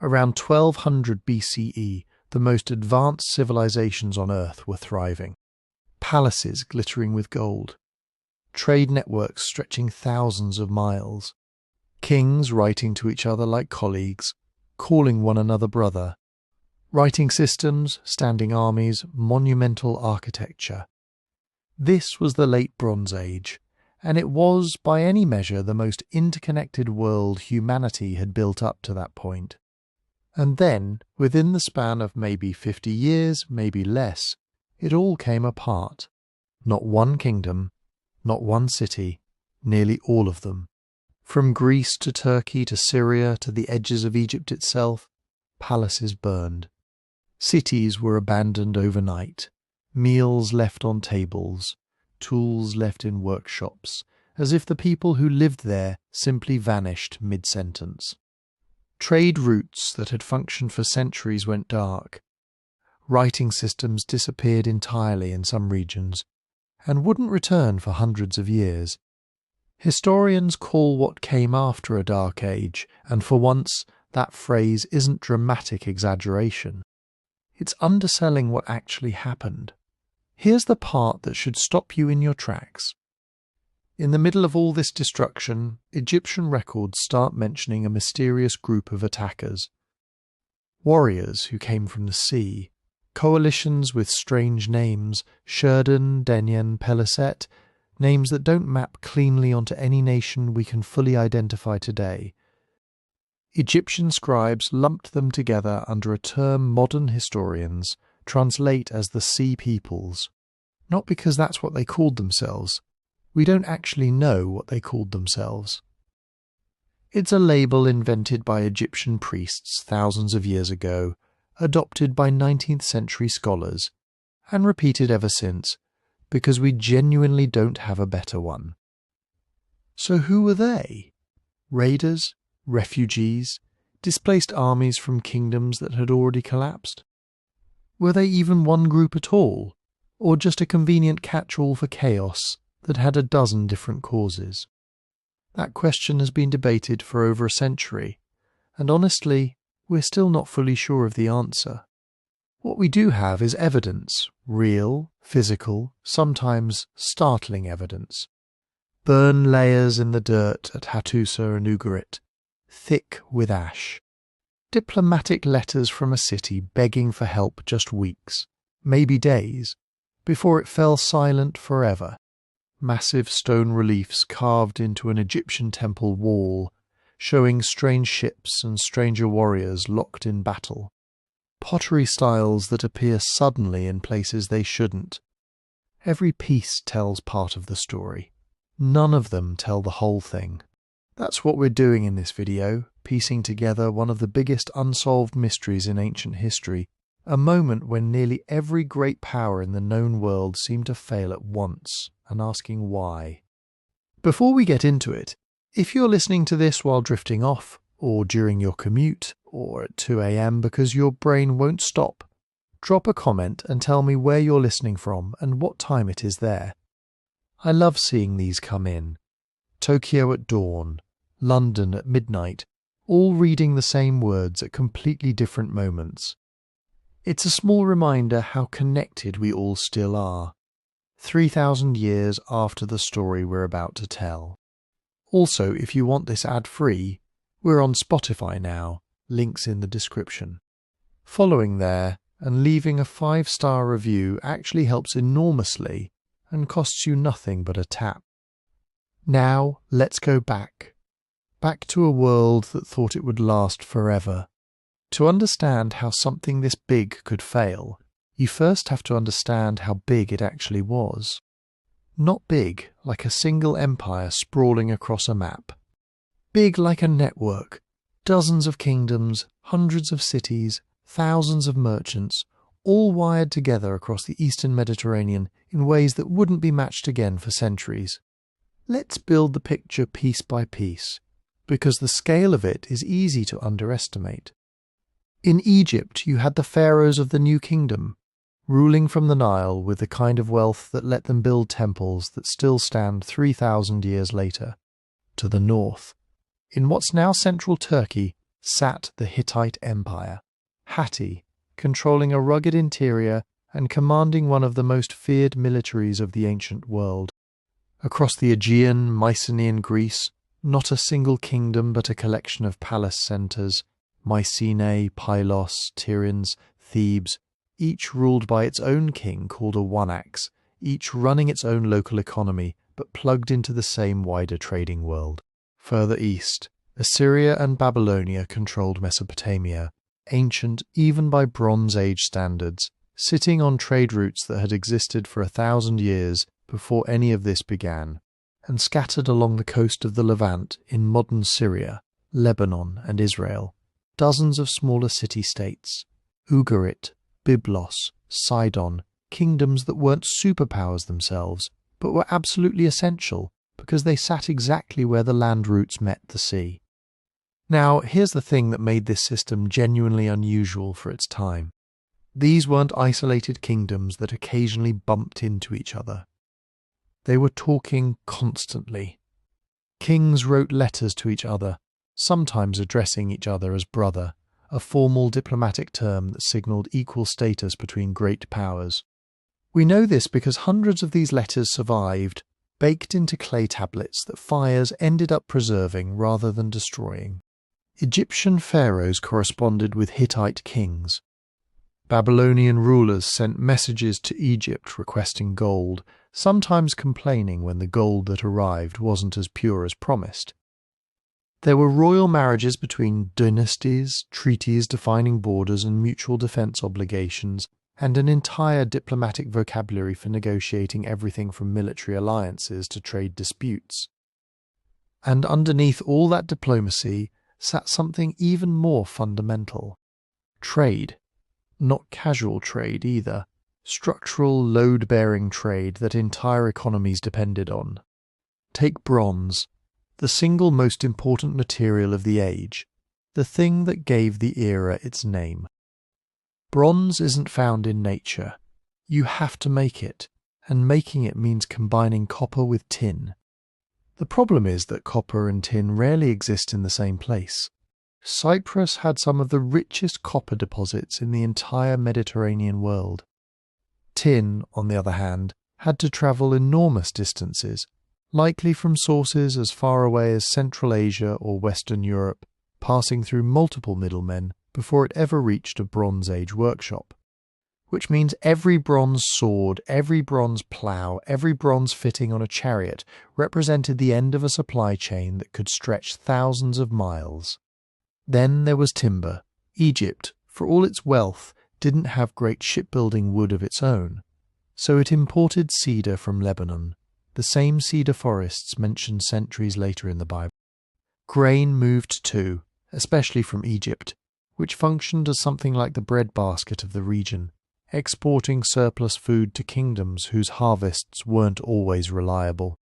Around 1200 BCE, the most advanced civilizations on Earth were thriving. Palaces glittering with gold. Trade networks stretching thousands of miles. Kings writing to each other like colleagues, calling one another brother. Writing systems, standing armies, monumental architecture. This was the Late Bronze Age, and it was, by any measure, the most interconnected world humanity had built up to that point. And then, within the span of maybe 50 years, maybe less, it all came apart. Not one kingdom, not one city, nearly all of them. From Greece to Turkey to Syria to the edges of Egypt itself, palaces burned. Cities were abandoned overnight, meals left on tables, tools left in workshops, as if the people who lived there simply vanished mid-sentence. Trade routes that had functioned for centuries went dark. Writing systems disappeared entirely in some regions, and wouldn't return for hundreds of years. Historians call what came after a dark age, and for once that phrase isn't dramatic exaggeration. It's underselling what actually happened. Here's the part that should stop you in your tracks. In the middle of all this destruction, Egyptian records start mentioning a mysterious group of attackers. Warriors who came from the sea, coalitions with strange names, Sherden, Denyen, Peleset, names that don't map cleanly onto any nation we can fully identify today. Egyptian scribes lumped them together under a term modern historians translate as the Sea Peoples. Not because that's what they called themselves. We don't actually know what they called themselves. It's a label invented by Egyptian priests thousands of years ago, adopted by 19th century scholars, and repeated ever since, because we genuinely don't have a better one. So who were they? Raiders? Refugees? Displaced armies from kingdoms that had already collapsed? Were they even one group at all, or just a convenient catch-all for chaos that had a dozen different causes? That question has been debated for over a century, and honestly, we're still not fully sure of the answer. What we do have is evidence, real, physical, sometimes startling evidence. Burn layers in the dirt at Hattusa and Ugarit, thick with ash. Diplomatic letters from a city begging for help just weeks, maybe days, before it fell silent forever. Massive stone reliefs carved into an Egyptian temple wall, showing strange ships and stranger warriors locked in battle. Pottery styles that appear suddenly in places they shouldn't. Every piece tells part of the story. None of them tell the whole thing. That's what we're doing in this video, piecing together one of the biggest unsolved mysteries in ancient history, a moment when nearly every great power in the known world seemed to fail at once, and asking why. Before we get into it, if you're listening to this while drifting off, or during your commute, or at 2 a.m. because your brain won't stop, drop a comment and tell me where you're listening from and what time it is there. I love seeing these come in. Tokyo at dawn, London at midnight, all reading the same words at completely different moments. It's a small reminder how connected we all still are, 3,000 years after the story we're about to tell. Also, if you want this ad-free, we're on Spotify now, links in the description. Following there and leaving a 5-star review actually helps enormously and costs you nothing but a tap. Now, let's go back to a world that thought it would last forever. To understand how something this big could fail, you first have to understand how big it actually was. Not big like a single empire sprawling across a map. Big like a network, dozens of kingdoms, hundreds of cities, thousands of merchants, all wired together across the eastern Mediterranean in ways that wouldn't be matched again for centuries. Let's build the picture piece by piece, because the scale of it is easy to underestimate. In Egypt you had the pharaohs of the New Kingdom, ruling from the Nile with the kind of wealth that let them build temples that still stand 3,000 years later. To the north, in what's now central Turkey, sat the Hittite Empire, Hatti, controlling a rugged interior and commanding one of the most feared militaries of the ancient world. Across the Aegean, Mycenaean Greece, not a single kingdom but a collection of palace centres, Mycenae, Pylos, Tiryns, Thebes, each ruled by its own king called a one-axe, each running its own local economy but plugged into the same wider trading world. Further east, Assyria and Babylonia controlled Mesopotamia, ancient even by Bronze Age standards, sitting on trade routes that had existed for 1,000 years before any of this began, and scattered along the coast of the Levant in modern Syria, Lebanon and Israel, dozens of smaller city-states, Ugarit, Byblos, Sidon, kingdoms that weren't superpowers themselves, but were absolutely essential because they sat exactly where the land routes met the sea. Now, here's the thing that made this system genuinely unusual for its time. These weren't isolated kingdoms that occasionally bumped into each other. They were talking constantly. Kings wrote letters to each other, sometimes addressing each other as brother, a formal diplomatic term that signalled equal status between great powers. We know this because hundreds of these letters survived, baked into clay tablets that fires ended up preserving rather than destroying. Egyptian pharaohs corresponded with Hittite kings. Babylonian rulers sent messages to Egypt requesting gold, sometimes complaining when the gold that arrived wasn't as pure as promised. There were royal marriages between dynasties, treaties defining borders and mutual defence obligations, and an entire diplomatic vocabulary for negotiating everything from military alliances to trade disputes. And underneath all that diplomacy sat something even more fundamental. Trade. Not casual trade either. Structural, load-bearing trade that entire economies depended on. Take bronze, the single most important material of the age, the thing that gave the era its name. Bronze isn't found in nature. You have to make it, and making it means combining copper with tin. The problem is that copper and tin rarely exist in the same place. Cyprus had some of the richest copper deposits in the entire Mediterranean world. Tin, on the other hand, had to travel enormous distances, likely from sources as far away as Central Asia or Western Europe, passing through multiple middlemen before it ever reached a Bronze Age workshop. Which means every bronze sword, every bronze plough, every bronze fitting on a chariot represented the end of a supply chain that could stretch thousands of miles. Then there was timber. Egypt, for all its wealth, didn't have great shipbuilding wood of its own, so it imported cedar from Lebanon, the same cedar forests mentioned centuries later in the Bible. Grain moved too, especially from Egypt, which functioned as something like the breadbasket of the region, exporting surplus food to kingdoms whose harvests weren't always reliable.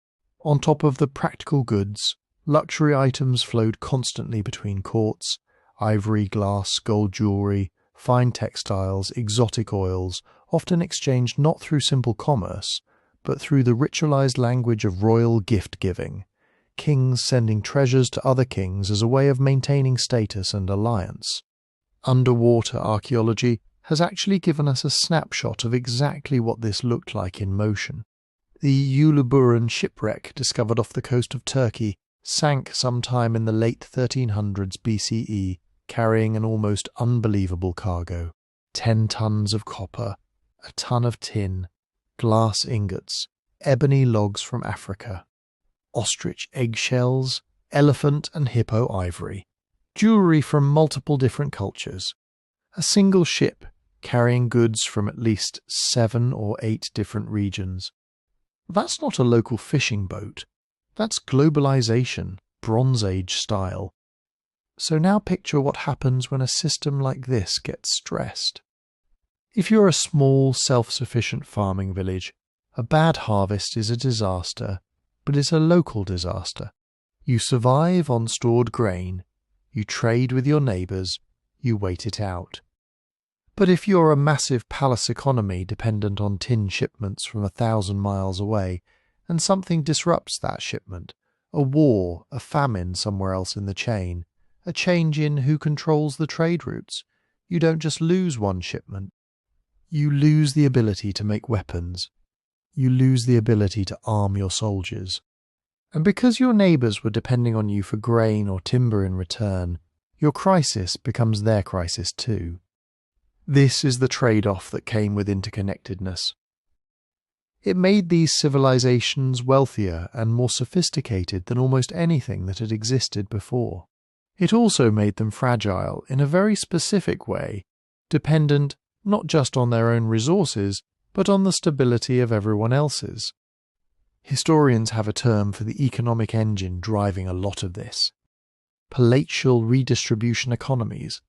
On top of the practical goods, luxury items flowed constantly between courts: ivory, glass, gold jewellery, fine textiles, exotic oils, often exchanged not through simple commerce, but through the ritualized language of royal gift-giving, kings sending treasures to other kings as a way of maintaining status and alliance. Underwater archaeology has actually given us a snapshot of exactly what this looked like in motion. The Uluburun shipwreck discovered off the coast of Turkey sank sometime in the late 1300s BCE, carrying an almost unbelievable cargo: 10 tons of copper, a ton of tin, glass ingots, ebony logs from Africa, ostrich eggshells, elephant and hippo ivory, jewellery from multiple different cultures, a single ship carrying goods from at least 7 or 8 different regions. That's not a local fishing boat. That's globalization, Bronze Age style. So now picture what happens when a system like this gets stressed. If you're a small, self-sufficient farming village, a bad harvest is a disaster, but it's a local disaster. You survive on stored grain, you trade with your neighbours, you wait it out. But if you're a massive palace economy dependent on tin shipments from 1,000 miles away, and something disrupts that shipment, a war, a famine somewhere else in the chain, a change in who controls the trade routes. You don't just lose one shipment. You lose the ability to make weapons. You lose the ability to arm your soldiers. And because your neighbours were depending on you for grain or timber in return, your crisis becomes their crisis too. This is the trade-off that came with interconnectedness. It made these civilizations wealthier and more sophisticated than almost anything that had existed before. It also made them fragile in a very specific way, dependent not just on their own resources, but on the stability of everyone else's. Historians have a term for the economic engine driving a lot of this: palatial redistribution economies.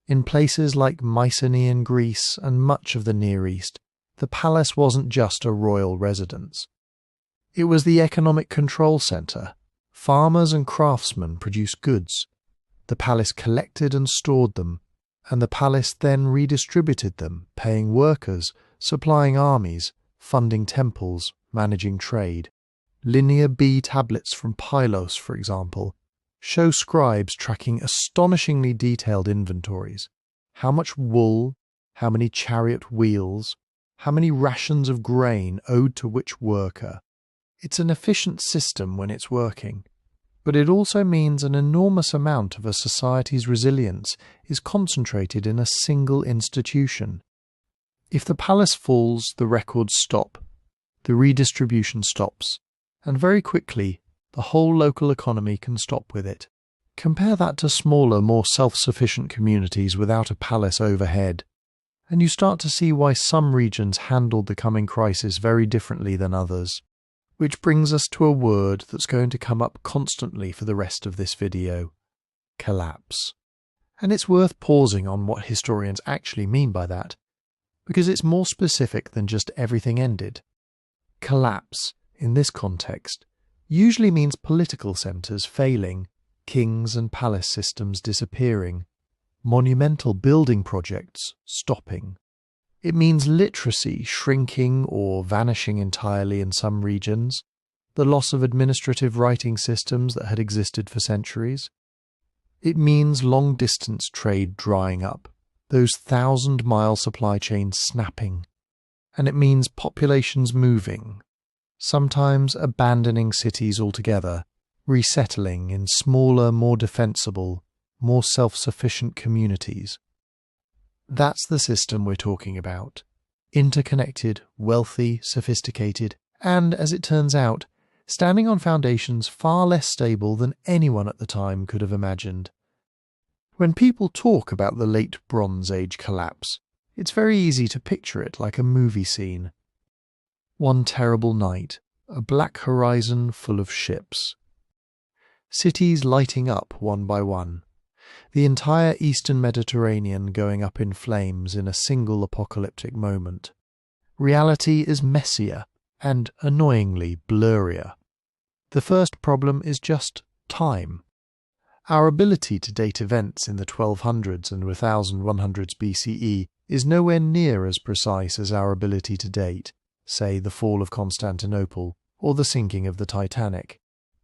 In places like Mycenaean Greece and much of the Near East, the palace wasn't just a royal residence. It was the economic control centre. Farmers and craftsmen produced goods. The palace collected and stored them, and the palace then redistributed them, paying workers, supplying armies, funding temples, managing trade. Linear B tablets from Pylos, for example, show scribes tracking astonishingly detailed inventories. How much wool, how many chariot wheels, how many rations of grain owed to which worker. It's an efficient system when it's working, but it also means an enormous amount of a society's resilience is concentrated in a single institution. If the palace falls, the records stop, the redistribution stops, and very quickly the whole local economy can stop with it. Compare that to smaller, more self-sufficient communities without a palace overhead, and you start to see why some regions handled the coming crisis very differently than others. Which brings us to a word that's going to come up constantly for the rest of this video: collapse. And it's worth pausing on what historians actually mean by that, because it's more specific than just everything ended. Collapse, in this context, usually means political centres failing, kings and palace systems disappearing, monumental building projects stopping. It means literacy shrinking or vanishing entirely in some regions, the loss of administrative writing systems that had existed for centuries. It means long-distance trade drying up, those 1,000-mile supply chains snapping. And it means populations moving, sometimes abandoning cities altogether, resettling in smaller, more defensible, more self-sufficient communities. That's the system we're talking about. Interconnected, wealthy, sophisticated, and, as it turns out, standing on foundations far less stable than anyone at the time could have imagined. When people talk about the late Bronze Age collapse, it's very easy to picture it like a movie scene. One terrible night, a black horizon full of ships. Cities lighting up one by one. The entire eastern Mediterranean going up in flames in a single apocalyptic moment. Reality is messier and, annoyingly, blurrier. The first problem is just time. Our ability to date events in the 1200s and 1100s BCE is nowhere near as precise as our ability to date, say, the fall of Constantinople or the sinking of the Titanic.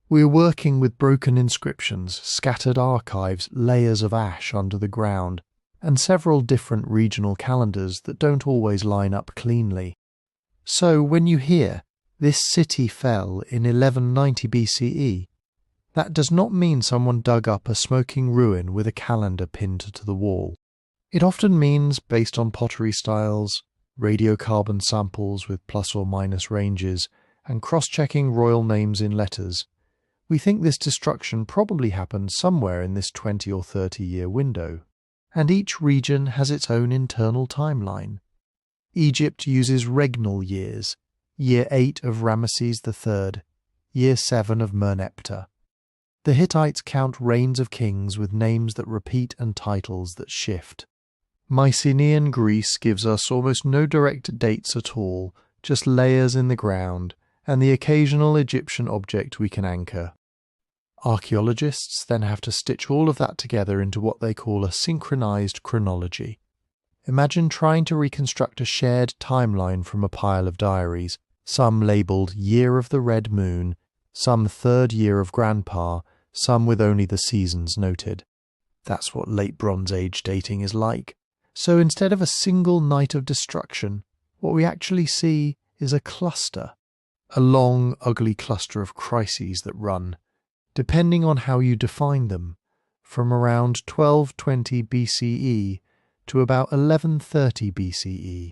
We are working with broken inscriptions, scattered archives, layers of ash under the ground, and several different regional calendars that don't always line up cleanly. So when you hear, this city fell in 1190 BCE, that does not mean someone dug up a smoking ruin with a calendar pinned to the wall. It often means, based on pottery styles, radiocarbon samples with plus or minus ranges, and cross-checking royal names in letters, we think this destruction probably happened somewhere in this 20 or 30-year window. And each region has its own internal timeline. Egypt uses regnal years, year 8 of Ramesses III, year 7 of Merneptah. The Hittites count reigns of kings with names that repeat and titles that shift. Mycenaean Greece gives us almost no direct dates at all, just layers in the ground, and the occasional Egyptian object we can anchor. Archaeologists then have to stitch all of that together into what they call a synchronized chronology. Imagine trying to reconstruct a shared timeline from a pile of diaries, some labelled Year of the Red Moon, some Third Year of Grandpa, some with only the seasons noted. That's what late Bronze Age dating is like. So instead of a single night of destruction, what we actually see is a cluster. A long, ugly cluster of crises that run, depending on how you define them, from around 1220 BCE to about 1130 BCE.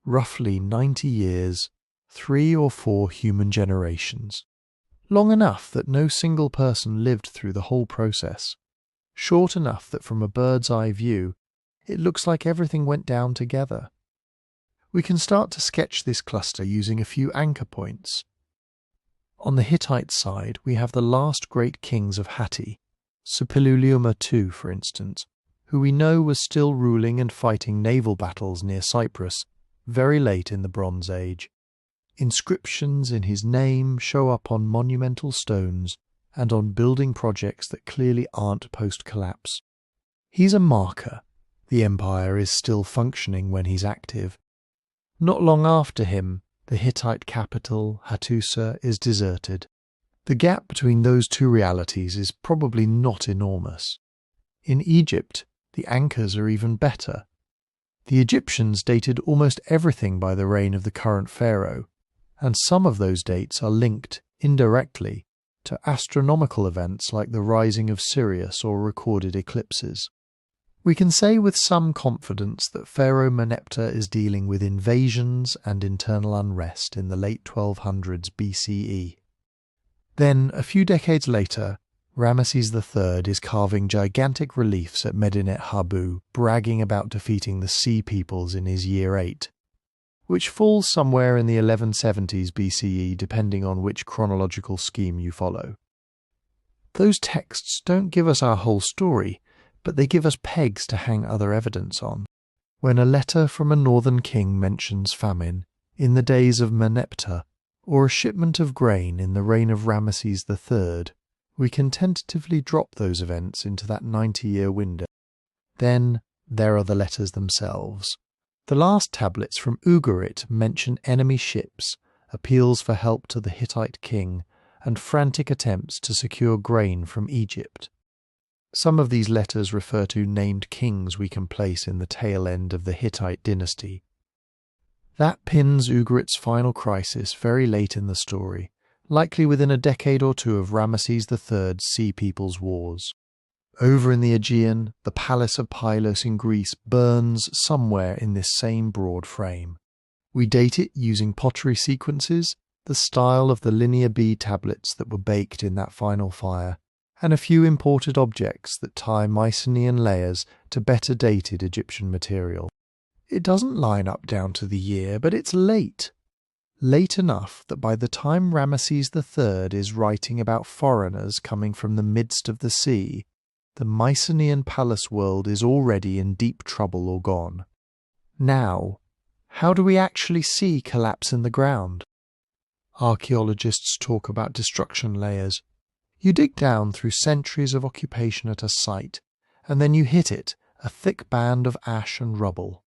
Roughly 90 years, 3 or 4 human generations. Long enough that no single person lived through the whole process. Short enough that from a bird's eye view, it looks like everything went down together. We can start to sketch this cluster using a few anchor points. On the Hittite side, we have the last great kings of Hatti, Suppiluliuma II, for instance, who we know was still ruling and fighting naval battles near Cyprus very late in the Bronze Age. Inscriptions in his name show up on monumental stones and on building projects that clearly aren't post-collapse. He's a marker. The empire is still functioning when he's active. Not long after him, the Hittite capital, Hattusa, is deserted. The gap between those two realities is probably not enormous. In Egypt, the anchors are even better. The Egyptians dated almost everything by the reign of the current pharaoh, and some of those dates are linked, indirectly, to astronomical events like the rising of Sirius or recorded eclipses. We can say with some confidence that Pharaoh Meneptah is dealing with invasions and internal unrest in the late 1200s BCE. Then, a few decades later, Ramesses III is carving gigantic reliefs at Medinet Habu, bragging about defeating the Sea Peoples in his Year 8, which falls somewhere in the 1170s BCE depending on which chronological scheme you follow. Those texts don't give us our whole story, but they give us pegs to hang other evidence on. When a letter from a northern king mentions famine, in the days of Meneptah, or a shipment of grain in the reign of Ramesses III, we can tentatively drop those events into that 90-year window. Then there are the letters themselves. The last tablets from Ugarit mention enemy ships, appeals for help to the Hittite king, and frantic attempts to secure grain from Egypt. Some of these letters refer to named kings we can place in the tail end of the Hittite dynasty. That pins Ugarit's final crisis very late in the story, likely within a decade or two of Ramesses III's Sea Peoples' Wars. Over in the Aegean, the palace of Pylos in Greece burns somewhere in this same broad frame. We date it using pottery sequences, the style of the Linear B tablets that were baked in that final fire, and a few imported objects that tie Mycenaean layers to better dated Egyptian material. It doesn't line up down to the year, but it's late. Late enough that by the time Ramesses III is writing about foreigners coming from the midst of the sea, the Mycenaean palace world is already in deep trouble or gone. Now, how do we actually see collapse in the ground? Archaeologists talk about destruction layers. You dig down through centuries of occupation at a site, and then you hit it, a thick band of ash and rubble.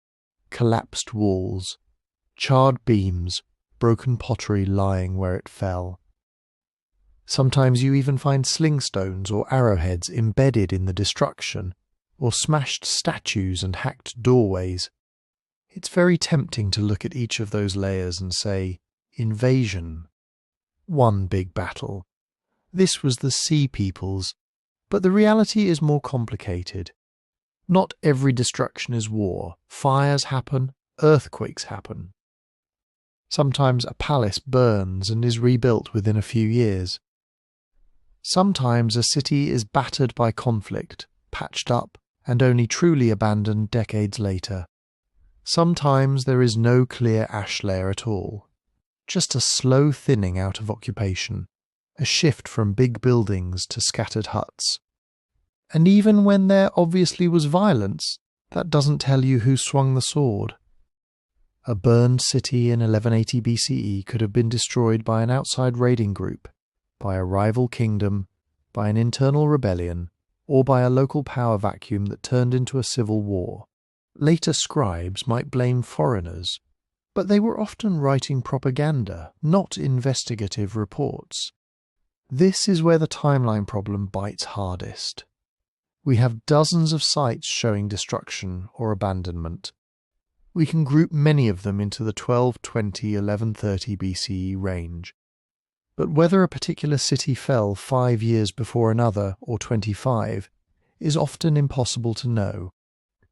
Collapsed walls, charred beams, broken pottery lying where it fell. Sometimes you even find sling stones or arrowheads embedded in the destruction, or smashed statues and hacked doorways. It's very tempting to look at each of those layers and say, invasion. One big battle. This was the Sea Peoples, but the reality is more complicated. Not every destruction is war. Fires happen, earthquakes happen. Sometimes a palace burns and is rebuilt within a few years. Sometimes a city is battered by conflict, patched up, and only truly abandoned decades later. Sometimes there is no clear ash layer at all, just a slow thinning out of occupation, a shift from big buildings to scattered huts. And even when there obviously was violence, that doesn't tell you who swung the sword. A burned city in 1180 BCE could have been destroyed by an outside raiding group, by a rival kingdom, by an internal rebellion, or by a local power vacuum that turned into a civil war. Later scribes might blame foreigners, but they were often writing propaganda, not investigative reports. This is where the timeline problem bites hardest. We have dozens of sites showing destruction or abandonment. We can group many of them into the 1220 1130 BCE range. But whether a particular city fell 5 years before another, or 25, is often impossible to know.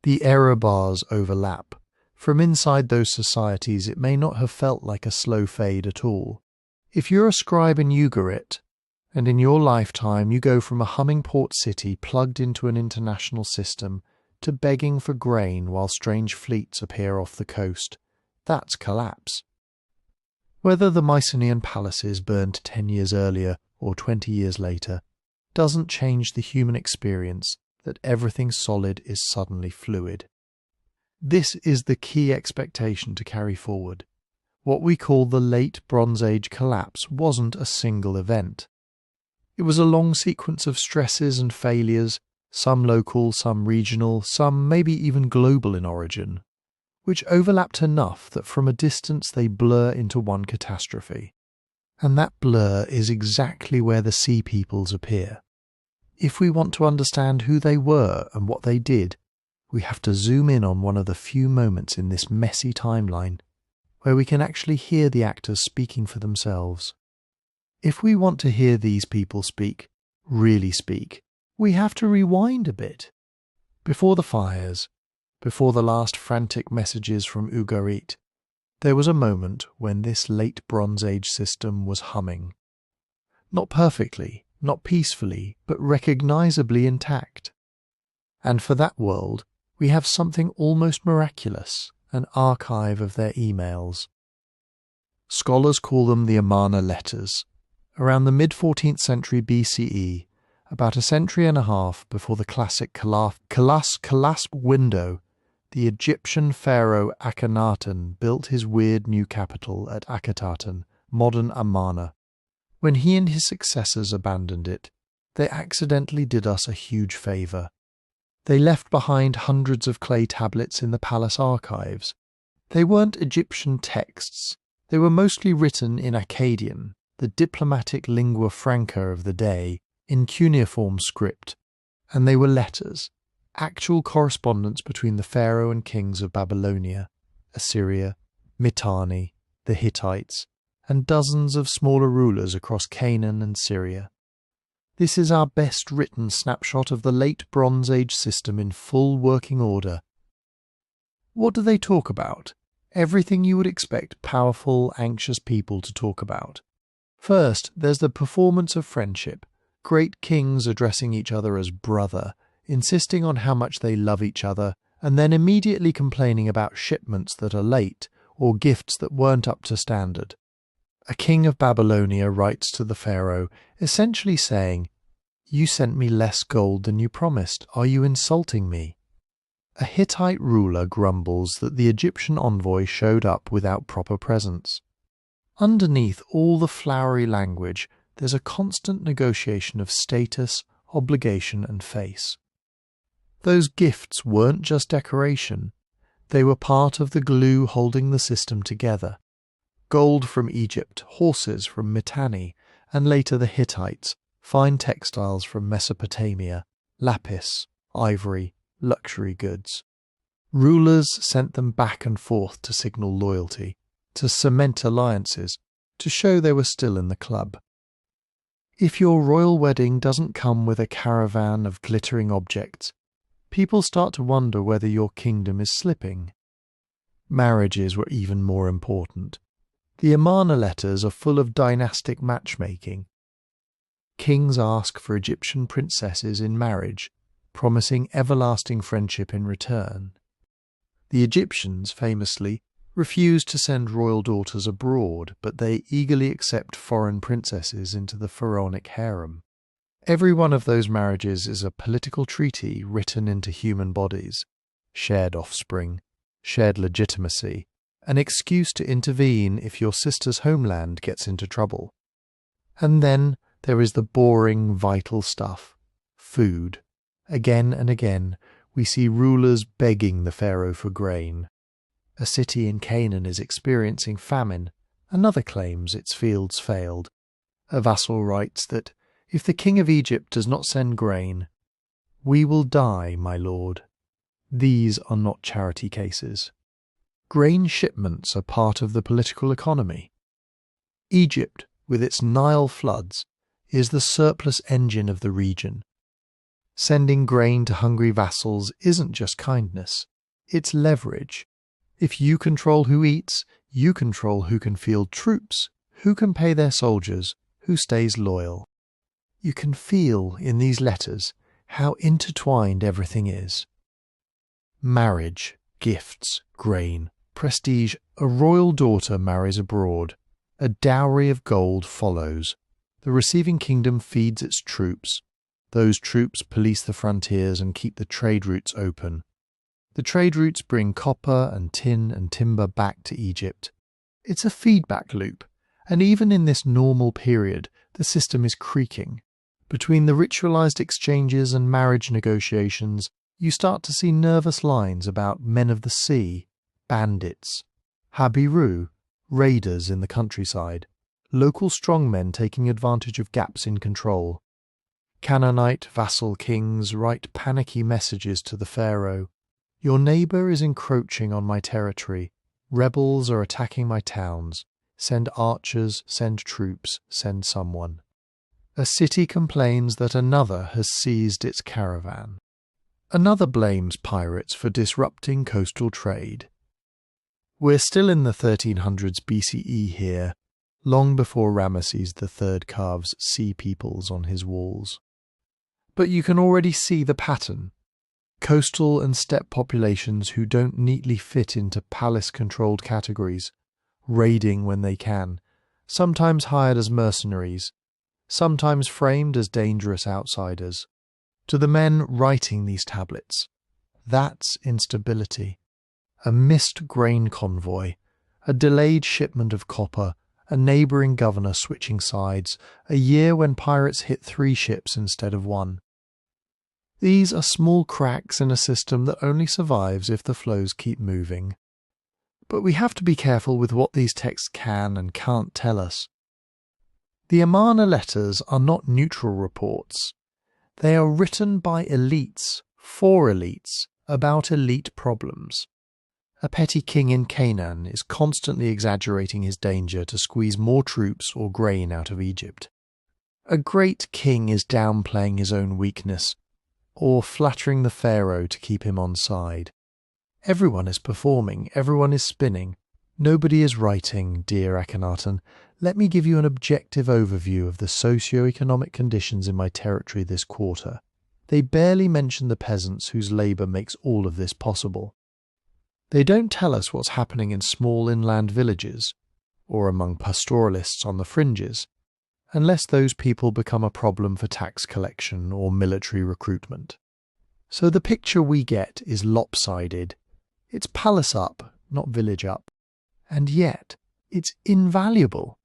The error bars overlap. From inside those societies it may not have felt like a slow fade at all. If you're a scribe in Ugarit, and in your lifetime you go from a humming port city plugged into an international system to begging for grain while strange fleets appear off the coast, that's collapse. Whether the Mycenaean palaces burned 10 years earlier or 20 years later doesn't change the human experience that everything solid is suddenly fluid. This is the key expectation to carry forward. What we call the Late Bronze Age collapse wasn't a single event. It was a long sequence of stresses and failures, some local, some regional, some maybe even global in origin, which overlapped enough that from a distance they blur into one catastrophe. And that blur is exactly where the Sea Peoples appear. If we want to understand who they were and what they did, we have to zoom in on one of the few moments in this messy timeline where we can actually hear the actors speaking for themselves. If we want to hear these people speak, really speak, we have to rewind a bit. Before the fires, before the last frantic messages from Ugarit, there was a moment when this late Bronze Age system was humming. Not perfectly, not peacefully, but recognisably intact. And for that world, we have something almost miraculous, an archive of their emails. Scholars call them the Amarna letters. Around the mid-14th century BCE, about a century and a half before the classic collapse window, the Egyptian pharaoh Akhenaten built his weird new capital at Akhetaten, modern Amarna. When he and his successors abandoned it, they accidentally did us a huge favour. They left behind hundreds of clay tablets in the palace archives. They weren't Egyptian texts. They were mostly written in Akkadian, the diplomatic lingua franca of the day, in cuneiform script, and they were letters, actual correspondence between the pharaoh and kings of Babylonia, Assyria, Mitanni, the Hittites, and dozens of smaller rulers across Canaan and Syria. This is our best written snapshot of the late Bronze Age system in full working order. What do they talk about? Everything you would expect powerful, anxious people to talk about. First, there's the performance of friendship, great kings addressing each other as brother, insisting on how much they love each other, and then immediately complaining about shipments that are late or gifts that weren't up to standard. A king of Babylonia writes to the pharaoh, essentially saying, "You sent me less gold than you promised. Are you insulting me?" A Hittite ruler grumbles that the Egyptian envoy showed up without proper presents. Underneath all the flowery language, there's a constant negotiation of status, obligation, and face. Those gifts weren't just decoration. They were part of the glue holding the system together. Gold from Egypt, horses from Mitanni, and later the Hittites, fine textiles from Mesopotamia, lapis, ivory, luxury goods. Rulers sent them back and forth to signal loyalty, to cement alliances, to show they were still in the club. If your royal wedding doesn't come with a caravan of glittering objects, people start to wonder whether your kingdom is slipping. Marriages were even more important. The Amarna letters are full of dynastic matchmaking. Kings ask for Egyptian princesses in marriage, promising everlasting friendship in return. The Egyptians, famously, refuse to send royal daughters abroad, but they eagerly accept foreign princesses into the pharaonic harem. Every one of those marriages is a political treaty written into human bodies, shared offspring, shared legitimacy, an excuse to intervene if your sister's homeland gets into trouble. And then there is the boring, vital stuff, food. Again and again, we see rulers begging the pharaoh for grain. A city in Canaan is experiencing famine. Another claims its fields failed. A vassal writes that if the king of Egypt does not send grain, "We will die, my lord." These are not charity cases. Grain shipments are part of the political economy. Egypt, with its Nile floods, is the surplus engine of the region. Sending grain to hungry vassals isn't just kindness, it's leverage. If you control who eats, you control who can field troops, who can pay their soldiers, who stays loyal. You can feel in these letters how intertwined everything is. Marriage, gifts, grain, prestige. A royal daughter marries abroad. A dowry of gold follows. The receiving kingdom feeds its troops. Those troops police the frontiers and keep the trade routes open. The trade routes bring copper and tin and timber back to Egypt. It's a feedback loop, and even in this normal period, the system is creaking. Between the ritualized exchanges and marriage negotiations, you start to see nervous lines about men of the sea, bandits, Habiru, raiders in the countryside, local strongmen taking advantage of gaps in control. Canaanite vassal kings write panicky messages to the pharaoh. "Your neighbour is encroaching on my territory. Rebels are attacking my towns. Send archers, send troops, send someone." A city complains that another has seized its caravan. Another blames pirates for disrupting coastal trade. We're still in the 1300s BCE here, long before Ramesses III carves sea peoples on his walls. But you can already see the pattern. Coastal and steppe populations who don't neatly fit into palace-controlled categories, raiding when they can, sometimes hired as mercenaries, sometimes framed as dangerous outsiders. To the men writing these tablets, that's instability. A missed grain convoy, a delayed shipment of copper, a neighbouring governor switching sides, a year when pirates hit 3 ships instead of 1. These are small cracks in a system that only survives if the flows keep moving. But we have to be careful with what these texts can and can't tell us. The Amarna letters are not neutral reports. They are written by elites, for elites, about elite problems. A petty king in Canaan is constantly exaggerating his danger to squeeze more troops or grain out of Egypt. A great king is downplaying his own weakness, or flattering the pharaoh to keep him on side. Everyone is performing, everyone is spinning. Nobody is writing, dear Akhenaten. Let me give you an objective overview of the socio-economic conditions in my territory this quarter. They barely mention the peasants whose labour makes all of this possible. They don't tell us what's happening in small inland villages, or among pastoralists on the fringes, unless those people become a problem for tax collection or military recruitment. So the picture we get is lopsided. It's palace up, not village up. And yet, it's invaluable.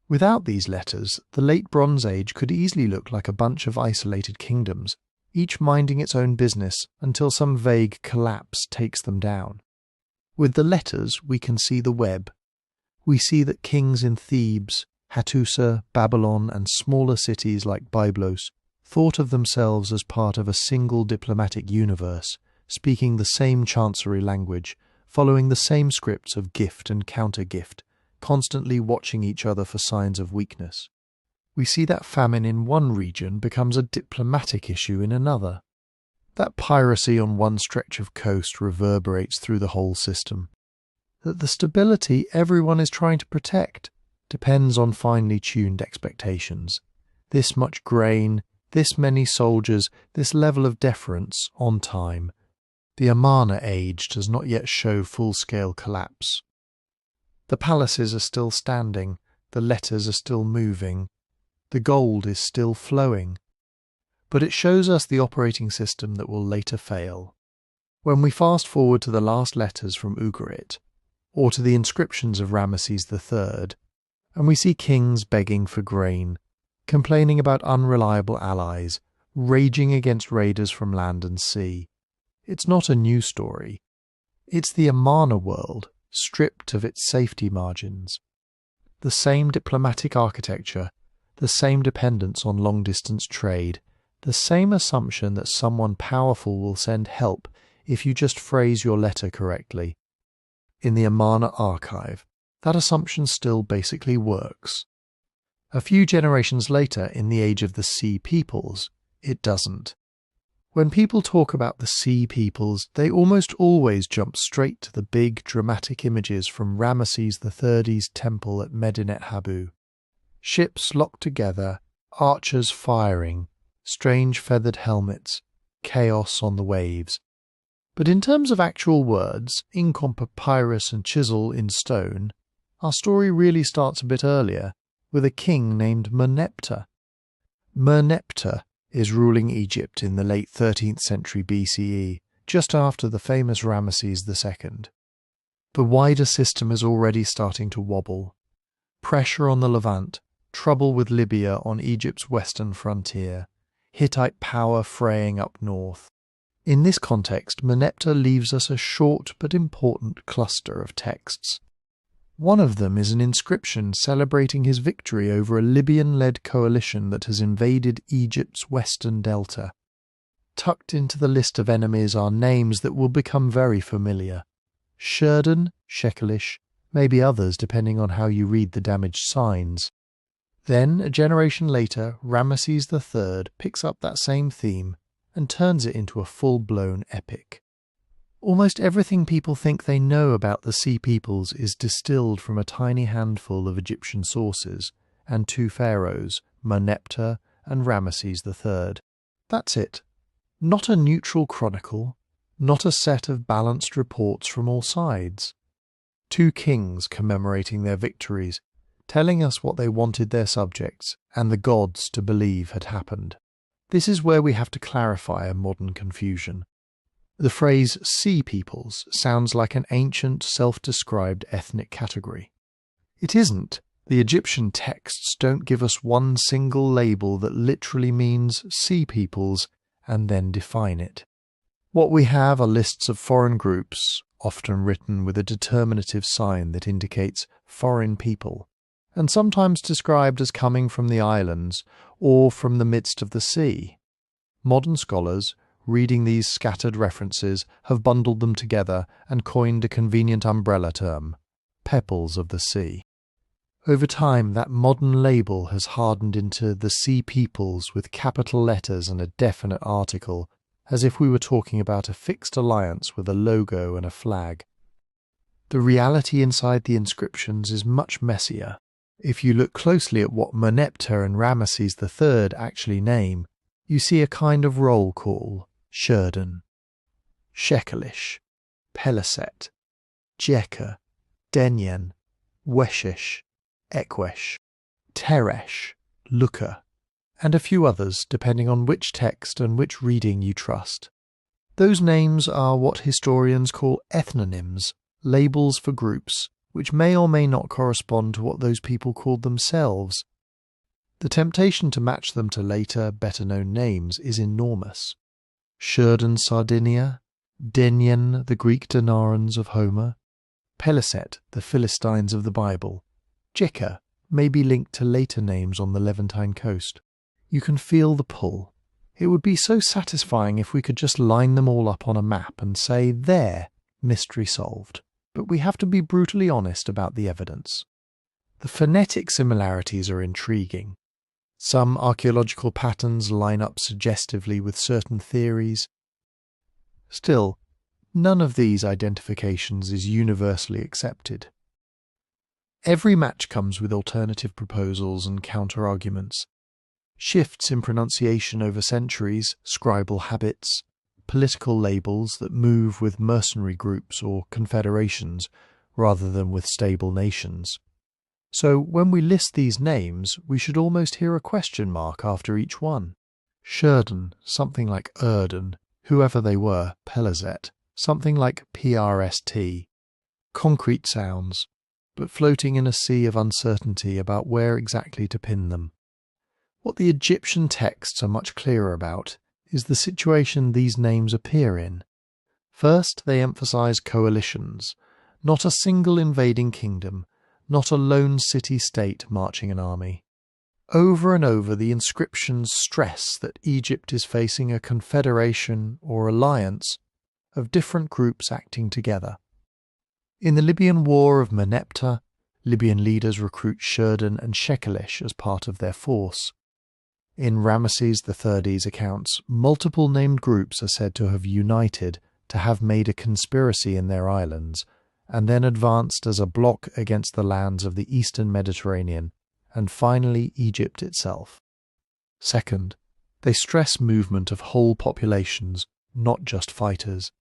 Without these letters, the Late Bronze Age could easily look like a bunch of isolated kingdoms, each minding its own business until some vague collapse takes them down. With the letters, we can see the web. We see that kings in Thebes, Hattusa, Babylon, and smaller cities like Byblos thought of themselves as part of a single diplomatic universe, speaking the same chancery language, following the same scripts of gift and counter-gift, constantly watching each other for signs of weakness. We see that famine in one region becomes a diplomatic issue in another. That piracy on one stretch of coast reverberates through the whole system. That the stability everyone is trying to protect depends on finely tuned expectations. This much grain, this many soldiers, this level of deference on time. The Amarna age does not yet show full-scale collapse. The palaces are still standing, the letters are still moving, the gold is still flowing. But it shows us the operating system that will later fail. When we fast forward to the last letters from Ugarit, or to the inscriptions of Ramesses III, and we see kings begging for grain, complaining about unreliable allies, raging against raiders from land and sea, it's not a new story. It's the Amarna world, stripped of its safety margins. The same diplomatic architecture, the same dependence on long-distance trade, the same assumption that someone powerful will send help if you just phrase your letter correctly. In the Amarna archive, that assumption still basically works. A few generations later, in the age of the Sea Peoples, it doesn't. When people talk about the Sea Peoples, they almost always jump straight to the big, dramatic images from Ramesses III's temple at Medinet Habu. Ships locked together, archers firing, strange feathered helmets, chaos on the waves. But in terms of actual words, ink on papyrus and chisel in stone, our story really starts a bit earlier, with a king named Merneptah. Merneptah is ruling Egypt in the late 13th century BCE, just after the famous Ramesses II. The wider system is already starting to wobble. Pressure on the Levant, trouble with Libya on Egypt's western frontier, Hittite power fraying up north. In this context, Merneptah leaves us a short but important cluster of texts. One of them is an inscription celebrating his victory over a Libyan-led coalition that has invaded Egypt's western delta. Tucked into the list of enemies are names that will become very familiar. Sherden, Shekelish, maybe others depending on how you read the damaged signs. Then, a generation later, Ramesses III picks up that same theme and turns it into a full-blown epic. Almost everything people think they know about the Sea Peoples is distilled from a tiny handful of Egyptian sources and two pharaohs, Merneptah and Ramesses III. That's it. Not a neutral chronicle, not a set of balanced reports from all sides. Two kings commemorating their victories, telling us what they wanted their subjects and the gods to believe had happened. This is where we have to clarify a modern confusion. The phrase Sea Peoples sounds like an ancient, self-described ethnic category. It isn't. The Egyptian texts don't give us one single label that literally means Sea Peoples and then define it. What we have are lists of foreign groups, often written with a determinative sign that indicates foreign people, and sometimes described as coming from the islands or from the midst of the sea. Modern scholars, reading these scattered references, have bundled them together and coined a convenient umbrella term, Pebbles of the Sea. Over time, that modern label has hardened into the Sea Peoples with capital letters and a definite article, as if we were talking about a fixed alliance with a logo and a flag. The reality inside the inscriptions is much messier. If you look closely at what Merneptah and Ramesses III actually name, you see a kind of roll call: Sherden, Shekelish, Peleset, Jekka, Denyen, Weshish, Ekwesh, Teresh, Luka, and a few others depending on which text and which reading you trust. Those names are what historians call ethnonyms, labels for groups, which may or may not correspond to what those people called themselves. The temptation to match them to later, better-known names is enormous. Sherden, Sardinia, Denyen, the Greek Dinarans of Homer, Peleset, the Philistines of the Bible, Jekka may be linked to later names on the Levantine coast. You can feel the pull. It would be so satisfying if we could just line them all up on a map and say, there, mystery solved. But we have to be brutally honest about the evidence. The phonetic similarities are intriguing. Some archaeological patterns line up suggestively with certain theories. Still, none of these identifications is universally accepted. Every match comes with alternative proposals and counter-arguments. Shifts in pronunciation over centuries, scribal habits, political labels that move with mercenary groups or confederations rather than with stable nations. So when we list these names, we should almost hear a question mark after each one. Sherden, something like Erden, whoever they were, Peleset, something like PRST. Concrete sounds, but floating in a sea of uncertainty about where exactly to pin them. What the Egyptian texts are much clearer about is the situation these names appear in. First, they emphasize coalitions, not a single invading kingdom, not a lone city-state marching an army. Over and over, the inscriptions stress that Egypt is facing a confederation or alliance of different groups acting together. In the Libyan War of Merneptah, Libyan leaders recruit Sherden and Shekelesh as part of their force. In Ramesses III's accounts, multiple named groups are said to have united to have made a conspiracy in their islands, and then advanced as a bloc against the lands of the eastern Mediterranean, and finally Egypt itself. Second, they stress movement of whole populations, not just fighters.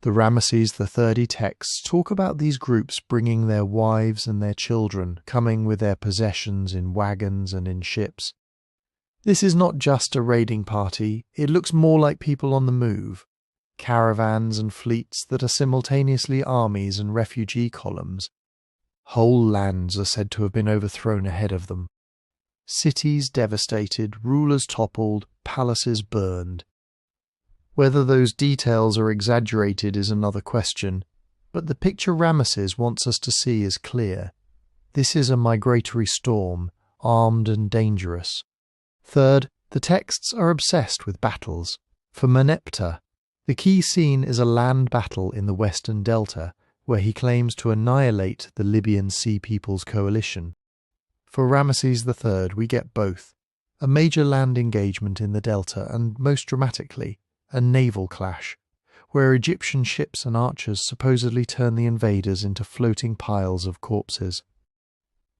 The Ramesses III texts talk about these groups bringing their wives and their children, coming with their possessions in wagons and in ships. This is not just a raiding party, it looks more like people on the move, caravans and fleets that are simultaneously armies and refugee columns. Whole lands are said to have been overthrown ahead of them. Cities devastated, rulers toppled, palaces burned. Whether those details are exaggerated is another question, but the picture Ramesses wants us to see is clear. This is a migratory storm, armed and dangerous. Third, the texts are obsessed with battles. For Merneptah, the key scene is a land battle in the western delta, where he claims to annihilate the Libyan Sea People's coalition. For Ramesses III, we get both, a major land engagement in the delta and, most dramatically, a naval clash, where Egyptian ships and archers supposedly turn the invaders into floating piles of corpses.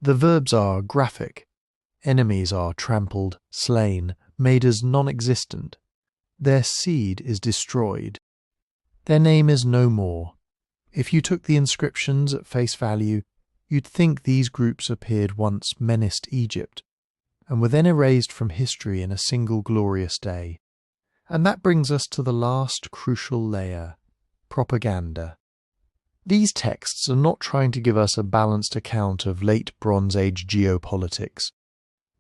The verbs are graphic. Enemies are trampled, slain, made as non-existent. Their seed is destroyed. Their name is no more. If you took the inscriptions at face value, you'd think these groups appeared once menaced Egypt, and were then erased from history in a single glorious day. And that brings us to the last crucial layer, propaganda. These texts are not trying to give us a balanced account of late Bronze Age geopolitics.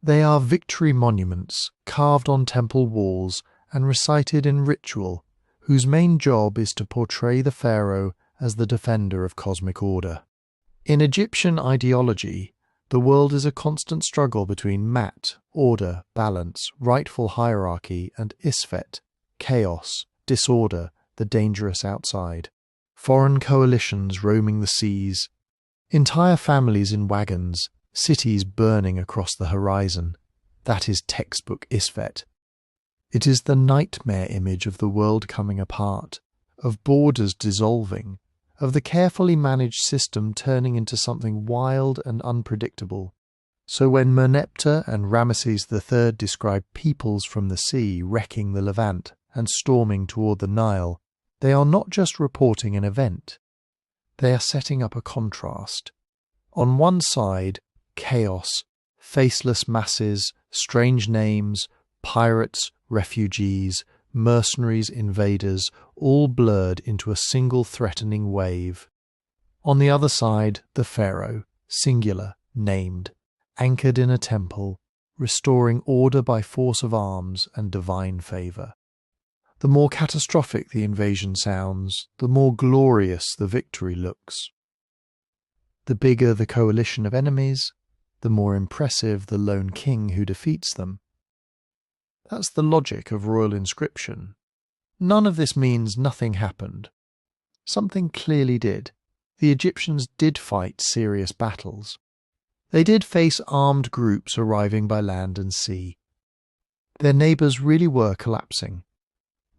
They are victory monuments carved on temple walls and recited in ritual, whose main job is to portray the pharaoh as the defender of cosmic order. In Egyptian ideology, the world is a constant struggle between Mat, order, balance, rightful hierarchy, and Isfet, chaos, disorder, the dangerous outside. Foreign coalitions roaming the seas, entire families in wagons, cities burning across the horizon. That is textbook Isfet. It is the nightmare image of the world coming apart, of borders dissolving, of the carefully managed system turning into something wild and unpredictable. So when Merneptah and Ramesses III describe peoples from the sea wrecking the Levant and storming toward the Nile, they are not just reporting an event. They are setting up a contrast. On one side, chaos, faceless masses, strange names, pirates, refugees, mercenaries, invaders, all blurred into a single threatening wave. On the other side, the pharaoh, singular, named, anchored in a temple, restoring order by force of arms and divine favour. The more catastrophic the invasion sounds, the more glorious the victory looks. The bigger the coalition of enemies, the more impressive the lone king who defeats them. That's the logic of royal inscription. None of this means nothing happened. Something clearly did. The Egyptians did fight serious battles. They did face armed groups arriving by land and sea. Their neighbours really were collapsing.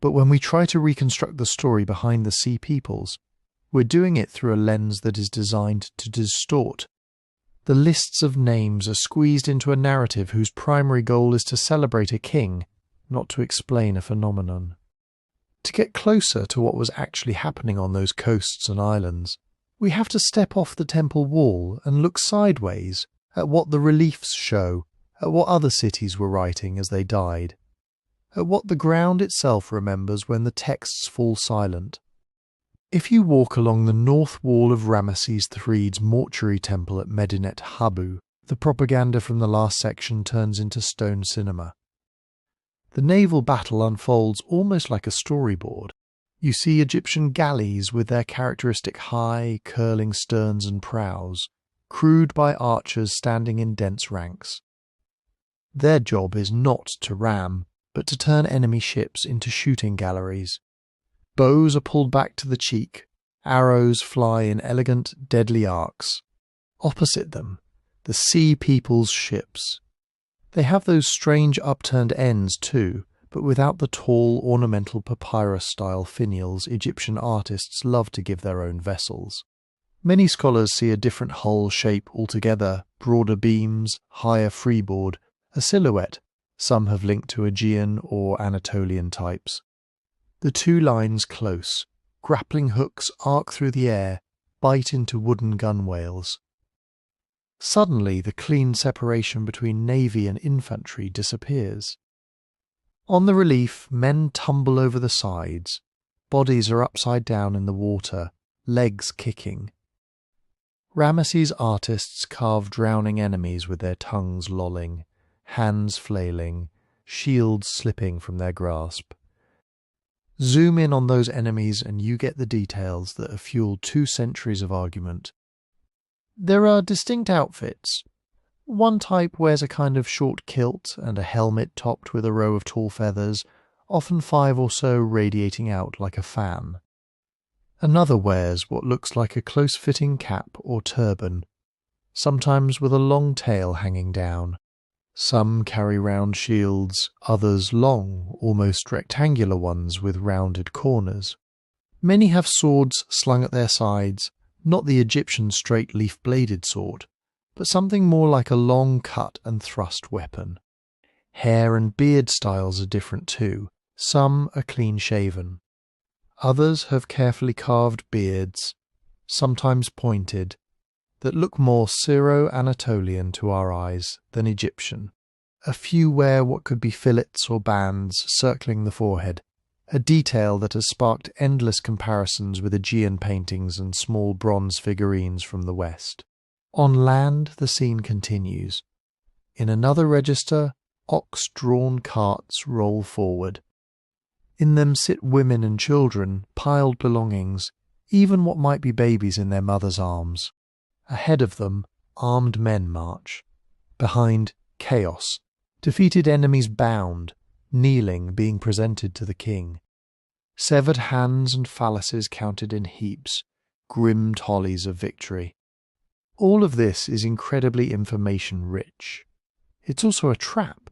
But when we try to reconstruct the story behind the sea peoples, we're doing it through a lens that is designed to distort. The lists of names are squeezed into a narrative whose primary goal is to celebrate a king, not to explain a phenomenon. To get closer to what was actually happening on those coasts and islands, we have to step off the temple wall and look sideways at what the reliefs show, at what other cities were writing as they died, at what the ground itself remembers when the texts fall silent. If you walk along the north wall of Ramesses III's mortuary temple at Medinet Habu, the propaganda from the last section turns into stone cinema. The naval battle unfolds almost like a storyboard. You see Egyptian galleys with their characteristic high, curling sterns and prows, crewed by archers standing in dense ranks. Their job is not to ram, but to turn enemy ships into shooting galleries. Bows are pulled back to the cheek, arrows fly in elegant, deadly arcs. Opposite them, the Sea People's ships. They have those strange upturned ends too, but without the tall, ornamental papyrus-style finials Egyptian artists love to give their own vessels. Many scholars see a different hull shape altogether, broader beams, higher freeboard, a silhouette. Some have linked to Aegean or Anatolian types. The two lines close, grappling hooks arc through the air, bite into wooden gunwales. Suddenly the clean separation between navy and infantry disappears. On the relief, men tumble over the sides. Bodies are upside down in the water, legs kicking. Ramesses artists carve drowning enemies with their tongues lolling, hands flailing, shields slipping from their grasp. Zoom in on those enemies and you get the details that have fueled 2 centuries of argument. There are distinct outfits. One type wears a kind of short kilt and a helmet topped with a row of tall feathers, often 5 or so radiating out like a fan. Another wears what looks like a close-fitting cap or turban, sometimes with a long tail hanging down. Some carry round shields, others long, almost rectangular ones with rounded corners. Many have swords slung at their sides, not the Egyptian straight leaf-bladed sword, but something more like a long cut and thrust weapon. Hair and beard styles are different too. Some are clean-shaven. Others have carefully carved beards, sometimes pointed, that look more Syro-Anatolian to our eyes than Egyptian. A few wear what could be fillets or bands circling the forehead, a detail that has sparked endless comparisons with Aegean paintings and small bronze figurines from the West. On land, the scene continues. In another register, ox-drawn carts roll forward. In them sit women and children, piled belongings, even what might be babies in their mothers' arms. Ahead of them, armed men march. Behind, chaos, defeated enemies bound, kneeling, being presented to the king. Severed hands and phalluses counted in heaps, grim tollies of victory. All of this is incredibly information-rich. It's also a trap.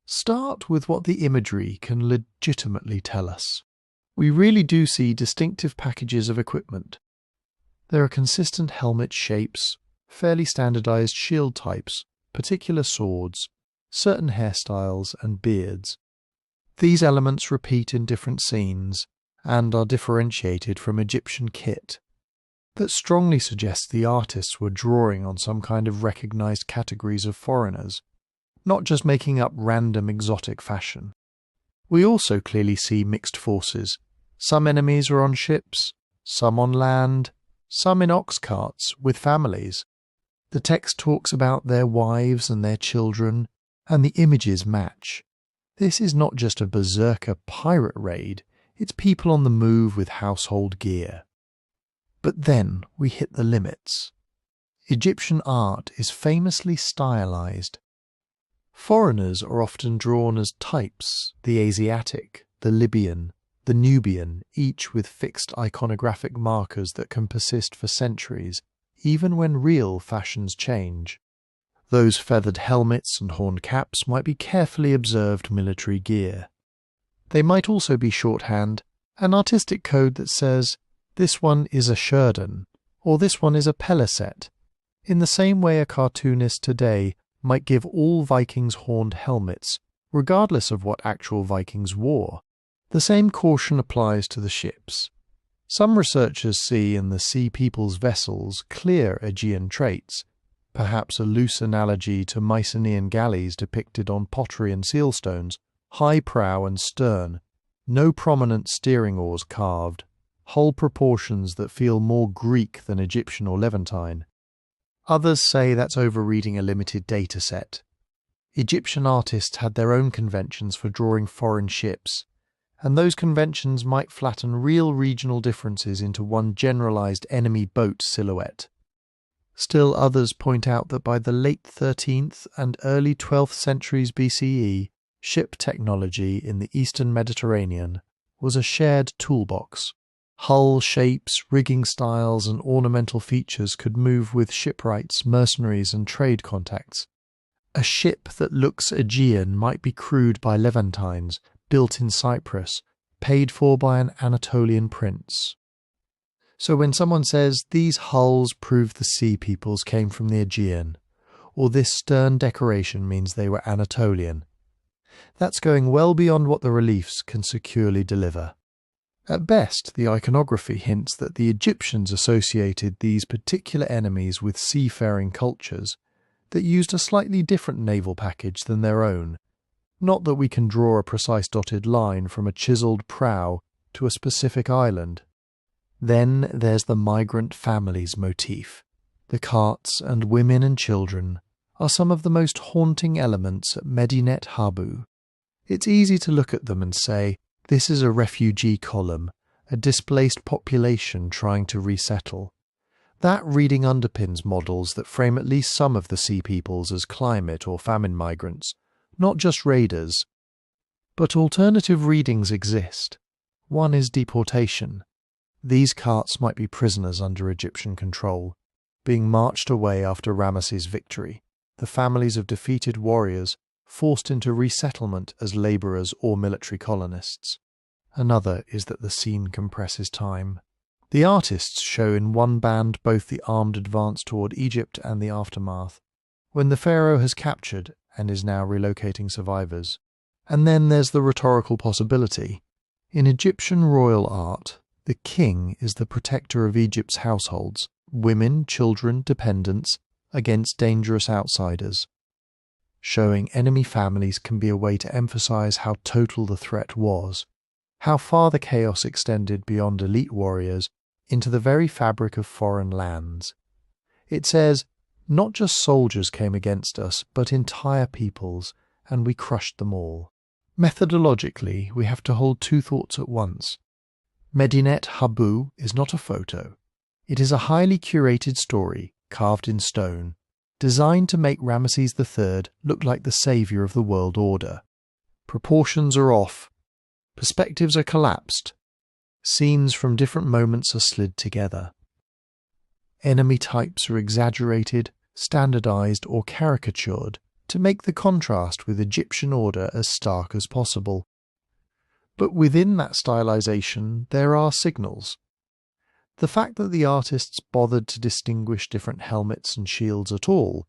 Start with what the imagery can legitimately tell us. We really do see distinctive packages of equipment. There are consistent helmet shapes, fairly standardized shield types, particular swords, certain hairstyles and beards. These elements repeat in different scenes and are differentiated from Egyptian kit. That strongly suggests the artists were drawing on some kind of recognized categories of foreigners, not just making up random exotic fashion. We also clearly see mixed forces. Some enemies are on ships, some on land, some in ox carts with families. The text talks about their wives and their children, and the images match. This is not just a berserker pirate raid, it's people on the move with household gear. But then we hit the limits. Egyptian art is famously stylized. Foreigners are often drawn as types, the Asiatic, the Libyan, the Nubian, each with fixed iconographic markers that can persist for centuries, even when real fashions change. Those feathered helmets and horned caps might be carefully observed military gear. They might also be shorthand, an artistic code that says, this one is a Sherden, or this one is a Peleset, in the same way a cartoonist today might give all Vikings horned helmets, regardless of what actual Vikings wore. The same caution applies to the ships. Some researchers see in the Sea People's vessels clear Aegean traits, perhaps a loose analogy to Mycenaean galleys depicted on pottery and sealstones, high prow and stern, no prominent steering oars carved, hull proportions that feel more Greek than Egyptian or Levantine. Others say that's overreading a limited data set. Egyptian artists had their own conventions for drawing foreign ships, and those conventions might flatten real regional differences into one generalized enemy boat silhouette. Still others point out that by the late 13th and early 12th centuries BCE, ship technology in the eastern Mediterranean was a shared toolbox. Hull shapes, rigging styles, and ornamental features could move with shipwrights, mercenaries, and trade contacts. A ship that looks Aegean might be crewed by Levantines, built in Cyprus, paid for by an Anatolian prince. So when someone says, these hulls prove the sea peoples came from the Aegean, or this stern decoration means they were Anatolian, that's going well beyond what the reliefs can securely deliver. At best, the iconography hints that the Egyptians associated these particular enemies with seafaring cultures that used a slightly different naval package than their own. Not that we can draw a precise dotted line from a chiselled prow to a specific island. Then there's the migrant families motif. The carts and women and children are some of the most haunting elements at Medinet Habu. It's easy to look at them and say, this is a refugee column, a displaced population trying to resettle. That reading underpins models that frame at least some of the sea peoples as climate or famine migrants, not just raiders. But alternative readings exist. One is deportation. These carts might be prisoners under Egyptian control, being marched away after Ramesses' victory, the families of defeated warriors forced into resettlement as labourers or military colonists. Another is that the scene compresses time. The artists show in one band both the armed advance toward Egypt and the aftermath, when the pharaoh has captured and is now relocating survivors. And then there's the rhetorical possibility. In Egyptian royal art, the king is the protector of Egypt's households, women, children, dependents, against dangerous outsiders. Showing enemy families can be a way to emphasize how total the threat was, how far the chaos extended beyond elite warriors into the very fabric of foreign lands. It says, not just soldiers came against us, but entire peoples, and we crushed them all. Methodologically, we have to hold two thoughts at once. Medinet Habu is not a photo. It is a highly curated story, carved in stone, designed to make Ramesses III look like the saviour of the world order. Proportions are off. Perspectives are collapsed. Scenes from different moments are slid together. Enemy types are exaggerated, standardized, or caricatured to make the contrast with Egyptian order as stark as possible. But within that stylization, there are signals. The fact that the artists bothered to distinguish different helmets and shields at all,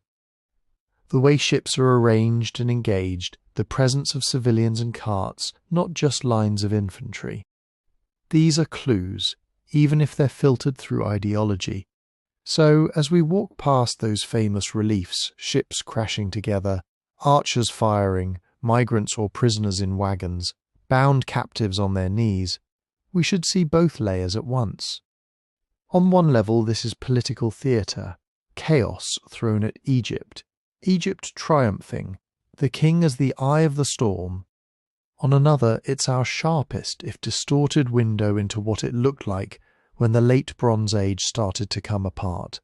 the way ships are arranged and engaged, the presence of civilians and carts, not just lines of infantry. These are clues, even if they're filtered through ideology. So, as we walk past those famous reliefs, ships crashing together, archers firing, migrants or prisoners in wagons, bound captives on their knees, we should see both layers at once. On one level, this is political theatre, chaos thrown at Egypt, Egypt triumphing, the king as the eye of the storm. On another, it's our sharpest, if distorted, window into what it looked like when the late Bronze Age started to come apart.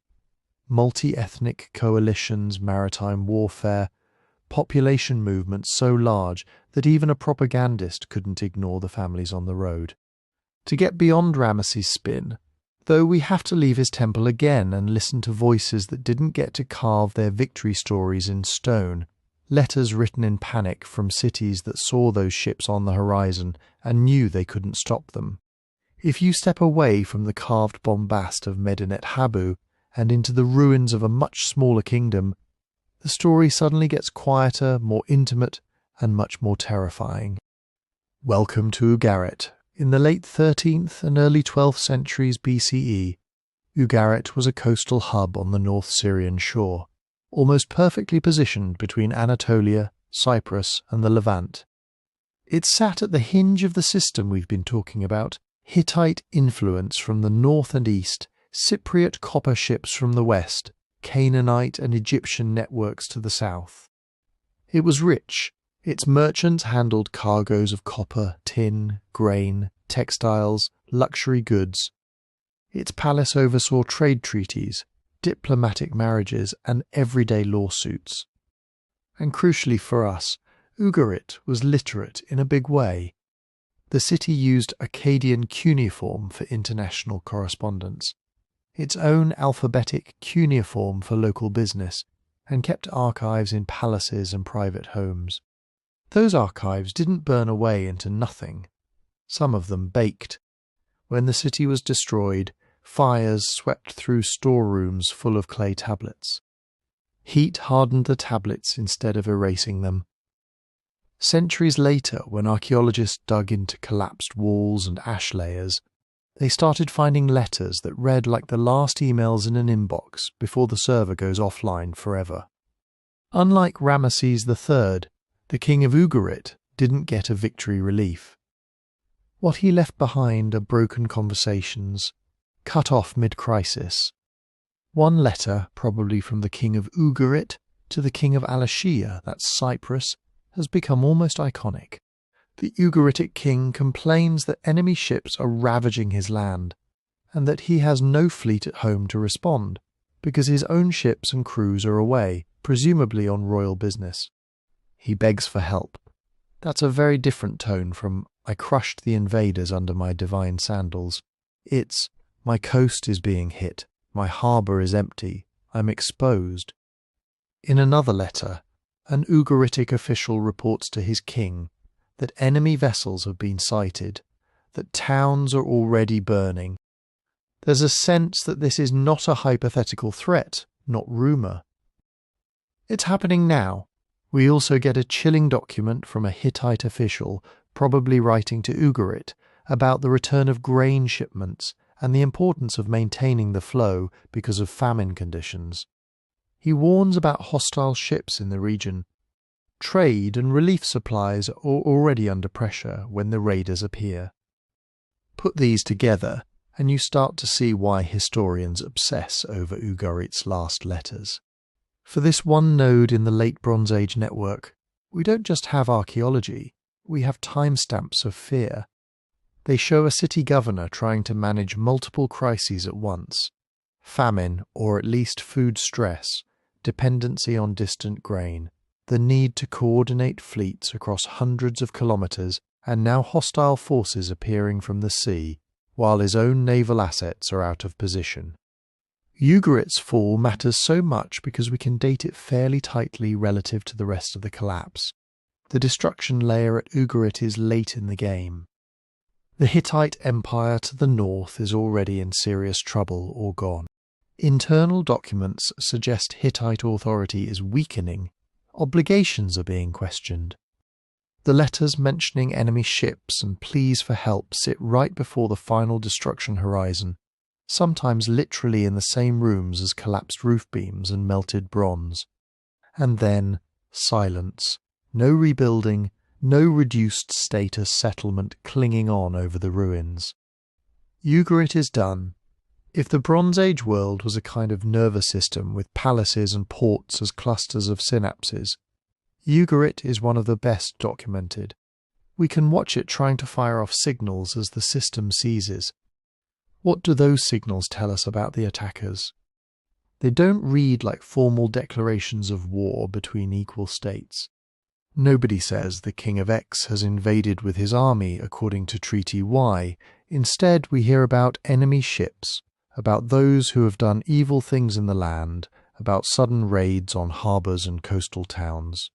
Multi-ethnic coalitions, maritime warfare, population movements so large that even a propagandist couldn't ignore the families on the road. To get beyond Ramesses' spin, though, we have to leave his temple again and listen to voices that didn't get to carve their victory stories in stone, letters written in panic from cities that saw those ships on the horizon and knew they couldn't stop them. If you step away from the carved bombast of Medinet Habu and into the ruins of a much smaller kingdom, the story suddenly gets quieter, more intimate, and much more terrifying. Welcome to Ugarit. In the late 13th and early 12th centuries BCE, Ugarit was a coastal hub on the North Syrian shore, almost perfectly positioned between Anatolia, Cyprus, and the Levant. It sat at the hinge of the system we've been talking about, Hittite influence from the north and east, Cypriot copper ships from the west, Canaanite and Egyptian networks to the south. It was rich. Its merchants handled cargoes of copper, tin, grain, textiles, luxury goods. Its palace oversaw trade treaties, diplomatic marriages, and everyday lawsuits. And crucially for us, Ugarit was literate in a big way. The city used Akkadian cuneiform for international correspondence, its own alphabetic cuneiform for local business, and kept archives in palaces and private homes. Those archives didn't burn away into nothing. Some of them baked. When the city was destroyed, fires swept through storerooms full of clay tablets. Heat hardened the tablets instead of erasing them. Centuries later, when archaeologists dug into collapsed walls and ash layers, they started finding letters that read like the last emails in an inbox before the server goes offline forever. Unlike Ramesses III, the king of Ugarit didn't get a victory relief. What he left behind are broken conversations, cut off mid-crisis. One letter, probably from the king of Ugarit to the king of Alashia, that's Cyprus, has become almost iconic. The Ugaritic king complains that enemy ships are ravaging his land, and that he has no fleet at home to respond, because his own ships and crews are away, presumably on royal business. He begs for help. That's a very different tone from, "I crushed the invaders under my divine sandals." It's, "My coast is being hit, my harbour is empty, I'm exposed." In another letter, an Ugaritic official reports to his king that enemy vessels have been sighted, that towns are already burning. There's a sense that this is not a hypothetical threat, not rumour. It's happening now. We also get a chilling document from a Hittite official, probably writing to Ugarit, about the return of grain shipments and the importance of maintaining the flow because of famine conditions. He warns about hostile ships in the region. Trade and relief supplies are already under pressure when the raiders appear. Put these together, and you start to see why historians obsess over Ugarit's last letters. For this one node in the Late Bronze Age network, we don't just have archaeology, we have timestamps of fear. They show a city governor trying to manage multiple crises at once: famine, or at least food stress, dependency on distant grain, the need to coordinate fleets across hundreds of kilometres, and now hostile forces appearing from the sea, while his own naval assets are out of position. Ugarit's fall matters so much because we can date it fairly tightly relative to the rest of the collapse. The destruction layer at Ugarit is late in the game. The Hittite Empire to the north is already in serious trouble or gone. Internal documents suggest Hittite authority is weakening. Obligations are being questioned. The letters mentioning enemy ships and pleas for help sit right before the final destruction horizon, sometimes literally in the same rooms as collapsed roof beams and melted bronze. And then silence. No rebuilding, no reduced status settlement clinging on over the ruins. Ugarit is done. If the Bronze Age world was a kind of nervous system with palaces and ports as clusters of synapses, Ugarit is one of the best documented. We can watch it trying to fire off signals as the system seizes. What do those signals tell us about the attackers? They don't read like formal declarations of war between equal states. Nobody says the King of X has invaded with his army according to Treaty Y. Instead, we hear about enemy ships, about those who have done evil things in the land, about sudden raids on harbours and coastal towns.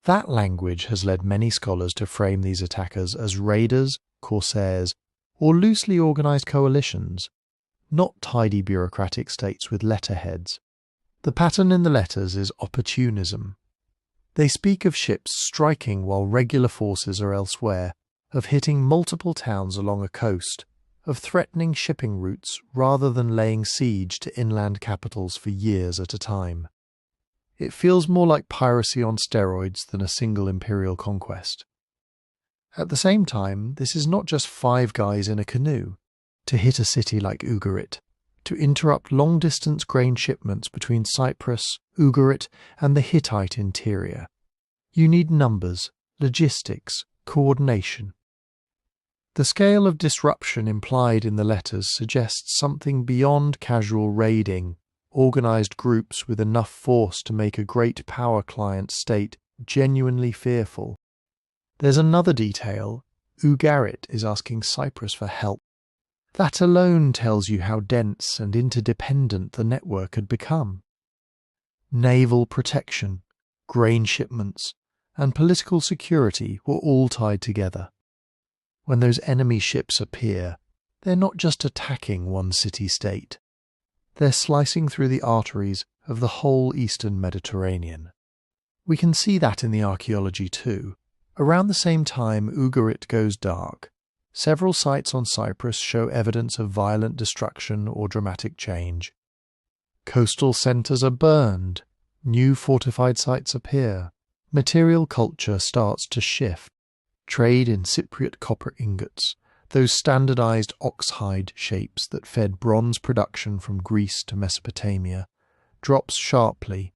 That language has led many scholars to frame these attackers as raiders, corsairs, or loosely organised coalitions, not tidy bureaucratic states with letterheads. The pattern in the letters is opportunism. They speak of ships striking while regular forces are elsewhere, of hitting multiple towns along a coast, of threatening shipping routes rather than laying siege to inland capitals for years at a time. It feels more like piracy on steroids than a single imperial conquest. At the same time, this is not just 5 guys in a canoe to hit a city like Ugarit, to interrupt long-distance grain shipments between Cyprus, Ugarit, and the Hittite interior. You need numbers, logistics, coordination. The scale of disruption implied in the letters suggests something beyond casual raiding organised groups with enough force to make a great power client state genuinely fearful. There's another detail. Ugarit is asking Cyprus for help. That alone tells you how dense and interdependent the network had become. Naval protection, grain shipments, and political security were all tied together. When those enemy ships appear, they're not just attacking one city-state. They're slicing through the arteries of the whole eastern Mediterranean. We can see that in the archaeology too. Around the same time Ugarit goes dark, several sites on Cyprus show evidence of violent destruction or dramatic change. Coastal centres are burned, new fortified sites appear, material culture starts to shift. Trade in Cypriot copper ingots, those standardized ox-hide shapes that fed bronze production from Greece to Mesopotamia, drops sharply.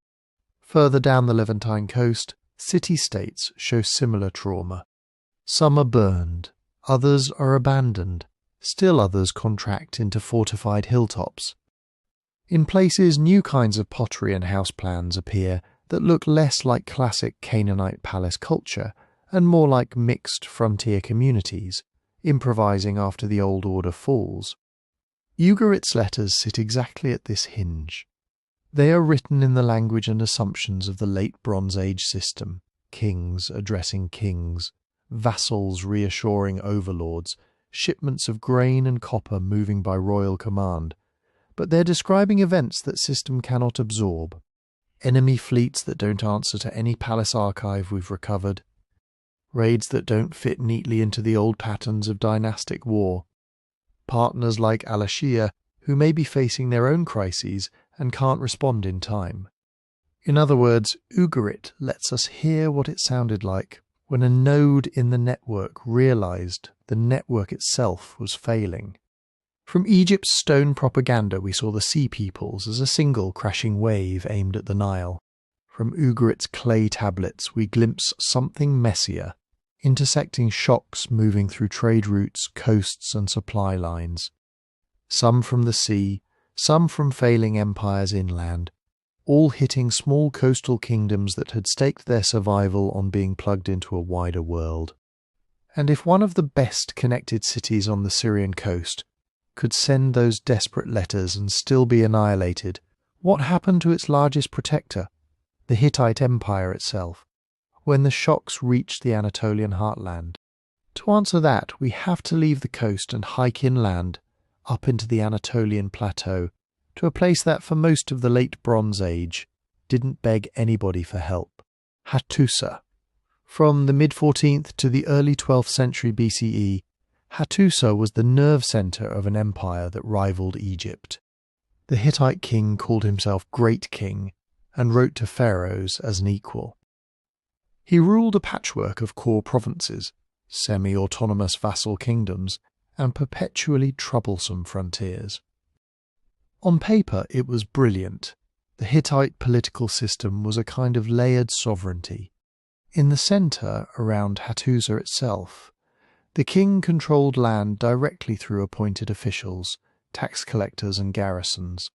Further down the Levantine coast, city-states show similar trauma. Some are burned, others are abandoned, still others contract into fortified hilltops. In places, new kinds of pottery and house plans appear that look less like classic Canaanite palace culture and more like mixed frontier communities, improvising after the old order falls. Ugarit's letters sit exactly at this hinge. They are written in the language and assumptions of the late Bronze Age system, kings addressing kings, vassals reassuring overlords, shipments of grain and copper moving by royal command. But they're describing events that system cannot absorb. Enemy fleets that don't answer to any palace archive we've recovered. Raids that don't fit neatly into the old patterns of dynastic war. Partners like Al-Ashir who may be facing their own crises and can't respond in time. In other words, Ugarit lets us hear what it sounded like when a node in the network realized the network itself was failing. From Egypt's stone propaganda we saw the sea peoples as a single crashing wave aimed at the Nile. From Ugarit's clay tablets we glimpse something messier, intersecting shocks moving through trade routes, coasts and supply lines. Some from the sea, some from failing empires inland, all hitting small coastal kingdoms that had staked their survival on being plugged into a wider world. And if one of the best connected cities on the Syrian coast could send those desperate letters and still be annihilated, what happened to its largest protector, the Hittite Empire itself, when the shocks reached the Anatolian heartland? To answer that, we have to leave the coast and hike inland, up into the Anatolian plateau, to a place that for most of the late Bronze Age didn't beg anybody for help. Hattusa. From the mid-14th to the early 12th century BCE, Hattusa was the nerve centre of an empire that rivaled Egypt. The Hittite king called himself Great King and wrote to pharaohs as an equal. He ruled a patchwork of core provinces, semi-autonomous vassal kingdoms, and perpetually troublesome frontiers. On paper it was brilliant. The Hittite political system was a kind of layered sovereignty. In the centre, around Hattusa itself, the king controlled land directly through appointed officials, tax collectors and garrisons.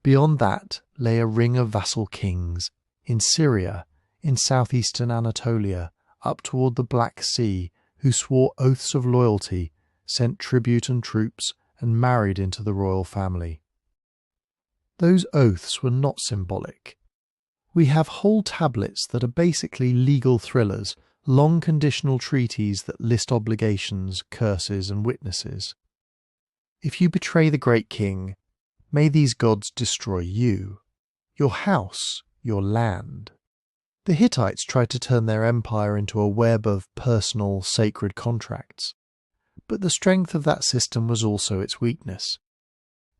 Beyond that lay a ring of vassal kings, in Syria, in southeastern Anatolia, up toward the Black Sea, who swore oaths of loyalty, sent tribute and troops, and married into the royal family. Those oaths were not symbolic. We have whole tablets that are basically legal thrillers, long conditional treaties that list obligations, curses, and witnesses. If you betray the great king, may these gods destroy you, your house, your land. The Hittites tried to turn their empire into a web of personal, sacred contracts. But the strength of that system was also its weakness.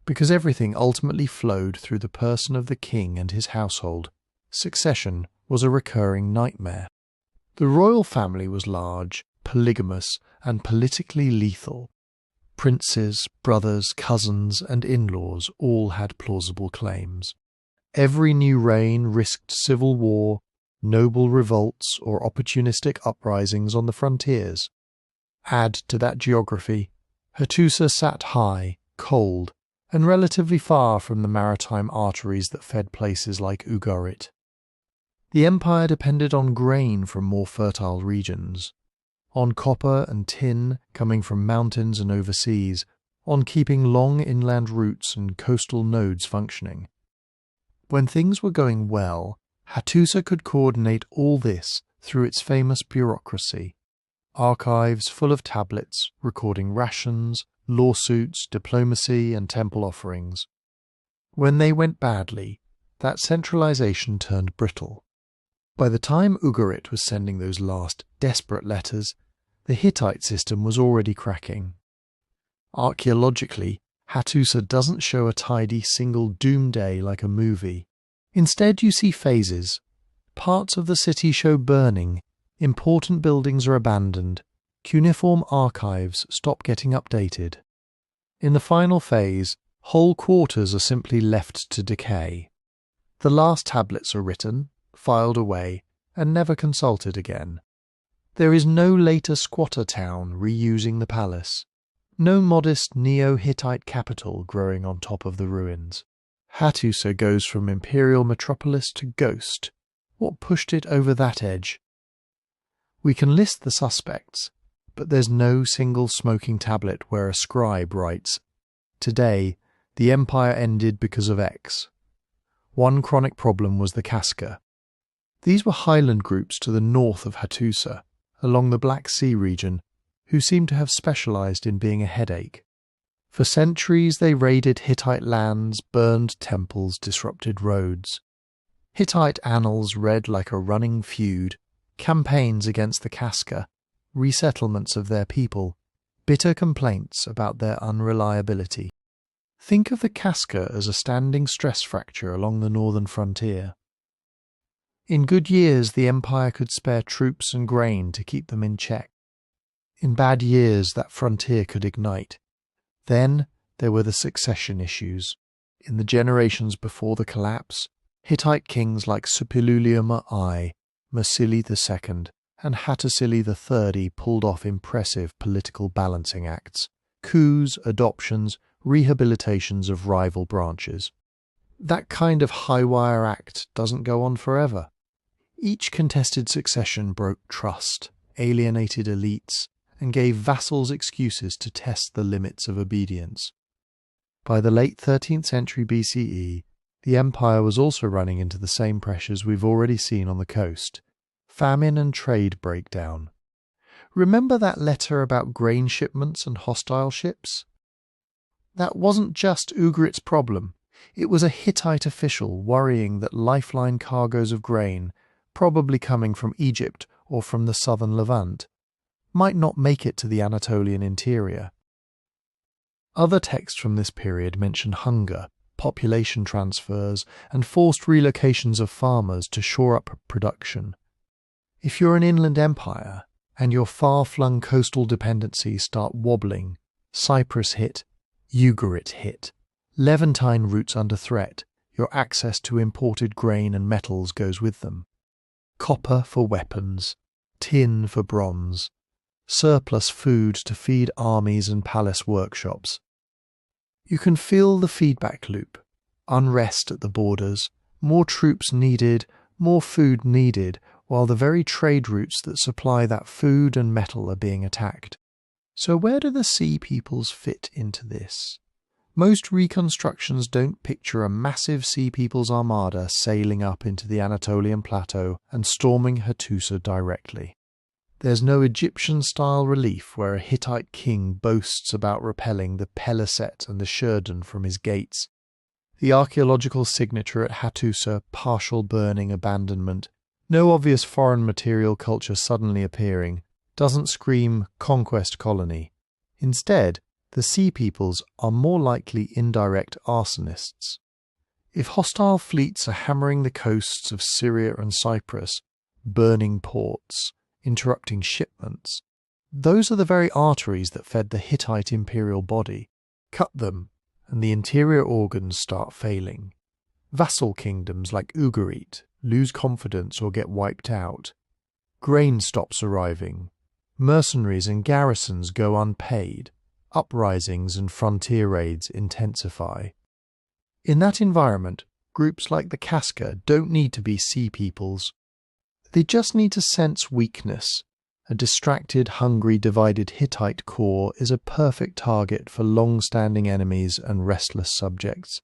Because everything ultimately flowed through the person of the king and his household, succession was a recurring nightmare. The royal family was large, polygamous, and politically lethal. Princes, brothers, cousins, and in-laws all had plausible claims. Every new reign risked civil war, noble revolts, or opportunistic uprisings on the frontiers. Add to that geography, Hattusa sat high, cold, and relatively far from the maritime arteries that fed places like Ugarit. The empire depended on grain from more fertile regions, on copper and tin coming from mountains and overseas, on keeping long inland routes and coastal nodes functioning. When things were going well, Hattusa could coordinate all this through its famous bureaucracy, archives full of tablets recording rations, lawsuits, diplomacy, and temple offerings. When they went badly, that centralization turned brittle. By the time Ugarit was sending those last desperate letters, the Hittite system was already cracking. Archaeologically, Hattusa doesn't show a tidy single doom day like a movie. Instead, you see phases. Parts of the city show burning, important buildings are abandoned, cuneiform archives stop getting updated. In the final phase, whole quarters are simply left to decay. The last tablets are written, filed away, and never consulted again. There is no later squatter town reusing the palace, no modest Neo-Hittite capital growing on top of the ruins. Hattusa goes from imperial metropolis to ghost. What pushed it over that edge? We can list the suspects, but there's no single smoking tablet where a scribe writes, "Today, the empire ended because of X." One chronic problem was the Casca. These were highland groups to the north of Hattusa, along the Black Sea region, who seem to have specialized in being a headache. For centuries they raided Hittite lands, burned temples, disrupted roads. Hittite annals read like a running feud, campaigns against the Casca, resettlements of their people, bitter complaints about their unreliability. Think of the Casca as a standing stress fracture along the northern frontier. In good years the empire could spare troops and grain to keep them in check. In bad years that frontier could ignite. Then there were the succession issues. In the generations before the collapse, Hittite kings like Suppiluliuma I, Mursili II, and Hattusili III pulled off impressive political balancing acts, coups, adoptions, rehabilitations of rival branches. That kind of high-wire act doesn't go on forever. Each contested succession broke trust, alienated elites, and gave vassals excuses to test the limits of obedience. By the late 13th century BCE, the empire was also running into the same pressures we've already seen on the coast: famine and trade breakdown. Remember that letter about grain shipments and hostile ships? That wasn't just Ugarit's problem. It was a Hittite official worrying that lifeline cargoes of grain, probably coming from Egypt or from the southern Levant, might not make it to the Anatolian interior. Other texts from this period mention hunger, population transfers, and forced relocations of farmers to shore up production. If you're an inland empire, and your far-flung coastal dependencies start wobbling, Cyprus hit, Ugarit hit, Levantine routes under threat, your access to imported grain and metals goes with them. Copper for weapons, tin for bronze, surplus food to feed armies and palace workshops. You can feel the feedback loop. Unrest at the borders, more troops needed, more food needed, while the very trade routes that supply that food and metal are being attacked. So where do the sea peoples fit into this? Most reconstructions don't picture a massive sea people's armada sailing up into the Anatolian plateau and storming Hattusa directly. There's no Egyptian-style relief where a Hittite king boasts about repelling the Peleset and the Sherden from his gates. The archaeological signature at Hattusa, partial burning, abandonment, no obvious foreign material culture suddenly appearing, doesn't scream conquest colony. Instead, the sea peoples are more likely indirect arsonists. If hostile fleets are hammering the coasts of Syria and Cyprus, burning ports, interrupting shipments, those are the very arteries that fed the Hittite imperial body. Cut them, and the interior organs start failing. Vassal kingdoms like Ugarit lose confidence or get wiped out. Grain stops arriving. Mercenaries and garrisons go unpaid. uprisings and frontier raids intensify. In that environment, groups like the Casca don't need to be sea peoples. They just need to sense weakness. A distracted, hungry, divided Hittite core is a perfect target for long-standing enemies and restless subjects.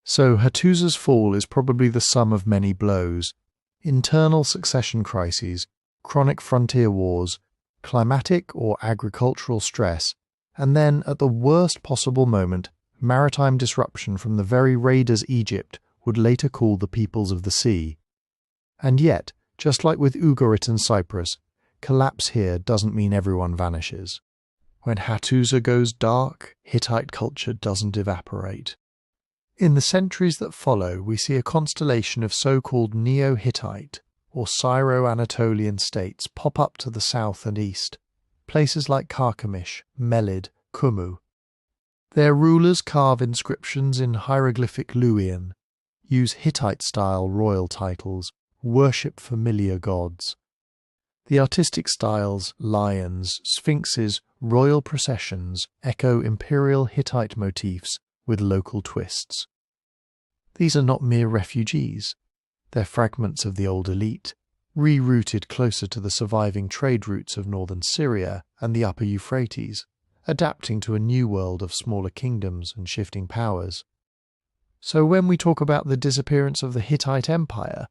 So Hattusa's fall is probably the sum of many blows: internal succession crises, chronic frontier wars, climatic or agricultural stress, and then, at the worst possible moment, maritime disruption from the very raiders Egypt would later call the peoples of the sea. And yet, just like with Ugarit and Cyprus, collapse here doesn't mean everyone vanishes. When Hattusa goes dark, Hittite culture doesn't evaporate. In the centuries that follow, we see a constellation of so-called Neo-Hittite or Syro-Anatolian states pop up to the south and east, places like Carchemish, Melid, Kumu. Their rulers carve inscriptions in hieroglyphic Luwian, use Hittite-style royal titles, worship familiar gods. The artistic styles, lions, sphinxes, royal processions echo imperial Hittite motifs with local twists. These are not mere refugees. They're fragments of the old elite, rerouted closer to the surviving trade routes of northern Syria and the upper Euphrates, adapting to a new world of smaller kingdoms and shifting powers. So when we talk about the disappearance of the Hittite Empire,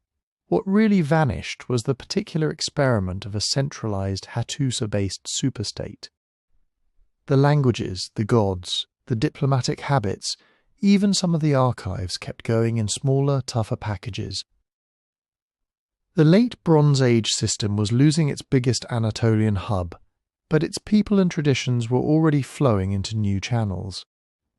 what really vanished was the particular experiment of a centralized Hattusa-based superstate. The languages, the gods, the diplomatic habits, even some of the archives kept going in smaller, tougher packages. The late Bronze Age system was losing its biggest Anatolian hub, but its people and traditions were already flowing into new channels.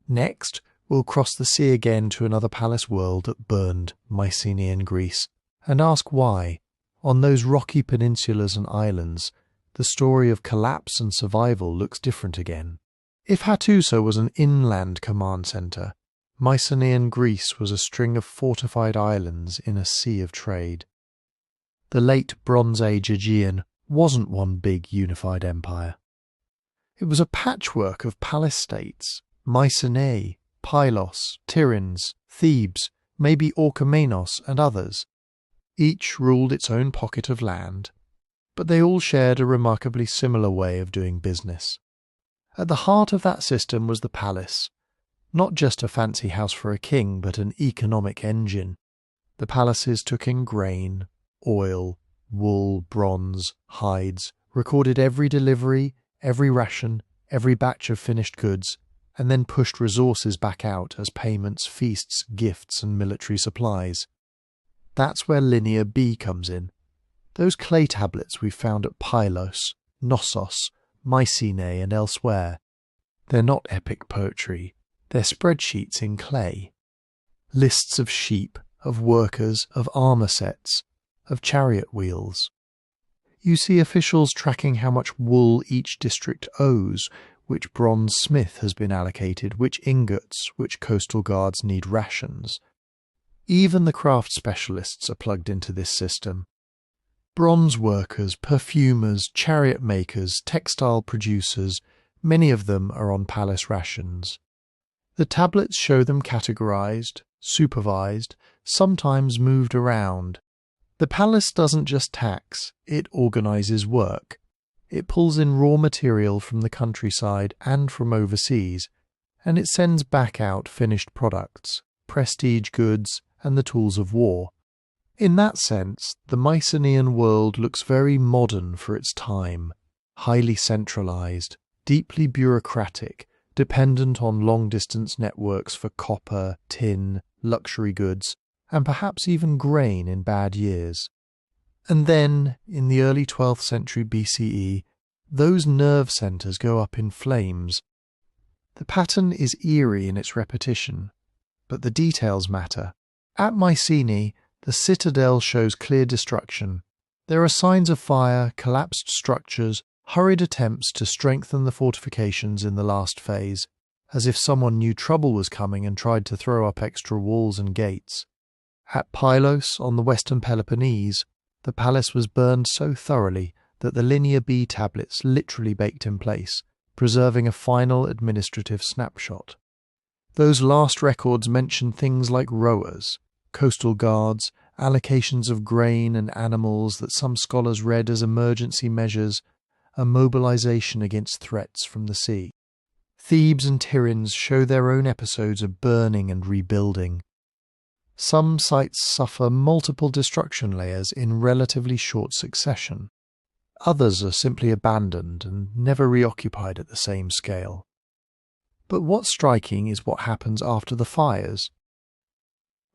Next, we'll cross the sea again to another palace world that burned, Mycenaean Greece, and ask why, on those rocky peninsulas and islands, the story of collapse and survival looks different again. If Hattusa was an inland command centre, Mycenaean Greece was a string of fortified islands in a sea of trade. The late Bronze Age Aegean wasn't one big unified empire. It was a patchwork of palace states, Mycenae, Pylos, Tiryns, Thebes, maybe Orchomenos and others. Each ruled its own pocket of land, but they all shared a remarkably similar way of doing business. At the heart of that system was the palace, not just a fancy house for a king, but an economic engine. The palaces took in grain, oil, wool, bronze, hides, recorded every delivery, every ration, every batch of finished goods, and then pushed resources back out as payments, feasts, gifts, and military supplies. That's where Linear B comes in. Those clay tablets we've found at Pylos, Knossos, Mycenae and elsewhere. They're not epic poetry, they're spreadsheets in clay. Lists of sheep, of workers, of armour sets, of chariot wheels. You see officials tracking how much wool each district owes, which bronze smith has been allocated, which ingots, which coastal guards need rations. Even the craft specialists are plugged into this system. Bronze workers, perfumers, chariot makers, textile producers, many of them are on palace rations. The tablets show them categorized, supervised, sometimes moved around. The palace doesn't just tax, it organizes work. It pulls in raw material from the countryside and from overseas, and it sends back out finished products, prestige goods, and the tools of war. In that sense, the Mycenaean world looks very modern for its time, highly centralized, deeply bureaucratic, dependent on long-distance networks for copper, tin, luxury goods, and perhaps even grain in bad years. And then, in the early 12th century BCE, those nerve centres go up in flames. The pattern is eerie in its repetition, but the details matter. At Mycenae, the citadel shows clear destruction. There are signs of fire, collapsed structures, hurried attempts to strengthen the fortifications in the last phase, as if someone knew trouble was coming and tried to throw up extra walls and gates. At Pylos, on the western Peloponnese, the palace was burned so thoroughly that the Linear B tablets literally baked in place, preserving a final administrative snapshot. Those last records mention things like rowers, coastal guards, allocations of grain and animals that some scholars read as emergency measures, a mobilization against threats from the sea. Thebes and Tiryns show their own episodes of burning and rebuilding. Some sites suffer multiple destruction layers in relatively short succession. Others are simply abandoned and never reoccupied at the same scale. But what's striking is what happens after the fires.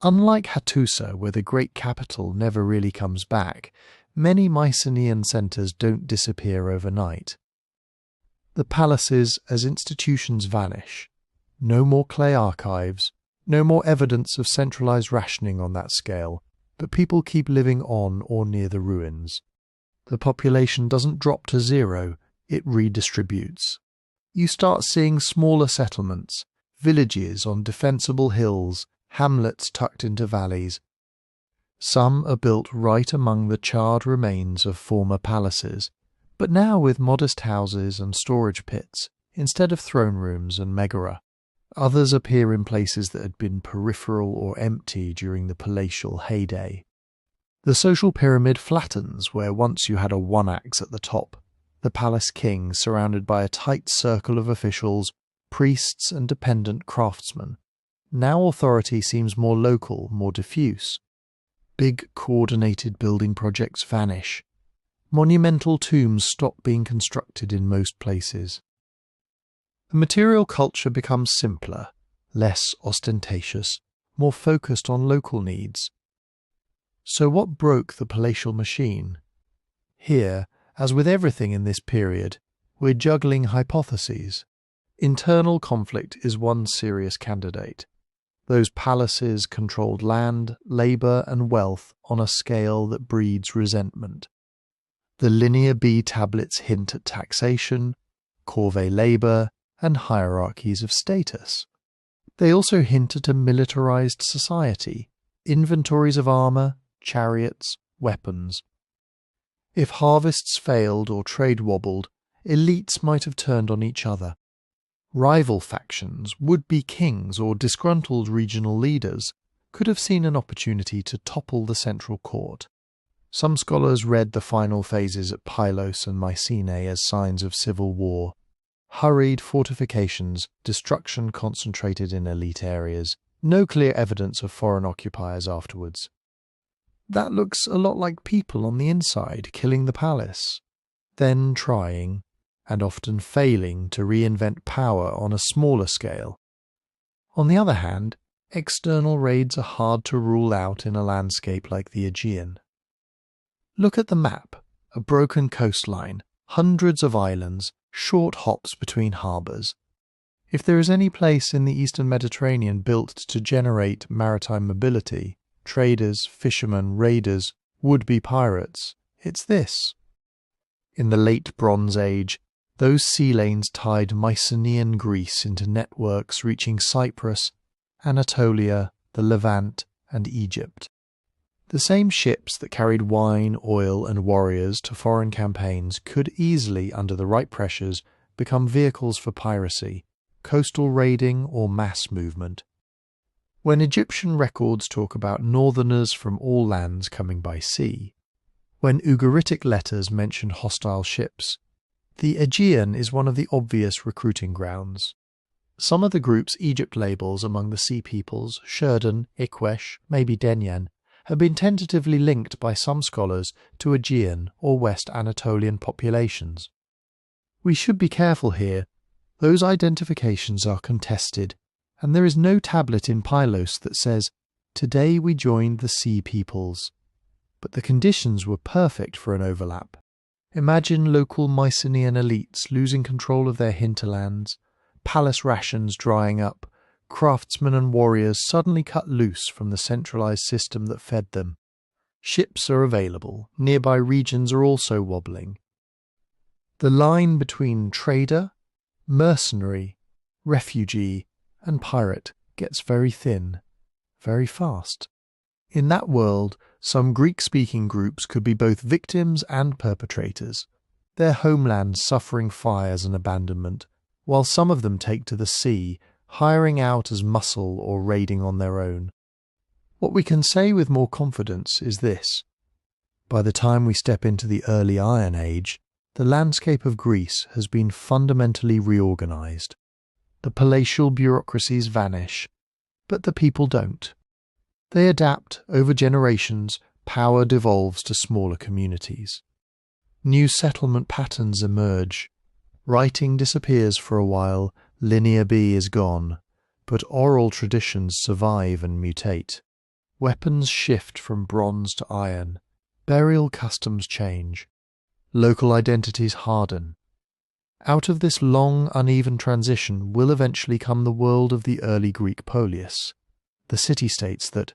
Unlike Hattusa, where the great capital never really comes back, many Mycenaean centres don't disappear overnight. The palaces as institutions vanish. No more clay archives, no more evidence of centralised rationing on that scale, but people keep living on or near the ruins. The population doesn't drop to zero, it redistributes. You start seeing smaller settlements, villages on defensible hills, hamlets tucked into valleys. Some are built right among the charred remains of former palaces, but now with modest houses and storage pits, instead of throne rooms and megara. Others appear in places that had been peripheral or empty during the palatial heyday. The social pyramid flattens where once you had a one-axe at the top, the palace king surrounded by a tight circle of officials, priests and dependent craftsmen. Now authority seems more local, more diffuse. Big coordinated building projects vanish. Monumental tombs stop being constructed in most places. The material culture becomes simpler, less ostentatious, more focused on local needs. So what broke the palatial machine? Here, as with everything in this period, we're juggling hypotheses. Internal conflict is one serious candidate. Those palaces controlled land, labour and wealth on a scale that breeds resentment. The Linear B tablets hint at taxation, corvée labour, and hierarchies of status. They also hint at a militarised society, inventories of armour, chariots, weapons. If harvests failed or trade wobbled, elites might have turned on each other. Rival factions, would-be kings or disgruntled regional leaders could have seen an opportunity to topple the central court. Some scholars read the final phases at Pylos and Mycenae as signs of civil war. Hurried fortifications, destruction concentrated in elite areas, no clear evidence of foreign occupiers afterwards. That looks a lot like people on the inside killing the palace, then trying, and often failing, to reinvent power on a smaller scale. On the other hand, external raids are hard to rule out in a landscape like the Aegean. Look at the map, a broken coastline, hundreds of islands, short hops between harbours. If there is any place in the eastern Mediterranean built to generate maritime mobility, traders, fishermen, raiders, would-be pirates, it's this. In the late Bronze Age, those sea lanes tied Mycenaean Greece into networks reaching Cyprus, Anatolia, the Levant, and Egypt. The same ships that carried wine, oil, and warriors to foreign campaigns could easily, under the right pressures, become vehicles for piracy, coastal raiding, or mass movement. When Egyptian records talk about northerners from all lands coming by sea, when Ugaritic letters mention hostile ships, the Aegean is one of the obvious recruiting grounds. Some of the groups Egypt labels among the sea peoples, Sherden, Ikwesh, maybe Denyen, have been tentatively linked by some scholars to Aegean or West Anatolian populations. We should be careful here. Those identifications are contested, and there is no tablet in Pylos that says, "Today we joined the sea peoples." But the conditions were perfect for an overlap. Imagine local Mycenaean elites losing control of their hinterlands, palace rations drying up, craftsmen and warriors suddenly cut loose from the centralised system that fed them. Ships are available, nearby regions are also wobbling. The line between trader, mercenary, refugee, and pirate gets very thin, very fast. In that world, some Greek-speaking groups could be both victims and perpetrators. their homelands suffering fires and abandonment, while some of them take to the sea, hiring out as muscle or raiding on their own. What we can say with more confidence is this. By the time we step into the early Iron Age, the landscape of Greece has been fundamentally reorganized. The palatial bureaucracies vanish, but the people don't. They adapt over generations, power devolves to smaller communities. New settlement patterns emerge. Writing disappears for a while, Linear B is gone, but oral traditions survive and mutate. Weapons shift from bronze to iron. Burial customs change. Local identities harden. Out of this long, uneven transition will eventually come the world of the early Greek polis, the city-states that,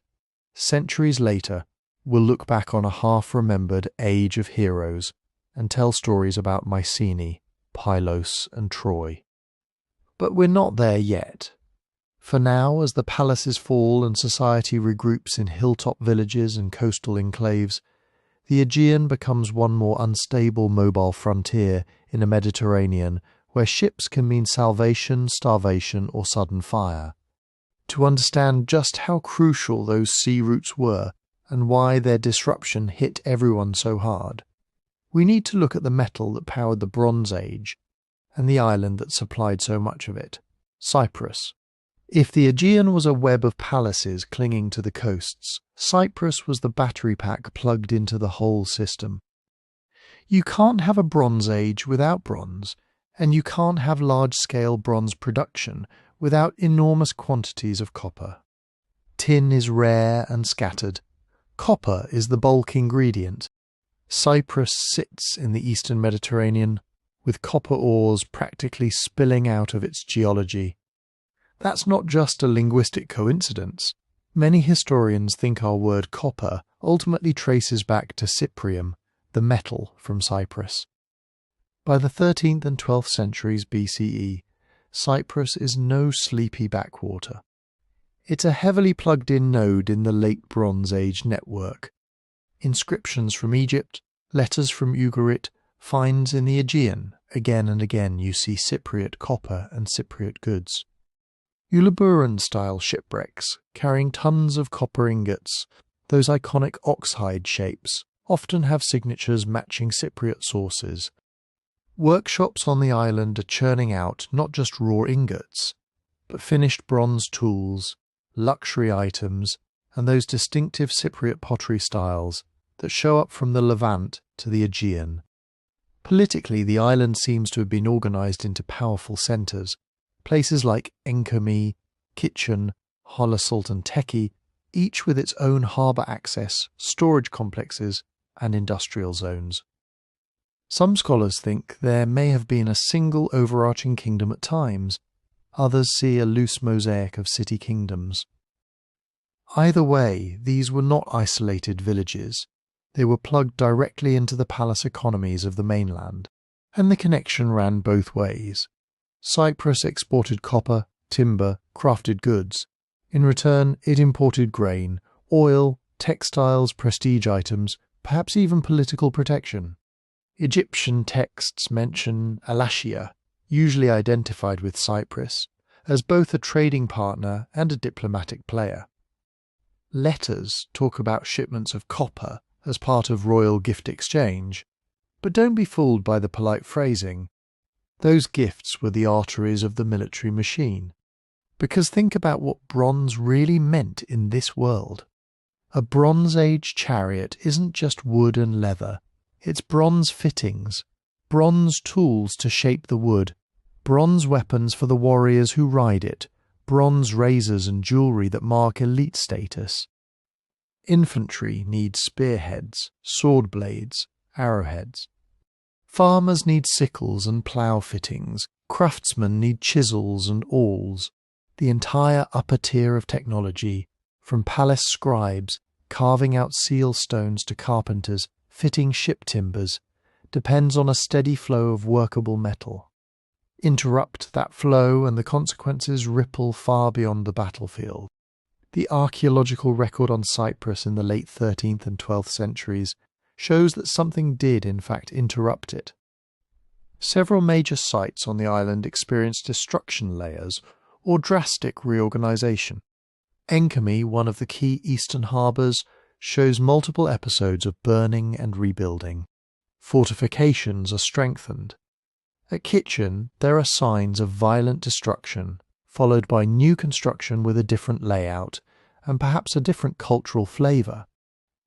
centuries later, will look back on a half-remembered age of heroes and tell stories about Mycenae, Pylos, and Troy. But we're not there yet. For now, as the palaces fall and society regroups in hilltop villages and coastal enclaves, the Aegean becomes one more unstable mobile frontier in a Mediterranean where ships can mean salvation, starvation, or sudden fire. To understand just how crucial those sea routes were and why their disruption hit everyone so hard, we need to look at the metal that powered the Bronze Age and the island that supplied so much of it, Cyprus. If the Aegean was a web of palaces clinging to the coasts, Cyprus was the battery pack plugged into the whole system. You can't have a Bronze Age without bronze, and you can't have large-scale bronze production without enormous quantities of copper. Tin is rare and scattered. Copper is the bulk ingredient. Cyprus sits in the eastern Mediterranean, with copper ores practically spilling out of its geology. That's not just a linguistic coincidence. Many historians think our word copper ultimately traces back to cyprium, the metal from Cyprus. By the 13th and 12th centuries BCE, Cyprus is no sleepy backwater. It's a heavily plugged-in node in the Late Bronze Age network. Inscriptions from Egypt, letters from Ugarit, finds in the Aegean. Again and again you see Cypriot copper and Cypriot goods. Uliburan-style shipwrecks, carrying tons of copper ingots, those iconic oxhide shapes, often have signatures matching Cypriot sources. Workshops on the island are churning out not just raw ingots, but finished bronze tools, luxury items, and those distinctive Cypriot pottery styles that show up from the Levant to the Aegean. Politically, the island seems to have been organised into powerful centres. Places like Enkomi, Kitchen, Holosalt and Teki, each with its own harbour access, storage complexes, and industrial zones. Some scholars think there may have been a single overarching kingdom at times. Others see a loose mosaic of city kingdoms. Either way, these were not isolated villages. They were plugged directly into the palace economies of the mainland, and the connection ran both ways. Cyprus exported copper, timber, crafted goods. In return, it imported grain, oil, textiles, prestige items, perhaps even political protection. Egyptian texts mention Alashia, usually identified with Cyprus, as both a trading partner and a diplomatic player. Letters talk about shipments of copper as part of royal gift exchange, but don't be fooled by the polite phrasing. Those gifts were the arteries of the military machine. Because think about what bronze really meant in this world. A Bronze Age chariot isn't just wood and leather. It's bronze fittings, bronze tools to shape the wood, bronze weapons for the warriors who ride it, bronze razors and jewellery that mark elite status. Infantry need spearheads, sword blades, arrowheads. Farmers need sickles and plough fittings, craftsmen need chisels and awls. The entire upper tier of technology, from palace scribes, carving out seal stones to carpenters, fitting ship timbers, depends on a steady flow of workable metal. Interrupt that flow and the consequences ripple far beyond the battlefield. The archaeological record on Cyprus in the late 13th and 12th centuries shows that something did in fact interrupt it. Several major sites on the island experienced destruction layers or drastic reorganization. Enkami, one of the key eastern harbours, shows multiple episodes of burning and rebuilding. Fortifications are strengthened. At Kitchen, there are signs of violent destruction, followed by new construction with a different layout and perhaps a different cultural flavour.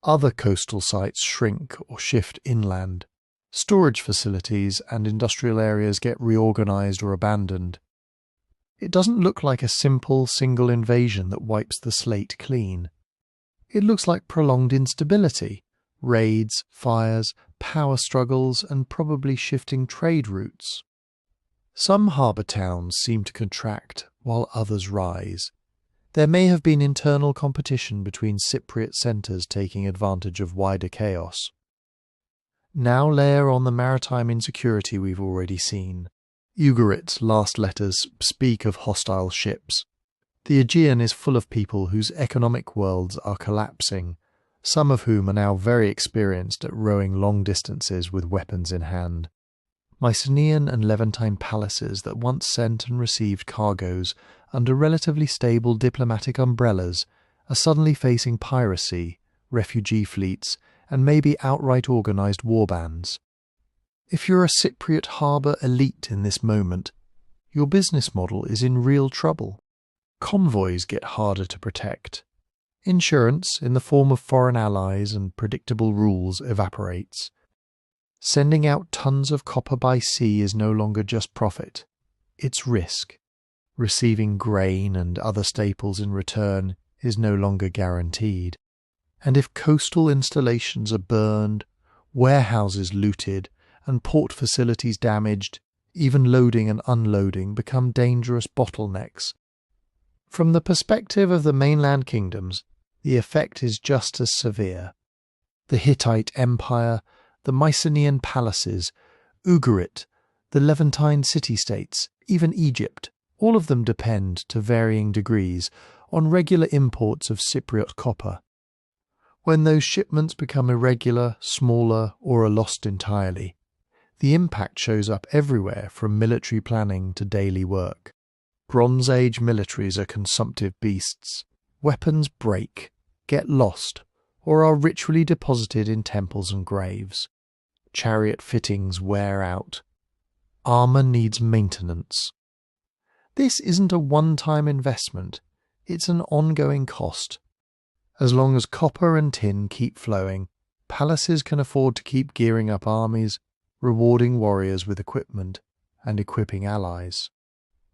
Other coastal sites shrink or shift inland. Storage facilities and industrial areas get reorganized or abandoned. It doesn't look like a simple single invasion that wipes the slate clean. It looks like prolonged instability, raids, fires, power struggles, and probably shifting trade routes. Some harbour towns seem to contract while others rise. There may have been internal competition between Cypriot centres taking advantage of wider chaos. Now layer on the maritime insecurity we've already seen. Ugarit's last letters speak of hostile ships. The Aegean is full of people whose economic worlds are collapsing, some of whom are now very experienced at rowing long distances with weapons in hand. Mycenaean and Levantine palaces that once sent and received cargoes under relatively stable diplomatic umbrellas are suddenly facing piracy, refugee fleets, and maybe outright organised warbands. If you're a Cypriot harbour elite in this moment, your business model is in real trouble. Convoys get harder to protect. Insurance, in the form of foreign allies and predictable rules, evaporates. Sending out tons of copper by sea is no longer just profit, it's risk. Receiving grain and other staples in return is no longer guaranteed. And if coastal installations are burned, warehouses looted, and port facilities damaged, even loading and unloading become dangerous bottlenecks. From the perspective of the mainland kingdoms, the effect is just as severe. The Hittite Empire, the Mycenaean palaces, Ugarit, the Levantine city-states, even Egypt, all of them depend, to varying degrees, on regular imports of Cypriot copper. When those shipments become irregular, smaller, or are lost entirely, the impact shows up everywhere from military planning to daily work. Bronze Age militaries are consumptive beasts. Weapons break, get lost, or are ritually deposited in temples and graves. Chariot fittings wear out. Armour needs maintenance. This isn't a one-time investment, it's an ongoing cost. As long as copper and tin keep flowing, palaces can afford to keep gearing up armies, rewarding warriors with equipment, and equipping allies.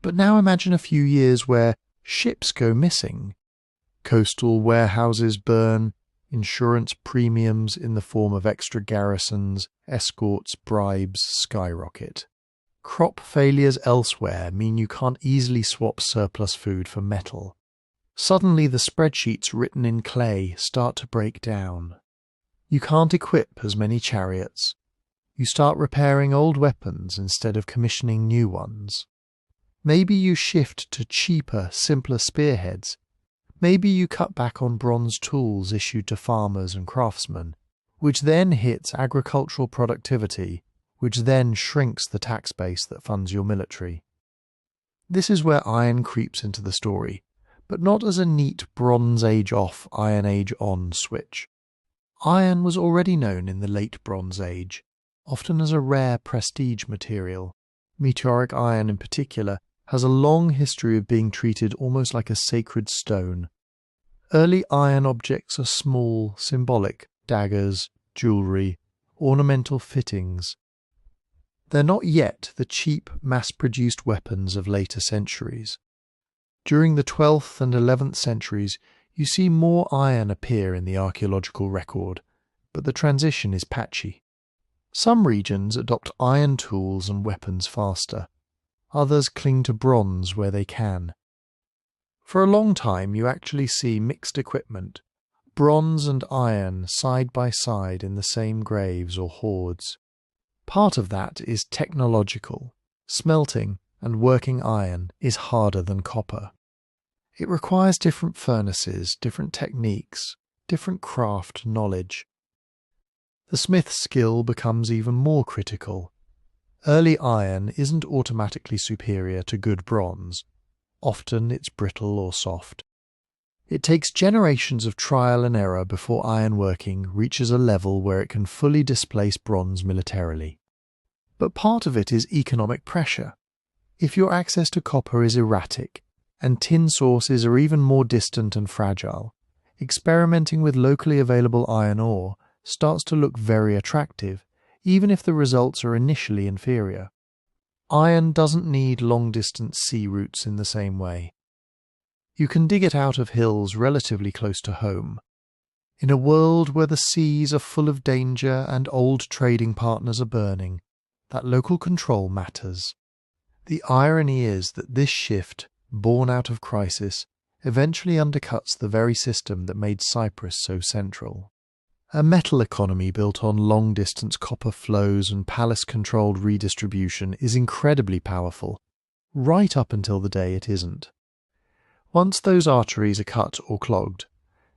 But now imagine a few years where ships go missing. Coastal warehouses burn, insurance premiums in the form of extra garrisons, escorts, bribes skyrocket. Crop failures elsewhere mean you can't easily swap surplus food for metal. Suddenly the spreadsheets written in clay start to break down. You can't equip as many chariots. You start repairing old weapons instead of commissioning new ones. Maybe you shift to cheaper, simpler spearheads. Maybe you cut back on bronze tools issued to farmers and craftsmen, which then hits agricultural productivity, which then shrinks the tax base that funds your military. This is where iron creeps into the story, but not as a neat Bronze Age off, Iron Age on switch. Iron was already known in the late Bronze Age, often as a rare prestige material. Meteoric iron in particular has a long history of being treated almost like a sacred stone. Early iron objects are small, symbolic, daggers, jewellery, ornamental fittings. They're not yet the cheap, mass-produced weapons of later centuries. During the 12th and 11th centuries, you see more iron appear in the archaeological record, but the transition is patchy. Some regions adopt iron tools and weapons faster. Others cling to bronze where they can. For a long time you actually see mixed equipment, bronze and iron side by side in the same graves or hoards. Part of that is technological. Smelting and working iron is harder than copper. It requires different furnaces, different techniques, different craft knowledge. The smith's skill becomes even more critical. Early iron isn't automatically superior to good bronze. Often it's brittle or soft. It takes generations of trial and error before ironworking reaches a level where it can fully displace bronze militarily. But part of it is economic pressure. If your access to copper is erratic, and tin sources are even more distant and fragile, experimenting with locally available iron ore starts to look very attractive, even if the results are initially inferior. Iron doesn't need long-distance sea routes in the same way. You can dig it out of hills relatively close to home. In a world where the seas are full of danger and old trading partners are burning, that local control matters. The irony is that this shift, born out of crisis, eventually undercuts the very system that made Cyprus so central. A metal economy built on long-distance copper flows and palace-controlled redistribution is incredibly powerful, right up until the day it isn't. Once those arteries are cut or clogged,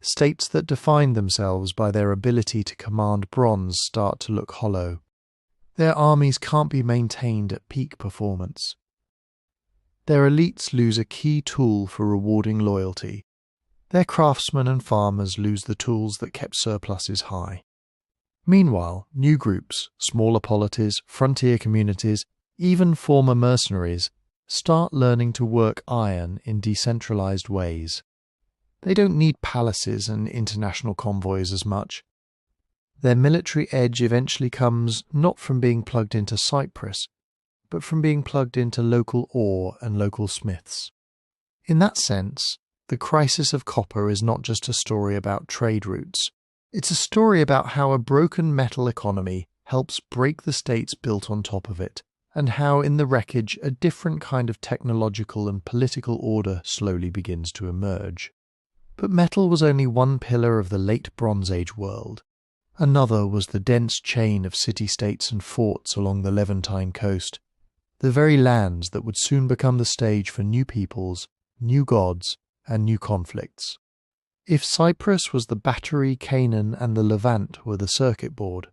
states that define themselves by their ability to command bronze start to look hollow. Their armies can't be maintained at peak performance. Their elites lose a key tool for rewarding loyalty. Their craftsmen and farmers lose the tools that kept surpluses high. Meanwhile, new groups, smaller polities, frontier communities, even former mercenaries, start learning to work iron in decentralized ways. They don't need palaces and international convoys as much. Their military edge eventually comes not from being plugged into Cyprus, but from being plugged into local ore and local smiths. In that sense, the crisis of copper is not just a story about trade routes. It's a story about how a broken metal economy helps break the states built on top of it, and how in the wreckage a different kind of technological and political order slowly begins to emerge. But metal was only one pillar of the late Bronze Age world. Another was the dense chain of city-states and forts along the Levantine coast, the very lands that would soon become the stage for new peoples, new gods, and new conflicts. If Cyprus was the battery, Canaan and the Levant were the circuit board.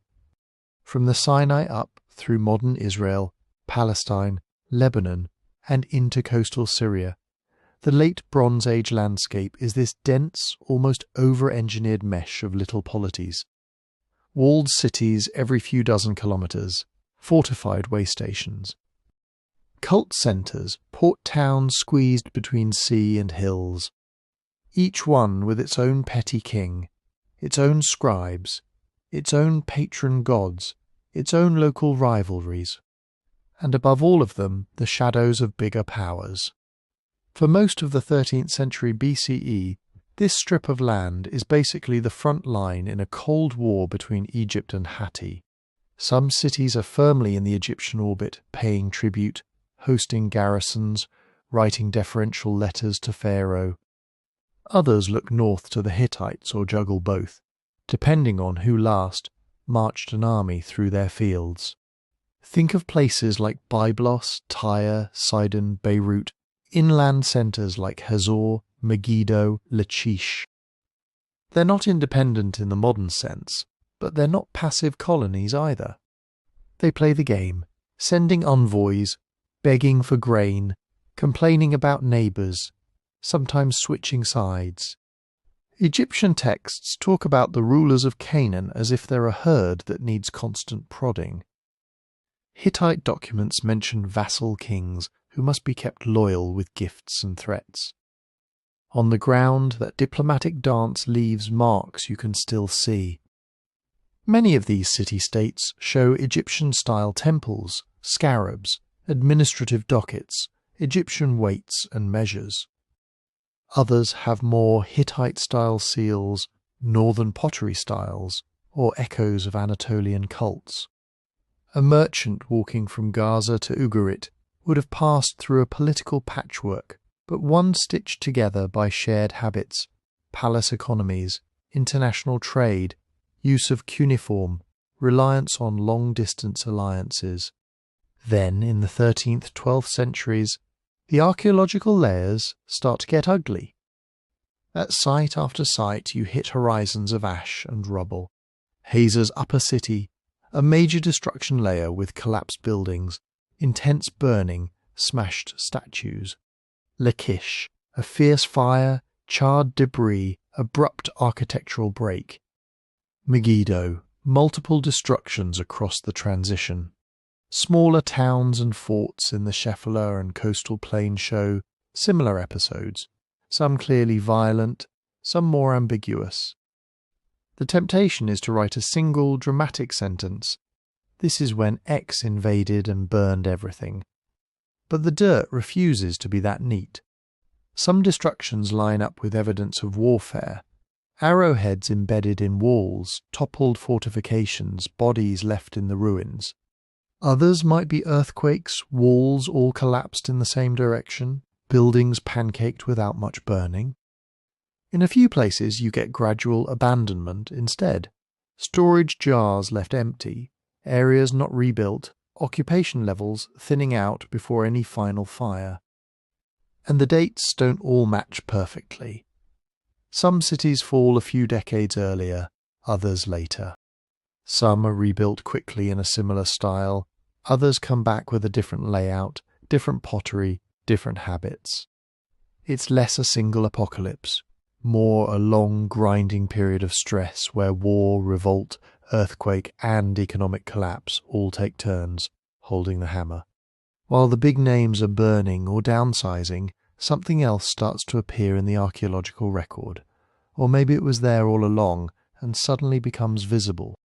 From the Sinai up through modern Israel, Palestine, Lebanon, and into coastal Syria, the late Bronze Age landscape is this dense, almost over-engineered mesh of little polities. Walled cities every few dozen kilometres, fortified way stations. Cult centres, port towns squeezed between sea and hills. Each one with its own petty king, its own scribes, its own patron gods, its own local rivalries. And above all of them, the shadows of bigger powers. For most of the 13th century BCE, this strip of land is basically the front line in a cold war between Egypt and Hatti. Some cities are firmly in the Egyptian orbit, paying tribute, hosting garrisons, writing deferential letters to Pharaoh. Others look north to the Hittites or juggle both, depending on who last marched an army through their fields. Think of places like Byblos, Tyre, Sidon, Beirut, inland centres like Hazor, Megiddo, Lachish. They're not independent in the modern sense, but they're not passive colonies either. They play the game, sending envoys, begging for grain, complaining about neighbours, sometimes switching sides. Egyptian texts talk about the rulers of Canaan as if they're a herd that needs constant prodding. Hittite documents mention vassal kings who must be kept loyal with gifts and threats. On the ground, that diplomatic dance leaves marks you can still see. Many of these city-states show Egyptian-style temples, scarabs, administrative dockets, Egyptian weights and measures. Others have more Hittite-style seals, northern pottery styles, or echoes of Anatolian cults. A merchant walking from Gaza to Ugarit would have passed through a political patchwork, but one stitched together by shared habits, palace economies, international trade, use of cuneiform, reliance on long-distance alliances. Then, in the 13th, 12th centuries, the archaeological layers start to get ugly. At site after site you hit horizons of ash and rubble. Hazor's upper city, a major destruction layer with collapsed buildings, intense burning, smashed statues. Lachish, a fierce fire, charred debris, abrupt architectural break. Megiddo, multiple destructions across the transition. Smaller towns and forts in the Shephelah and coastal plain show similar episodes, some clearly violent, some more ambiguous. The temptation is to write a single dramatic sentence. This is when X invaded and burned everything. But the dirt refuses to be that neat. Some destructions line up with evidence of warfare. Arrowheads embedded in walls, toppled fortifications, bodies left in the ruins. Others might be earthquakes, walls all collapsed in the same direction, buildings pancaked without much burning. In a few places you get gradual abandonment instead. Storage jars left empty, areas not rebuilt, occupation levels thinning out before any final fire. And the dates don't all match perfectly. Some cities fall a few decades earlier, others later. Some are rebuilt quickly in a similar style, others come back with a different layout, different pottery, different habits. It's less a single apocalypse, more a long grinding period of stress where war, revolt, earthquake and economic collapse all take turns, holding the hammer. While the big names are burning or downsizing, something else starts to appear in the archaeological record. Or maybe it was there all along and suddenly becomes visible.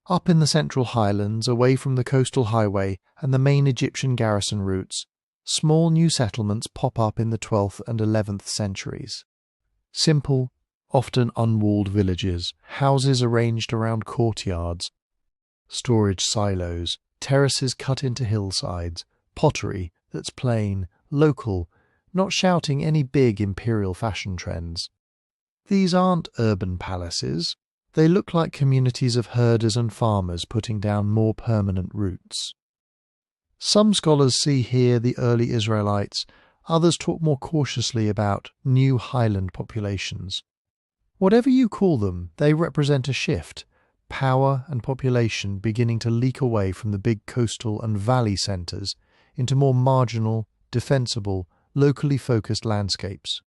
Up in the central highlands, away from the coastal highway and the main Egyptian garrison routes, small new settlements pop up in the 12th and 11th centuries. Simple, often unwalled villages, houses arranged around courtyards, storage silos, terraces cut into hillsides, pottery that's plain, local, not shouting any big imperial fashion trends. These aren't urban palaces. They look like communities of herders and farmers putting down more permanent roots. Some scholars see here the early Israelites, others talk more cautiously about new highland populations. Whatever you call them, they represent a shift, power and population beginning to leak away from the big coastal and valley centres into more marginal, defensible, locally focused landscapes.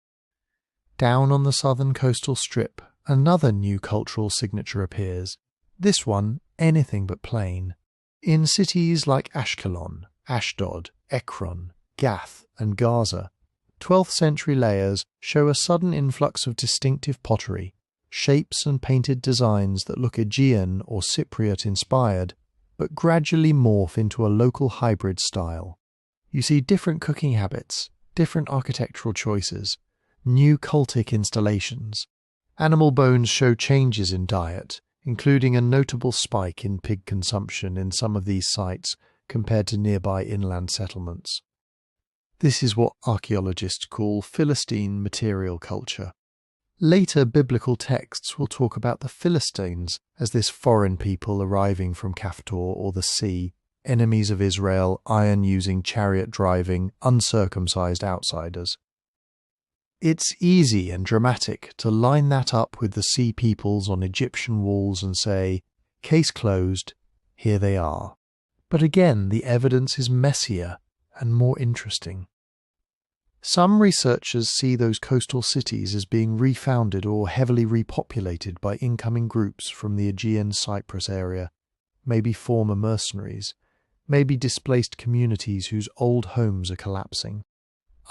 Down on the southern coastal strip, another new cultural signature appears, this one anything but plain. In cities like Ashkelon, Ashdod, Ekron, Gath and Gaza, 12th century layers show a sudden influx of distinctive pottery, shapes and painted designs that look Aegean or Cypriot inspired, but gradually morph into a local hybrid style. You see different cooking habits, different architectural choices, new cultic installations. Animal bones show changes in diet, including a notable spike in pig consumption in some of these sites compared to nearby inland settlements. This is what archaeologists call Philistine material culture. Later biblical texts will talk about the Philistines as this foreign people arriving from Kaftor or the sea, enemies of Israel, iron-using, chariot-driving, uncircumcised outsiders. It's easy and dramatic to line that up with the sea peoples on Egyptian walls and say, case closed, here they are. But again, the evidence is messier and more interesting. Some researchers see those coastal cities as being refounded or heavily repopulated by incoming groups from the Aegean Cyprus area, maybe former mercenaries, maybe displaced communities whose old homes are collapsing.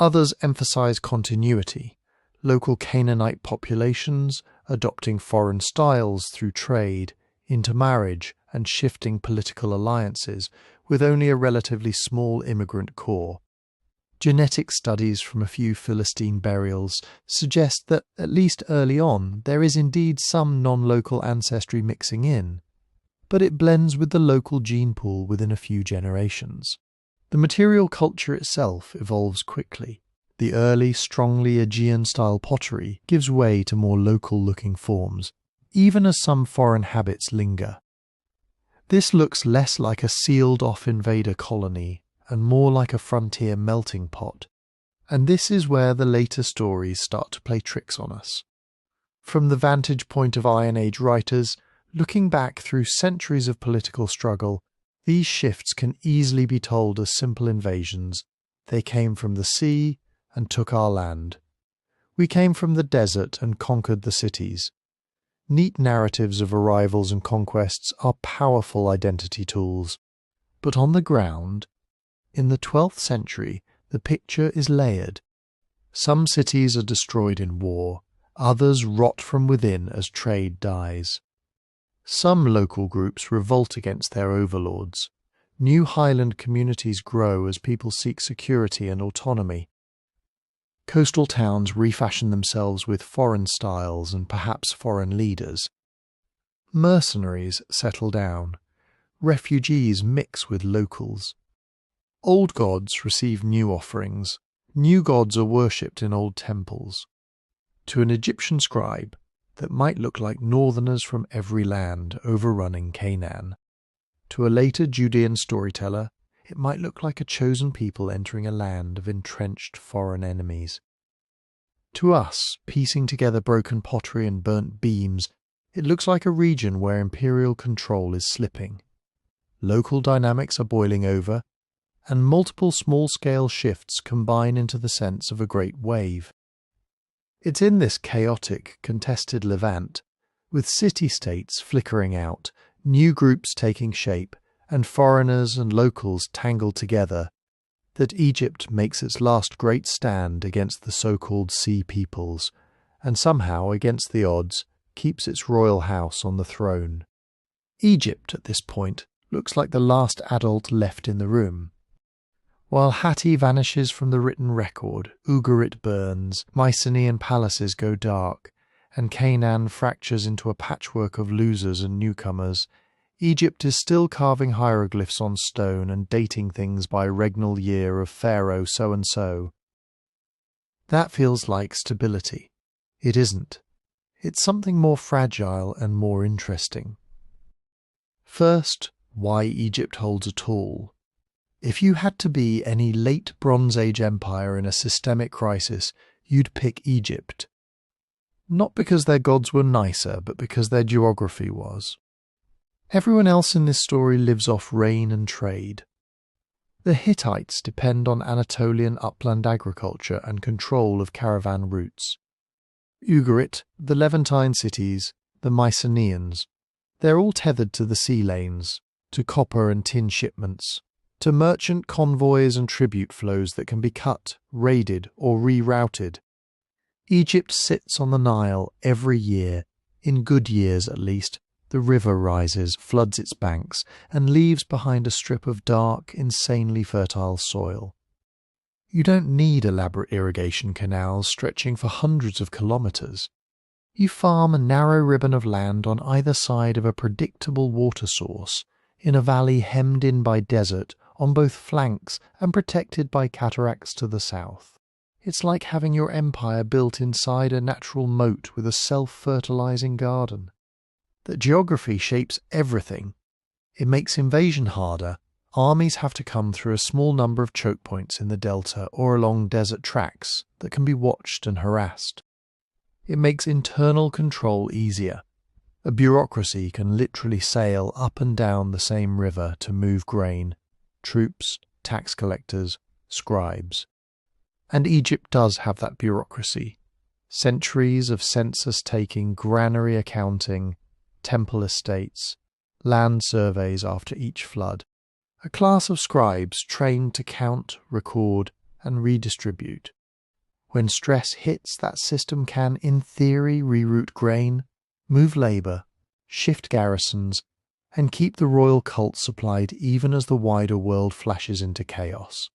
Others emphasize continuity, local Canaanite populations adopting foreign styles through trade, intermarriage and shifting political alliances with only a relatively small immigrant core. Genetic studies from a few Philistine burials suggest that, at least early on, there is indeed some non-local ancestry mixing in, but it blends with the local gene pool within a few generations. The material culture itself evolves quickly. The early, strongly Aegean-style pottery gives way to more local-looking forms, even as some foreign habits linger. This looks less like a sealed-off invader colony and more like a frontier melting pot, and this is where the later stories start to play tricks on us. From the vantage point of Iron Age writers, Looking back through centuries of political struggle, these shifts can easily be told as simple invasions. They came from the sea and took our land. We came from the desert and conquered the cities. Neat narratives of arrivals and conquests are powerful identity tools. But on the ground, in the 12th century, the picture is layered. Some cities are destroyed in war, others rot from within as trade dies. Some local groups revolt against their overlords. New highland communities grow as people seek security and autonomy. Coastal towns refashion themselves with foreign styles and perhaps foreign leaders. Mercenaries settle down. Refugees mix with locals. Old gods receive new offerings. New gods are worshipped in old temples. To an Egyptian scribe, that might look like northerners from every land overrunning Canaan. To a later Judean storyteller, it might look like a chosen people entering a land of entrenched foreign enemies. To us, piecing together broken pottery and burnt beams, it looks like a region where imperial control is slipping. Local dynamics are boiling over, and multiple small-scale shifts combine into the sense of a great wave. It's in this chaotic, contested Levant, with city-states flickering out, new groups taking shape, and foreigners and locals tangled together, that Egypt makes its last great stand against the so-called Sea Peoples, and somehow, against the odds, keeps its royal house on the throne. Egypt, at this point, looks like the last adult left in the room. While Hatti vanishes from the written record, Ugarit burns, Mycenaean palaces go dark, and Canaan fractures into a patchwork of losers and newcomers, Egypt is still carving hieroglyphs on stone and dating things by regnal year of Pharaoh so-and-so. That feels like stability. It isn't. It's something more fragile and more interesting. First, why Egypt holds at all. If you had to be any late Bronze Age empire in a systemic crisis, you'd pick Egypt. Not because their gods were nicer, but because their geography was. Everyone else in this story lives off rain and trade. The Hittites depend on Anatolian upland agriculture and control of caravan routes. Ugarit, the Levantine cities, the Mycenaeans, they're all tethered to the sea lanes, to copper and tin shipments, to merchant convoys and tribute flows that can be cut, raided, or rerouted. Egypt sits on the Nile every year. In good years, at least, the river rises, floods its banks, and leaves behind a strip of dark, insanely fertile soil. You don't need elaborate irrigation canals stretching for hundreds of kilometres. You farm a narrow ribbon of land on either side of a predictable water source, in a valley hemmed in by desert on both flanks and protected by cataracts to the south. It's like having your empire built inside a natural moat with a self-fertilizing garden. That geography shapes everything. It makes invasion harder. Armies have to come through a small number of choke points in the delta or along desert tracks that can be watched and harassed. It makes internal control easier. A bureaucracy can literally sail up and down the same river to move grain, troops, tax collectors, scribes. And Egypt does have that bureaucracy. Centuries of census-taking, granary accounting, temple estates, land surveys after each flood. A class of scribes trained to count, record, and redistribute. When stress hits, that system can, in theory, reroute grain, move labour, shift garrisons, and keep the royal cult supplied even as the wider world flashes into chaos.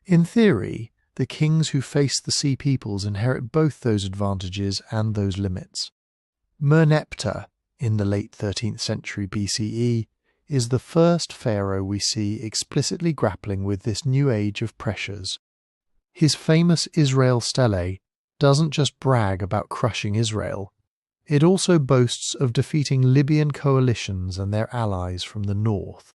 In theory, the kings who face the Sea Peoples inherit both those advantages and those limits. Merneptah, in the late 13th century BCE, is the first pharaoh we see explicitly grappling with this new age of pressures. His famous Israel stele doesn't just brag about crushing Israel. It also boasts of defeating Libyan coalitions and their allies from the north.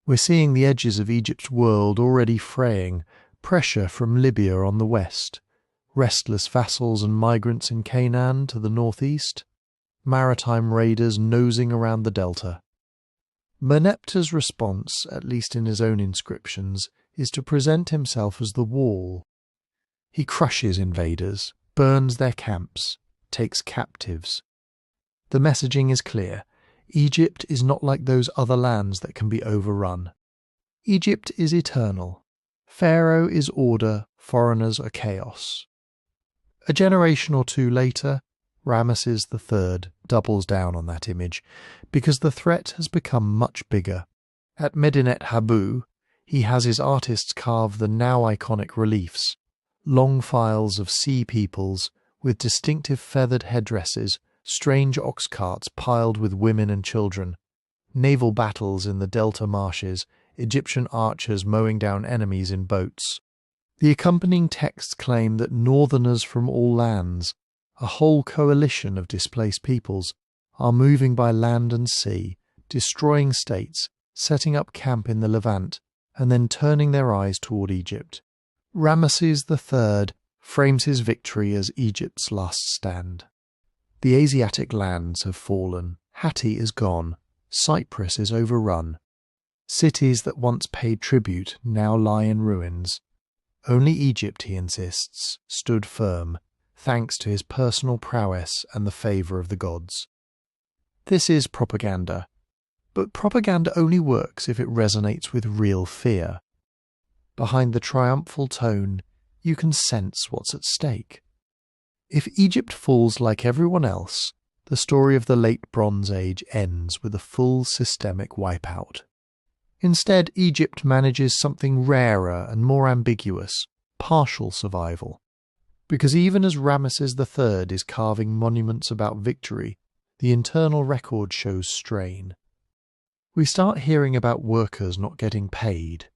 We're seeing the edges of Egypt's world already fraying, pressure from Libya on the west, restless vassals and migrants in Canaan to the northeast, maritime raiders nosing around the delta. Merneptah's response, at least in his own inscriptions, is to present himself as the wall. He crushes invaders, burns their camps, takes captives. The messaging is clear. Egypt is not like those other lands that can be overrun. Egypt is eternal. Pharaoh is order, foreigners are chaos. A generation or two later, Ramesses III doubles down on that image, because the threat has become much bigger. At Medinet Habu, he has his artists carve the now iconic reliefs, long files of sea peoples with distinctive feathered headdresses, strange ox carts piled with women and children, naval battles in the delta marshes, Egyptian archers mowing down enemies in boats. The accompanying texts claim that northerners from all lands, a whole coalition of displaced peoples, are moving by land and sea, destroying states, setting up camp in the Levant, and then turning their eyes toward Egypt. Ramesses III frames his victory as Egypt's last stand. The Asiatic lands have fallen, Hatti is gone, Cyprus is overrun. Cities that once paid tribute now lie in ruins. Only Egypt, he insists, stood firm, thanks to his personal prowess and the favour of the gods. This is propaganda, but propaganda only works if it resonates with real fear. Behind the triumphal tone, you can sense what's at stake. If Egypt falls like everyone else, the story of the late Bronze Age ends with a full systemic wipeout. Instead, Egypt manages something rarer and more ambiguous, partial survival. Because even as Ramesses III is carving monuments about victory, the internal record shows strain. We start hearing about workers not getting paid.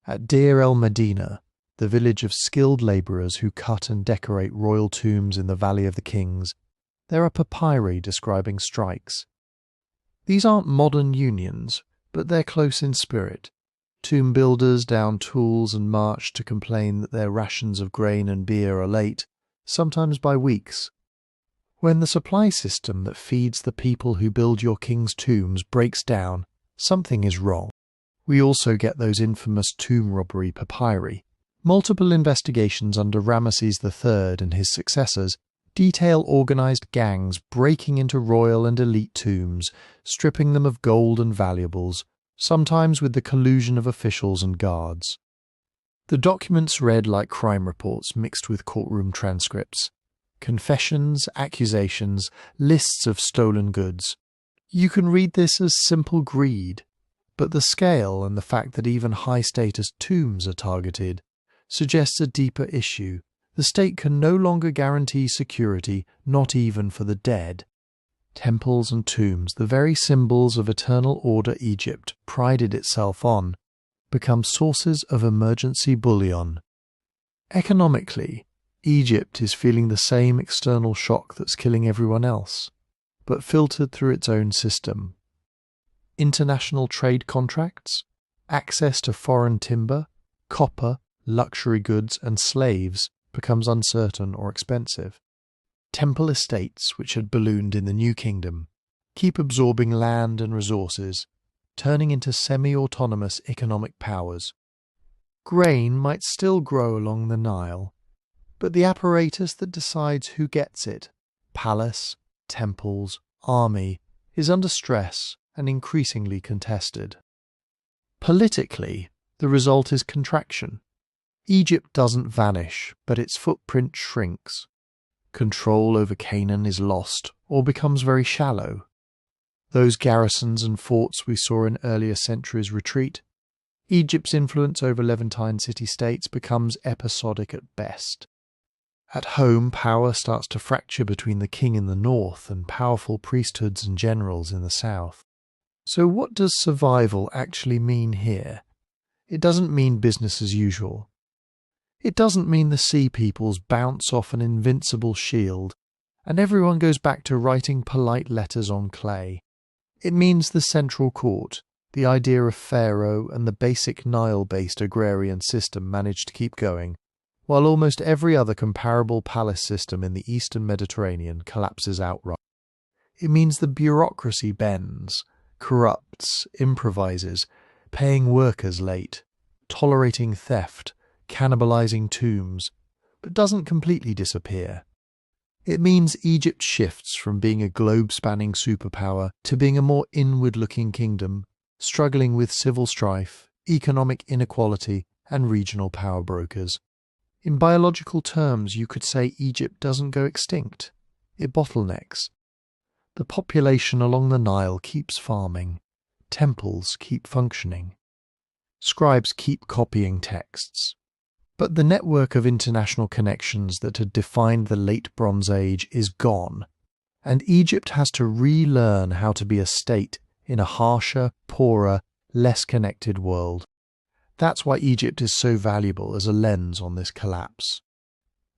At Deir el-Medina, the village of skilled labourers who cut and decorate royal tombs in the Valley of the Kings, there are papyri describing strikes. These aren't modern unions, but they're close in spirit. Tomb builders down tools and march to complain that their rations of grain and beer are late, sometimes by weeks. When the supply system that feeds the people who build your king's tombs breaks down, something is wrong. We also get those infamous tomb robbery papyri. Multiple investigations under Ramesses III and his successors detail organised gangs breaking into royal and elite tombs, stripping them of gold and valuables, sometimes with the collusion of officials and guards. The documents read like crime reports mixed with courtroom transcripts. Confessions, accusations, lists of stolen goods. You can read this as simple greed, but the scale and the fact that even high-status tombs are targeted suggests a deeper issue. The state can no longer guarantee security, not even for the dead. Temples and tombs, the very symbols of eternal order Egypt prided itself on, become sources of emergency bullion. Economically, Egypt is feeling the same external shock that's killing everyone else, but filtered through its own system. International trade contracts, access to foreign timber, copper, luxury goods and slaves becomes uncertain or expensive. Temple estates, which had ballooned in the New Kingdom, keep absorbing land and resources, turning into semi-autonomous economic powers. Grain might still grow along the Nile, but the apparatus that decides who gets it, palace, temples, army, is under stress and increasingly contested. Politically, the result is contraction. Egypt doesn't vanish, but its footprint shrinks. Control over Canaan is lost or becomes very shallow. Those garrisons and forts we saw in earlier centuries retreat. Egypt's influence over Levantine city-states becomes episodic at best. At home, power starts to fracture between the king in the north and powerful priesthoods and generals in the south. So what does survival actually mean here? It doesn't mean business as usual. It doesn't mean the sea peoples bounce off an invincible shield and everyone goes back to writing polite letters on clay. It means the central court, the idea of Pharaoh and the basic Nile-based agrarian system managed to keep going, while almost every other comparable palace system in the eastern Mediterranean collapses outright. It means the bureaucracy bends, corrupts, improvises, paying workers late, tolerating theft, cannibalizing tombs, but doesn't completely disappear. It means Egypt shifts from being a globe-spanning superpower to being a more inward-looking kingdom, struggling with civil strife, economic inequality, and regional power brokers. In biological terms, you could say Egypt doesn't go extinct. It bottlenecks. The population along the Nile keeps farming. Temples keep functioning. Scribes keep copying texts. But the network of international connections that had defined the Late Bronze Age is gone, and Egypt has to relearn how to be a state in a harsher, poorer, less connected world. That's why Egypt is so valuable as a lens on this collapse.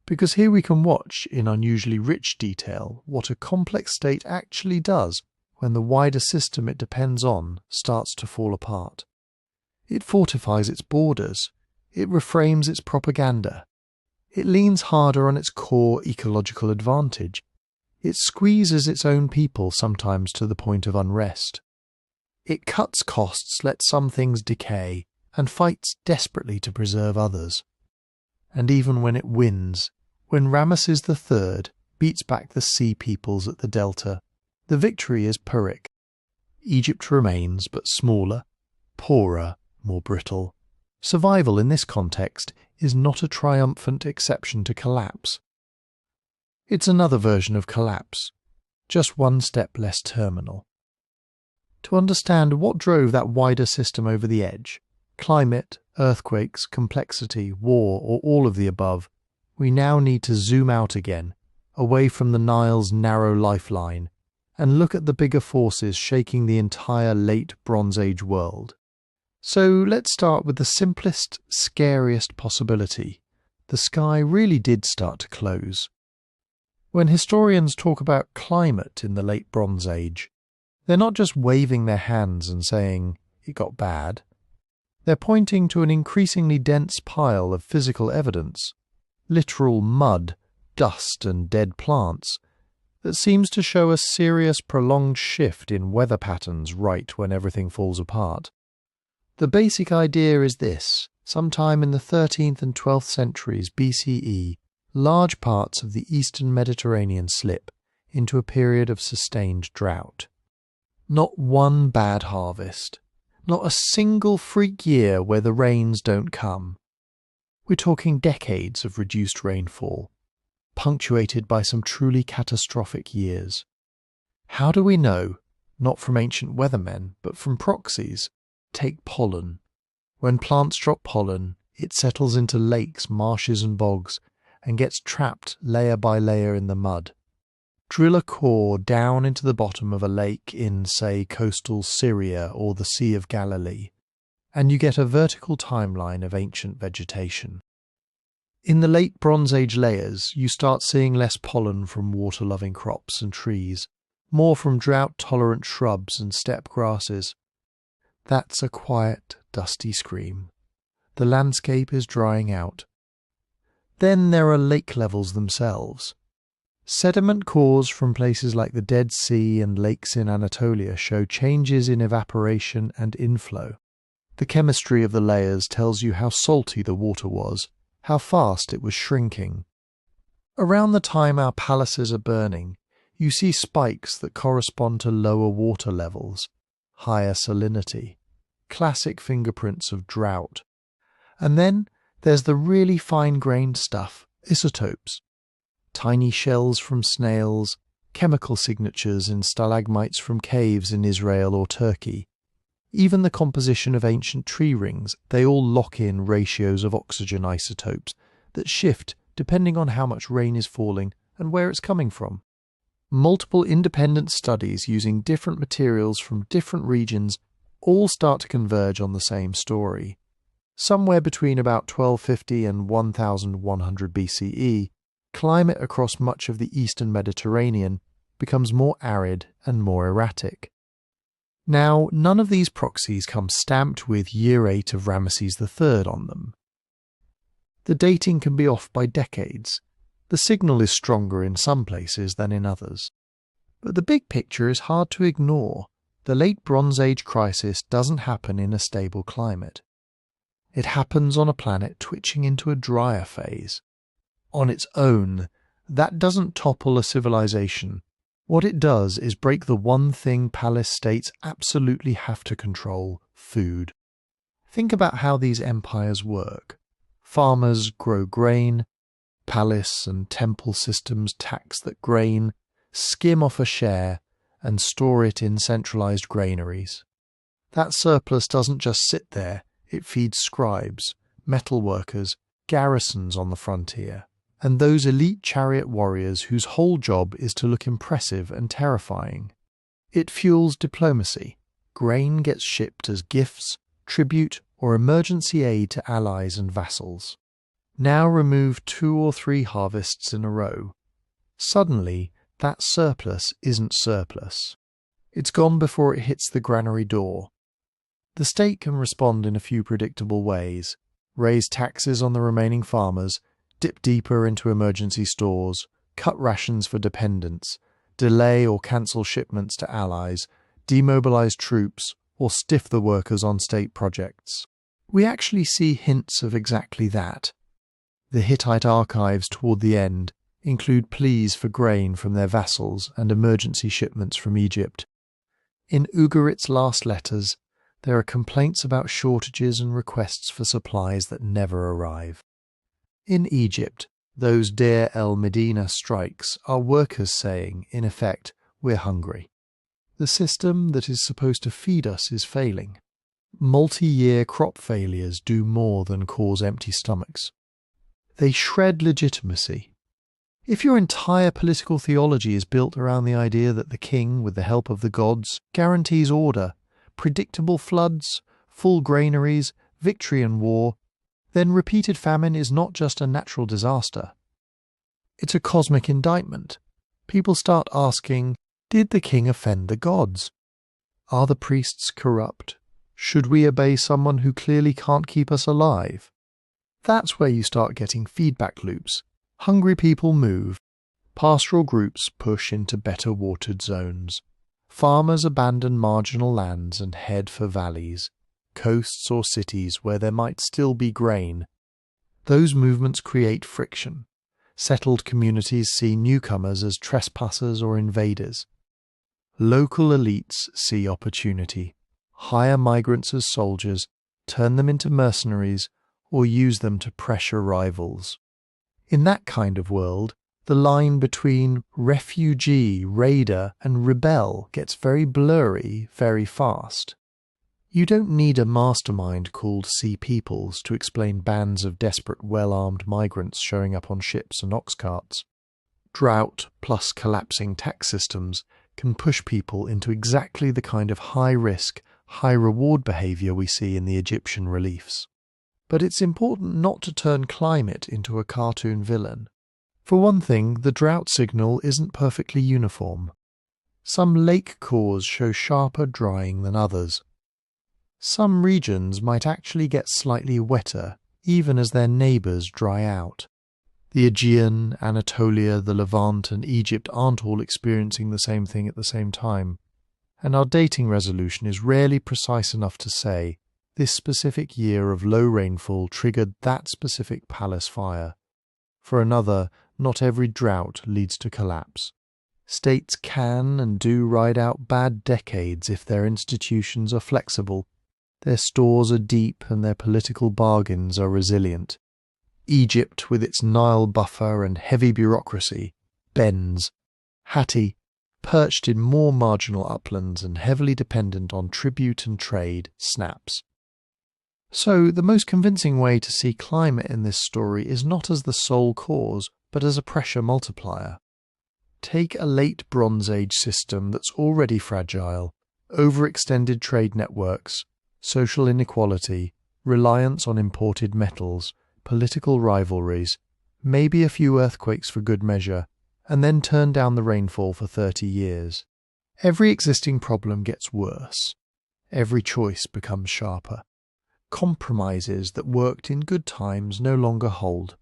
Because here we can watch in unusually rich detail what a complex state actually does when the wider system it depends on starts to fall apart. It fortifies its borders. It reframes its propaganda. It leans harder on its core ecological advantage. It squeezes its own people sometimes to the point of unrest. It cuts costs, lets some things decay, and fights desperately to preserve others. And even when it wins, when Ramesses III beats back the sea peoples at the Delta, the victory is Pyrrhic. Egypt remains, but smaller, poorer, more brittle. Survival in this context is not a triumphant exception to collapse. It's another version of collapse, just one step less terminal. To understand what drove that wider system over the edge, climate, earthquakes, complexity, war, or all of the above, we now need to zoom out again, away from the Nile's narrow lifeline, and look at the bigger forces shaking the entire late Bronze Age world. So let's start with the simplest, scariest possibility. The sky really did start to close. When historians talk about climate in the late Bronze Age, they're not just waving their hands and saying, it got bad. They're pointing to an increasingly dense pile of physical evidence, literal mud, dust and dead plants, that seems to show a serious prolonged shift in weather patterns right when everything falls apart. The basic idea is this: sometime in the 13th and 12th centuries BCE, large parts of the eastern Mediterranean slip into a period of sustained drought. Not one bad harvest, not a single freak year where the rains don't come. We're talking decades of reduced rainfall, punctuated by some truly catastrophic years. How do we know? Not from ancient weathermen, but from proxies. Take pollen. When plants drop pollen, it settles into lakes, marshes and bogs, and gets trapped layer by layer in the mud. Drill a core down into the bottom of a lake in, say, coastal Syria or the Sea of Galilee, and you get a vertical timeline of ancient vegetation. In the late Bronze Age layers, you start seeing less pollen from water-loving crops and trees, more from drought-tolerant shrubs and steppe grasses. That's a quiet, dusty scream. The landscape is drying out. Then there are lake levels themselves. Sediment cores from places like the Dead Sea and lakes in Anatolia show changes in evaporation and inflow. The chemistry of the layers tells you how salty the water was, how fast it was shrinking. Around the time our palaces are burning, you see spikes that correspond to lower water levels, higher salinity, classic fingerprints of drought. And then there's the really fine-grained stuff, isotopes. Tiny shells from snails, chemical signatures in stalagmites from caves in Israel or Turkey. Even the composition of ancient tree rings, they all lock in ratios of oxygen isotopes that shift depending on how much rain is falling and where it's coming from. Multiple independent studies using different materials from different regions all start to converge on the same story. Somewhere between about 1250 and 1100 BCE, climate across much of the eastern Mediterranean becomes more arid and more erratic. Now, none of these proxies come stamped with year 8 of Ramesses III on them. The dating can be off by decades. The signal is stronger in some places than in others. But the big picture is hard to ignore. The late Bronze Age crisis doesn't happen in a stable climate. It happens on a planet twitching into a drier phase. On its own, that doesn't topple a civilization. What it does is break the one thing palace states absolutely have to control: food. Think about how these empires work. Farmers grow grain, palace and temple systems tax that grain, skim off a share, and store it in centralized granaries. That surplus doesn't just sit there, it feeds scribes, metal workers, garrisons on the frontier, and those elite chariot warriors whose whole job is to look impressive and terrifying. It fuels diplomacy. Grain gets shipped as gifts, tribute, or emergency aid to allies and vassals. Now remove 2 or 3 harvests in a row. Suddenly, that surplus isn't surplus. It's gone before it hits the granary door. The state can respond in a few predictable ways: raise taxes on the remaining farmers, dip deeper into emergency stores, cut rations for dependents, delay or cancel shipments to allies, demobilize troops, or stiff the workers on state projects. We actually see hints of exactly that. The Hittite archives toward the end include pleas for grain from their vassals and emergency shipments from Egypt. In Ugarit's last letters, there are complaints about shortages and requests for supplies that never arrive. In Egypt, those Deir el-Medina strikes are workers saying, in effect, we're hungry. The system that is supposed to feed us is failing. Multi-year crop failures do more than cause empty stomachs. They shred legitimacy. If your entire political theology is built around the idea that the king, with the help of the gods, guarantees order, predictable floods, full granaries, victory in war, then repeated famine is not just a natural disaster. It's a cosmic indictment. People start asking, did the king offend the gods? Are the priests corrupt? Should we obey someone who clearly can't keep us alive? That's where you start getting feedback loops. Hungry people move. Pastoral groups push into better watered zones. Farmers abandon marginal lands and head for valleys, coasts or cities where there might still be grain. Those movements create friction. Settled communities see newcomers as trespassers or invaders. Local elites see opportunity, hire migrants as soldiers, turn them into mercenaries, or use them to pressure rivals. In that kind of world, the line between refugee, raider, and rebel gets very blurry very fast. You don't need a mastermind called Sea Peoples to explain bands of desperate, well-armed migrants showing up on ships and ox carts. Drought plus collapsing tax systems can push people into exactly the kind of high-risk, high-reward behavior we see in the Egyptian reliefs. But it's important not to turn climate into a cartoon villain. For one thing, the drought signal isn't perfectly uniform. Some lake cores show sharper drying than others. Some regions might actually get slightly wetter, even as their neighbours dry out. The Aegean, Anatolia, the Levant and Egypt aren't all experiencing the same thing at the same time, and our dating resolution is rarely precise enough to say, this specific year of low rainfall triggered that specific palace fire. For another, not every drought leads to collapse. States can and do ride out bad decades if their institutions are flexible, their stores are deep and their political bargains are resilient. Egypt, with its Nile buffer and heavy bureaucracy, bends. Hatti, perched in more marginal uplands and heavily dependent on tribute and trade, snaps. So, the most convincing way to see climate in this story is not as the sole cause, but as a pressure multiplier. Take a late Bronze Age system that's already fragile, overextended trade networks, social inequality, reliance on imported metals, political rivalries, maybe a few earthquakes for good measure, and then turn down the rainfall for 30 years. Every existing problem gets worse. Every choice becomes sharper. Compromises that worked in good times no longer hold.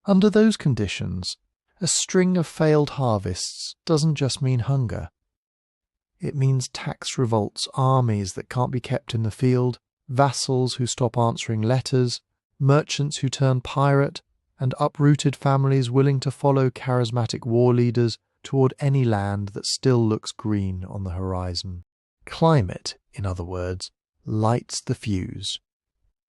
Under those conditions, A string of failed harvests doesn't just mean hunger. It means tax revolts, armies that can't be kept in the field, vassals who stop answering letters, merchants who turn pirate, and uprooted families willing to follow charismatic war leaders toward any land that still looks green on the horizon. Climate, in other words, lights the fuse.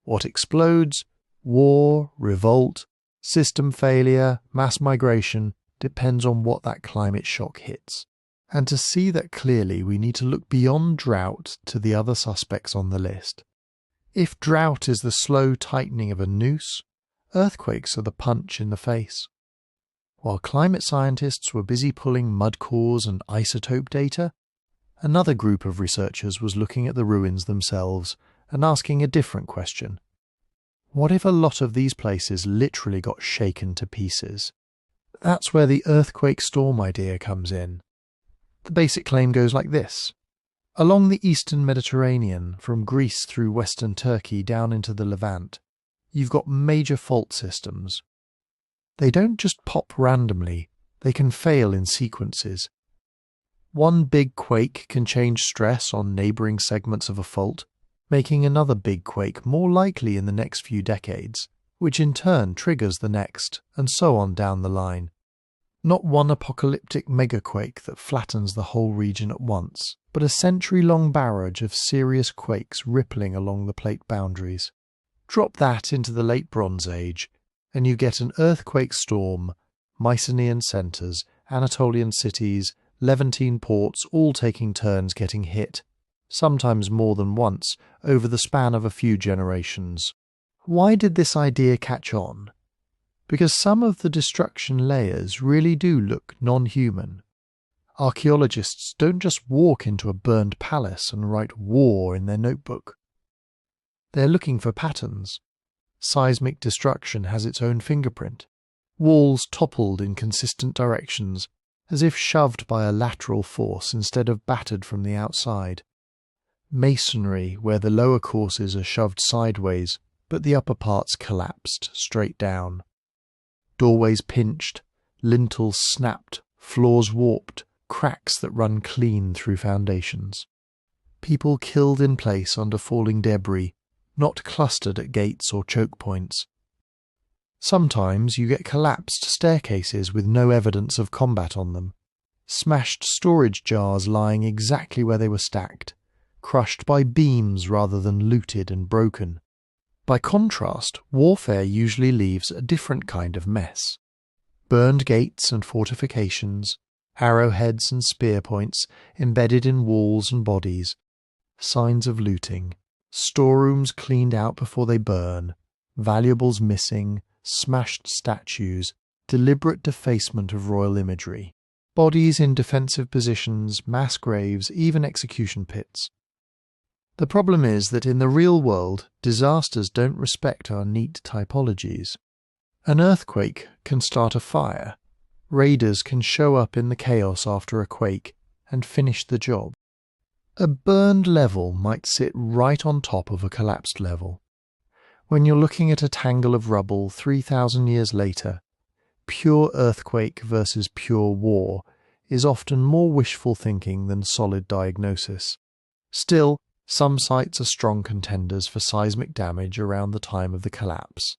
What explodes? War, revolt, system failure, mass migration, depends on what that climate shock hits. And to see that clearly, we need to look beyond drought to the other suspects on the list. If drought is the slow tightening of a noose, earthquakes are the punch in the face. While climate scientists were busy pulling mud cores and isotope data, another group of researchers was looking at the ruins themselves and asking a different question. What if a lot of these places literally got shaken to pieces? That's where the earthquake storm idea comes in. The basic claim goes like this. Along the eastern Mediterranean, from Greece through western Turkey down into the Levant, you've got major fault systems. They don't just pop randomly, they can fail in sequences. One big quake can change stress on neighbouring segments of a fault, making another big quake more likely in the next few decades, which in turn triggers the next, and so on down the line. Not one apocalyptic megaquake that flattens the whole region at once, but a century-long barrage of serious quakes rippling along the plate boundaries. Drop that into the late Bronze Age, and you get an earthquake storm, Mycenaean centres, Anatolian cities, Levantine ports all taking turns getting hit, sometimes more than once, over the span of a few generations. Why did this idea catch on? Because some of the destruction layers really do look non-human. Archaeologists don't just walk into a burned palace and write war in their notebook. They're looking for patterns. Seismic destruction has its own fingerprint. Walls toppled in consistent directions, as if shoved by a lateral force instead of battered from the outside. Masonry, where the lower courses are shoved sideways, but the upper parts collapsed straight down. Doorways pinched, lintels snapped, floors warped, cracks that run clean through foundations. People killed in place under falling debris, not clustered at gates or choke points. Sometimes you get collapsed staircases with no evidence of combat on them, smashed storage jars lying exactly where they were stacked, crushed by beams rather than looted and broken. By contrast, warfare usually leaves a different kind of mess. Burned gates and fortifications, arrowheads and spear points embedded in walls and bodies, signs of looting, storerooms cleaned out before they burn, valuables missing, smashed statues, deliberate defacement of royal imagery, bodies in defensive positions, mass graves, even execution pits. The problem is that in the real world, disasters don't respect our neat typologies. An earthquake can start a fire. Raiders can show up in the chaos after a quake and finish the job. A burned level might sit right on top of a collapsed level. When you're looking at a tangle of rubble 3,000 years later, pure earthquake versus pure war is often more wishful thinking than solid diagnosis. Still, some sites are strong contenders for seismic damage around the time of the collapse.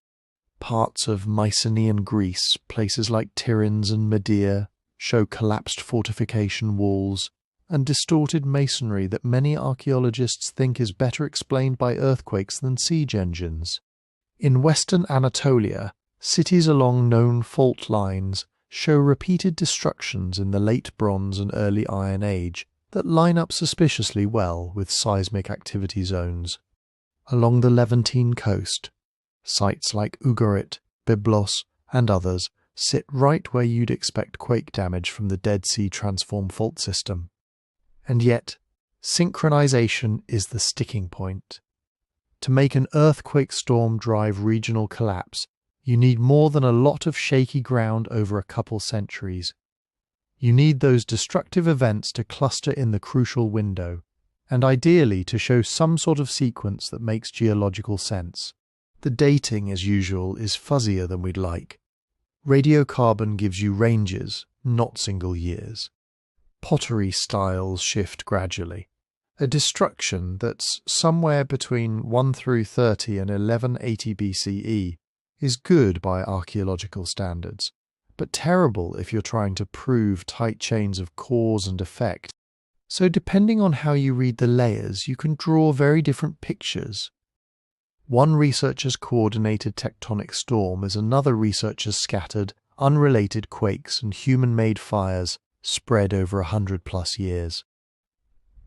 Parts of Mycenaean Greece, places like Tiryns and Medea, show collapsed fortification walls and distorted masonry that many archaeologists think is better explained by earthquakes than siege engines. In western Anatolia, cities along known fault lines show repeated destructions in the late Bronze and early Iron Age that line up suspiciously well with seismic activity zones. Along the Levantine coast, sites like Ugarit, Byblos, and others sit right where you'd expect quake damage from the Dead Sea transform fault system. And yet, synchronization is the sticking point. To make an earthquake storm drive regional collapse, you need more than a lot of shaky ground over a couple centuries. You need those destructive events to cluster in the crucial window, and ideally to show some sort of sequence that makes geological sense. The dating, as usual, is fuzzier than we'd like. Radiocarbon gives you ranges, not single years. Pottery styles shift gradually. A destruction that's somewhere between 1 through 30 and 1180 BCE is good by archaeological standards, but terrible if you're trying to prove tight chains of cause and effect. So depending on how you read the layers, you can draw very different pictures. One researcher's coordinated tectonic storm is another researcher's scattered, unrelated quakes and human-made fires spread over 100+ years.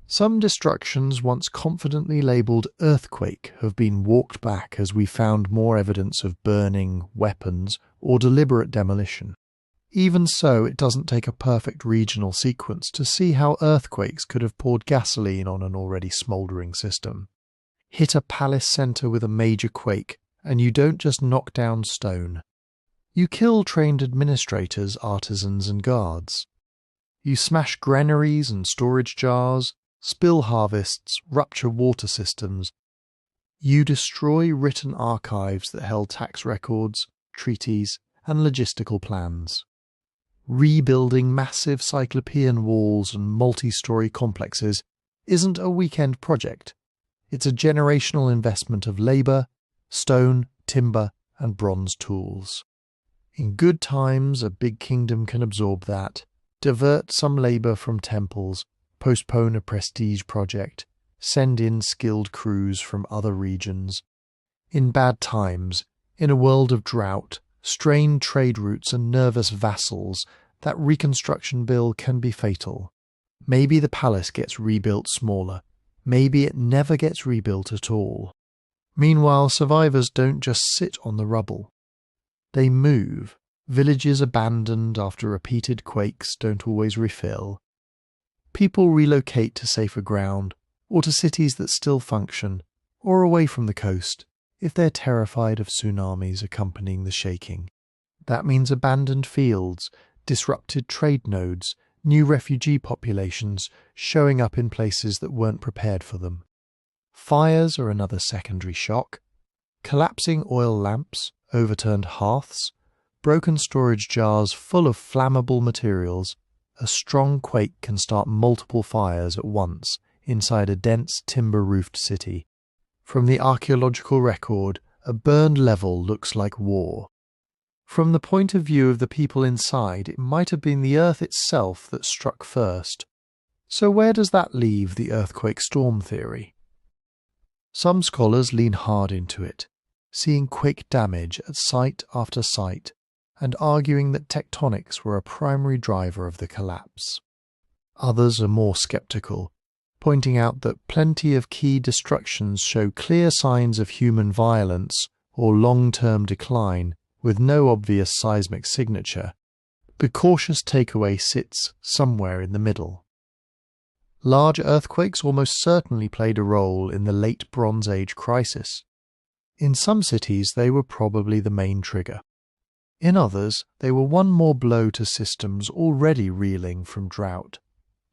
Some destructions once confidently labelled earthquake have been walked back as we found more evidence of burning, weapons, or deliberate demolition. Even so, it doesn't take a perfect regional sequence to see how earthquakes could have poured gasoline on an already smouldering system. Hit a palace centre with a major quake, and you don't just knock down stone. You kill trained administrators, artisans and guards. You smash granaries and storage jars, spill harvests, rupture water systems. You destroy written archives that held tax records, treaties, and logistical plans. Rebuilding massive cyclopean walls and multi-story complexes isn't a weekend project. It's a generational investment of labour, stone, timber, and bronze tools. In good times, a big kingdom can absorb that, divert some labour from temples, postpone a prestige project, send in skilled crews from other regions. In bad times, in a world of drought, strained trade routes and nervous vassals, that reconstruction bill can be fatal. Maybe the palace gets rebuilt smaller. Maybe it never gets rebuilt at all. Meanwhile, survivors don't just sit on the rubble. They move. Villages abandoned after repeated quakes don't always refill. People relocate to safer ground, or to cities that still function, or away from the coast, if they're terrified of tsunamis accompanying the shaking. That means abandoned fields, disrupted trade nodes, new refugee populations showing up in places that weren't prepared for them. Fires are another secondary shock. Collapsing oil lamps, overturned hearths, broken storage jars full of flammable materials. A strong quake can start multiple fires at once inside a dense timber-roofed city. From the archaeological record, a burned level looks like war. From the point of view of the people inside, it might have been the earth itself that struck first. So where does that leave the earthquake storm theory? Some scholars lean hard into it, seeing quake damage at site after site, and arguing that tectonics were a primary driver of the collapse. Others are more sceptical, pointing out that plenty of key destructions show clear signs of human violence or long-term decline with no obvious seismic signature. The cautious takeaway sits somewhere in the middle. Large earthquakes almost certainly played a role in the late Bronze Age crisis. In some cities, they were probably the main trigger. In others, they were one more blow to systems already reeling from drought,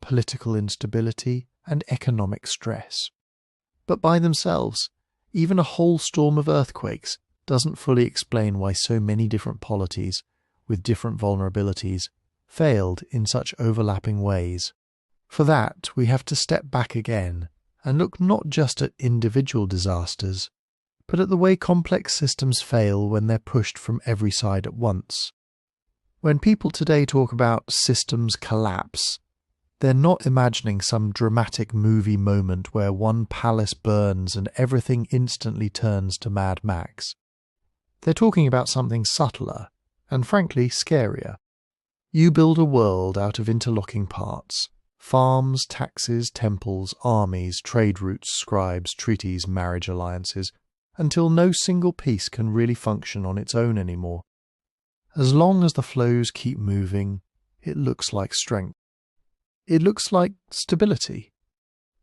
political instability, and economic stress. But by themselves, even a whole storm of earthquakes doesn't fully explain why so many different polities, with different vulnerabilities, failed in such overlapping ways. For that, we have to step back again and look not just at individual disasters, but at the way complex systems fail when they're pushed from every side at once. When people today talk about systems collapse, they're not imagining some dramatic movie moment where one palace burns and everything instantly turns to Mad Max. They're talking about something subtler, and frankly scarier. You build a world out of interlocking parts. Farms, taxes, temples, armies, trade routes, scribes, treaties, marriage alliances, until no single piece can really function on its own anymore. As long as the flows keep moving, it looks like strength. It looks like stability.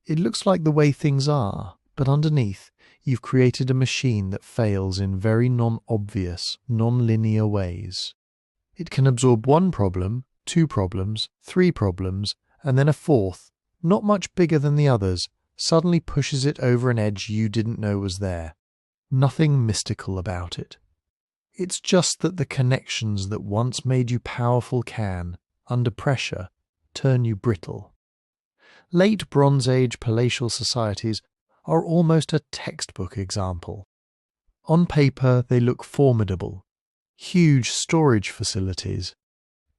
It looks like the way things are, but underneath, you've created a machine that fails in very non-obvious, non-linear ways. It can absorb one problem, two problems, three problems, and then a fourth, not much bigger than the others, suddenly pushes it over an edge you didn't know was there. Nothing mystical about it. It's just that the connections that once made you powerful can, under pressure, turn you brittle. Late Bronze Age palatial societies are almost a textbook example. On paper, they look formidable. Huge storage facilities,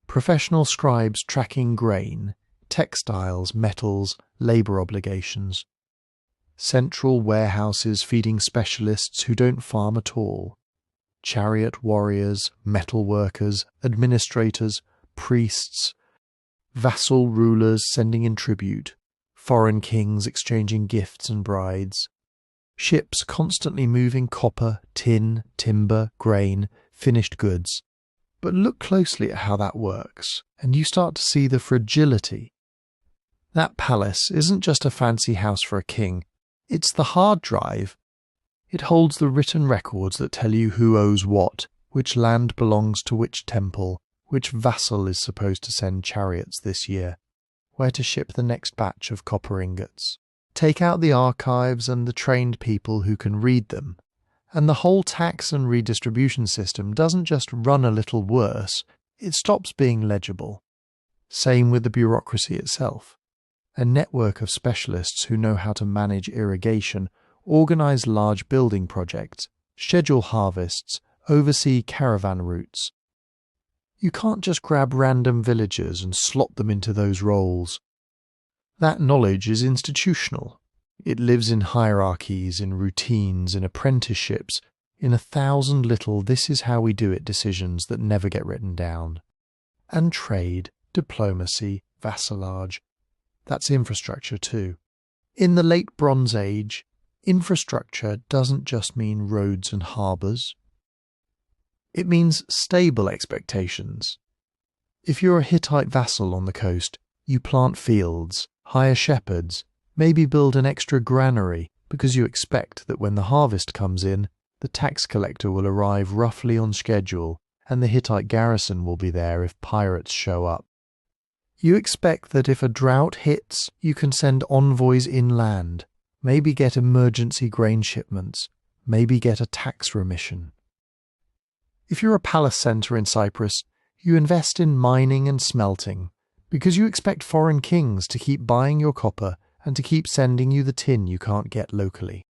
professional scribes tracking grain, textiles, metals, labour obligations, central warehouses feeding specialists who don't farm at all, chariot warriors, metal workers, administrators, priests, vassal rulers sending in tribute, foreign kings exchanging gifts and brides, ships constantly moving copper, tin, timber, grain, finished goods. But look closely at how that works, and you start to see the fragility. That palace isn't just a fancy house for a king, it's the hard drive. It holds the written records that tell you who owes what, which land belongs to which temple, which vassal is supposed to send chariots this year, where to ship the next batch of copper ingots. Take out the archives and the trained people who can read them, and the whole tax and redistribution system doesn't just run a little worse, it stops being legible. Same with the bureaucracy itself. A network of specialists who know how to manage irrigation, organise large building projects, schedule harvests, oversee caravan routes. You can't just grab random villagers and slot them into those roles. That knowledge is institutional. It lives in hierarchies, in routines, in apprenticeships, in 1,000 little this is how we do it decisions that never get written down. And trade, diplomacy, vassalage, that's infrastructure too. In the late Bronze Age, infrastructure doesn't just mean roads and harbours. It means stable expectations. If you're a Hittite vassal on the coast, you plant fields, hire shepherds, maybe build an extra granary because you expect that when the harvest comes in, the tax collector will arrive roughly on schedule and the Hittite garrison will be there if pirates show up. You expect that if a drought hits, you can send envoys inland, maybe get emergency grain shipments, maybe get a tax remission. If you're a palace centre in Cyprus, you invest in mining and smelting, because you expect foreign kings to keep buying your copper and to keep sending you the tin you can't get locally.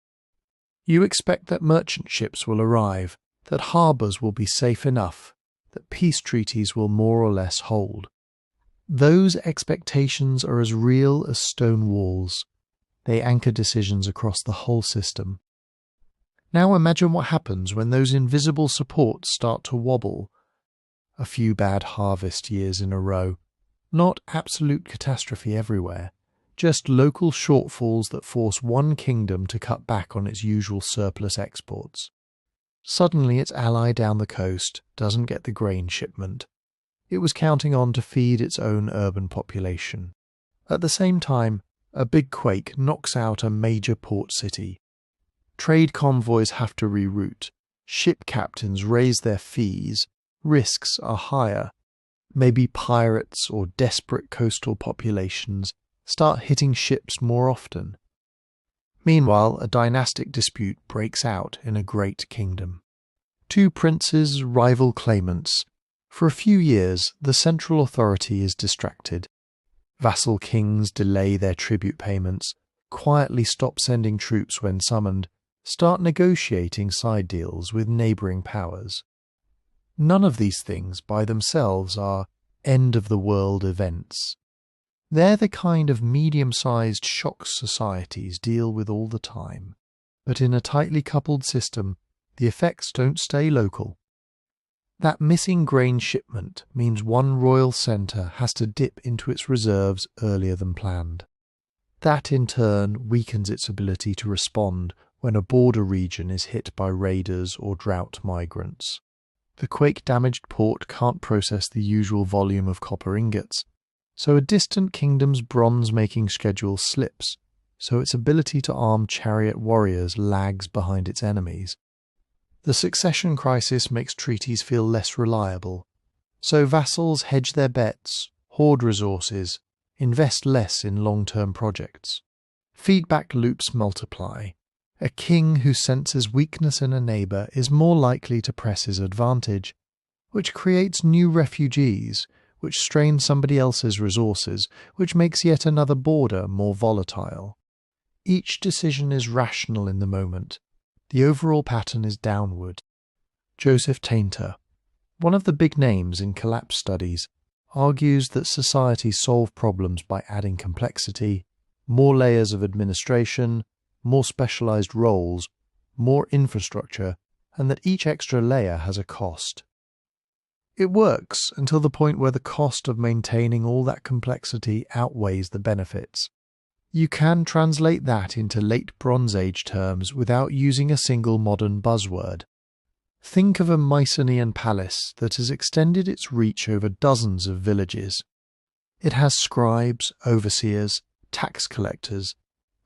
You expect that merchant ships will arrive, that harbours will be safe enough, that peace treaties will more or less hold. Those expectations are as real as stone walls. They anchor decisions across the whole system. Now imagine what happens when those invisible supports start to wobble. A few bad harvest years in a row. Not absolute catastrophe everywhere, just local shortfalls that force one kingdom to cut back on its usual surplus exports. Suddenly its ally down the coast doesn't get the grain shipment it was counting on to feed its own urban population. At the same time, a big quake knocks out a major port city. Trade convoys have to reroute. Ship captains raise their fees. Risks are higher. Maybe pirates or desperate coastal populations start hitting ships more often. Meanwhile, a dynastic dispute breaks out in a great kingdom. Two princes, rival claimants. For a few years, the central authority is distracted. Vassal kings delay their tribute payments, quietly stop sending troops when summoned, start negotiating side deals with neighbouring powers. None of these things by themselves are end-of-the-world events. They're the kind of medium-sized shocks societies deal with all the time. But in a tightly coupled system, the effects don't stay local. That missing grain shipment means one royal centre has to dip into its reserves earlier than planned. That in turn weakens its ability to respond when a border region is hit by raiders or drought migrants. The quake-damaged port can't process the usual volume of copper ingots, so a distant kingdom's bronze-making schedule slips, so its ability to arm chariot warriors lags behind its enemies. The succession crisis makes treaties feel less reliable, so vassals hedge their bets, hoard resources, invest less in long-term projects. Feedback loops multiply. A king who senses weakness in a neighbour is more likely to press his advantage, which creates new refugees, which strains somebody else's resources, which makes yet another border more volatile. Each decision is rational in the moment. The overall pattern is downward. Joseph Tainter, one of the big names in collapse studies, argues that societies solve problems by adding complexity, more layers of administration, more specialized roles, more infrastructure, and that each extra layer has a cost. It works until the point where the cost of maintaining all that complexity outweighs the benefits. You can translate that into late Bronze Age terms without using a single modern buzzword. Think of a Mycenaean palace that has extended its reach over dozens of villages. It has scribes, overseers, tax collectors,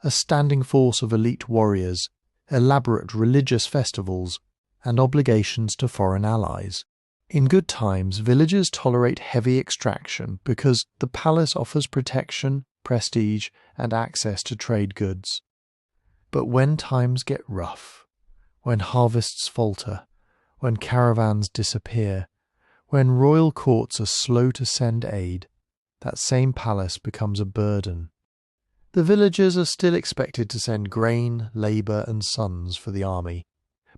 a standing force of elite warriors, elaborate religious festivals, and obligations to foreign allies. In good times, villagers tolerate heavy extraction because the palace offers protection, prestige, and access to trade goods. But when times get rough, when harvests falter, when caravans disappear, when royal courts are slow to send aid, that same palace becomes a burden. The villagers are still expected to send grain, labour, and sons for the army,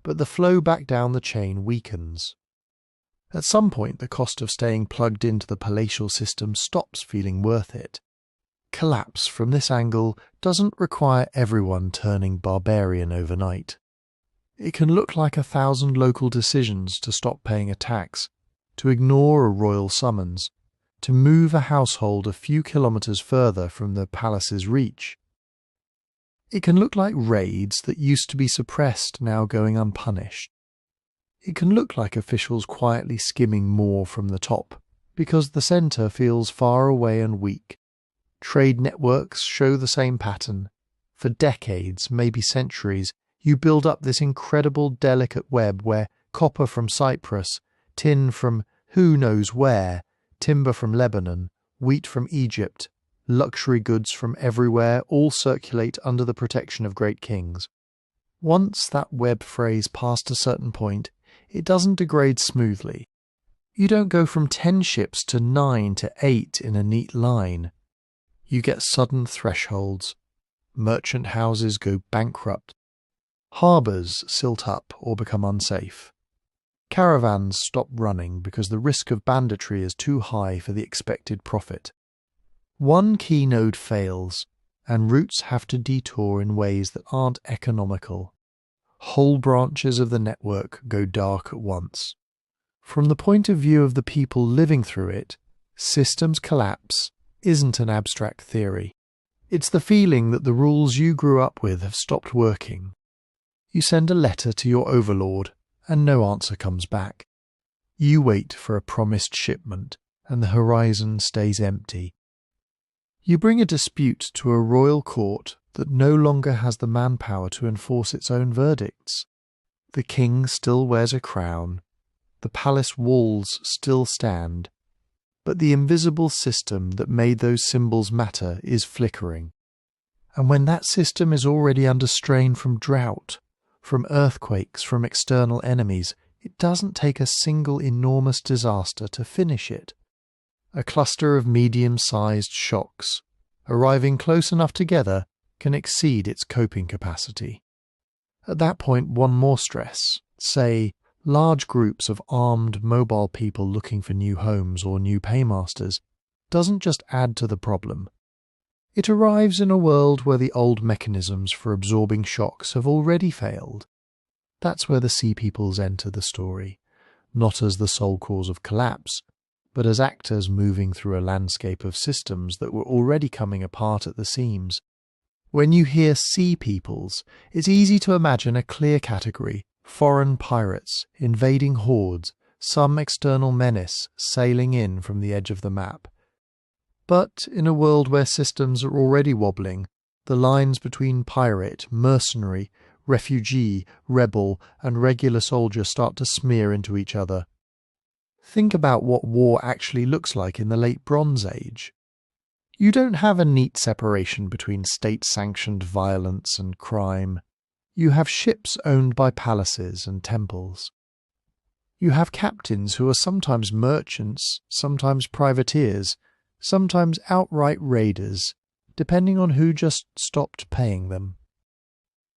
but the flow back down the chain weakens. At some point, the cost of staying plugged into the palatial system stops feeling worth it. Collapse from this angle doesn't require everyone turning barbarian overnight. It can look like 1,000 local decisions to stop paying a tax, to ignore a royal summons, to move a household a few kilometres further from the palace's reach. It can look like raids that used to be suppressed now going unpunished. It can look like officials quietly skimming more from the top, because the centre feels far away and weak. Trade networks show the same pattern. For decades, maybe centuries, you build up this incredible delicate web where copper from Cyprus, tin from who knows where, timber from Lebanon, wheat from Egypt, luxury goods from everywhere all circulate under the protection of great kings. Once that web frays past a certain point, it doesn't degrade smoothly. You don't go from 10 ships to 9 to 8 in a neat line. You get sudden thresholds. Merchant houses go bankrupt. Harbours silt up or become unsafe. Caravans stop running because the risk of banditry is too high for the expected profit. One key node fails, and routes have to detour in ways that aren't economical. Whole branches of the network go dark at once. From the point of view of the people living through it, systems collapse isn't an abstract theory. It's the feeling that the rules you grew up with have stopped working. You send a letter to your overlord, and no answer comes back. You wait for a promised shipment, and the horizon stays empty. You bring a dispute to a royal court that no longer has the manpower to enforce its own verdicts. The king still wears a crown, the palace walls still stand, but the invisible system that made those symbols matter is flickering. And when that system is already under strain from drought, from earthquakes, from external enemies, it doesn't take a single enormous disaster to finish it. A cluster of medium-sized shocks, arriving close enough together, can exceed its coping capacity. At that point, one more stress, say, large groups of armed, mobile people looking for new homes or new paymasters, doesn't just add to the problem. It arrives in a world where the old mechanisms for absorbing shocks have already failed. That's where the Sea Peoples enter the story, not as the sole cause of collapse, but as actors moving through a landscape of systems that were already coming apart at the seams. When you hear Sea Peoples, it's easy to imagine a clear category: foreign pirates, invading hordes, some external menace sailing in from the edge of the map. But in a world where systems are already wobbling, the lines between pirate, mercenary, refugee, rebel, and regular soldier start to smear into each other. Think about what war actually looks like in the late Bronze Age. You don't have a neat separation between state-sanctioned violence and crime. You have ships owned by palaces and temples. You have captains who are sometimes merchants, sometimes privateers, sometimes outright raiders, depending on who just stopped paying them.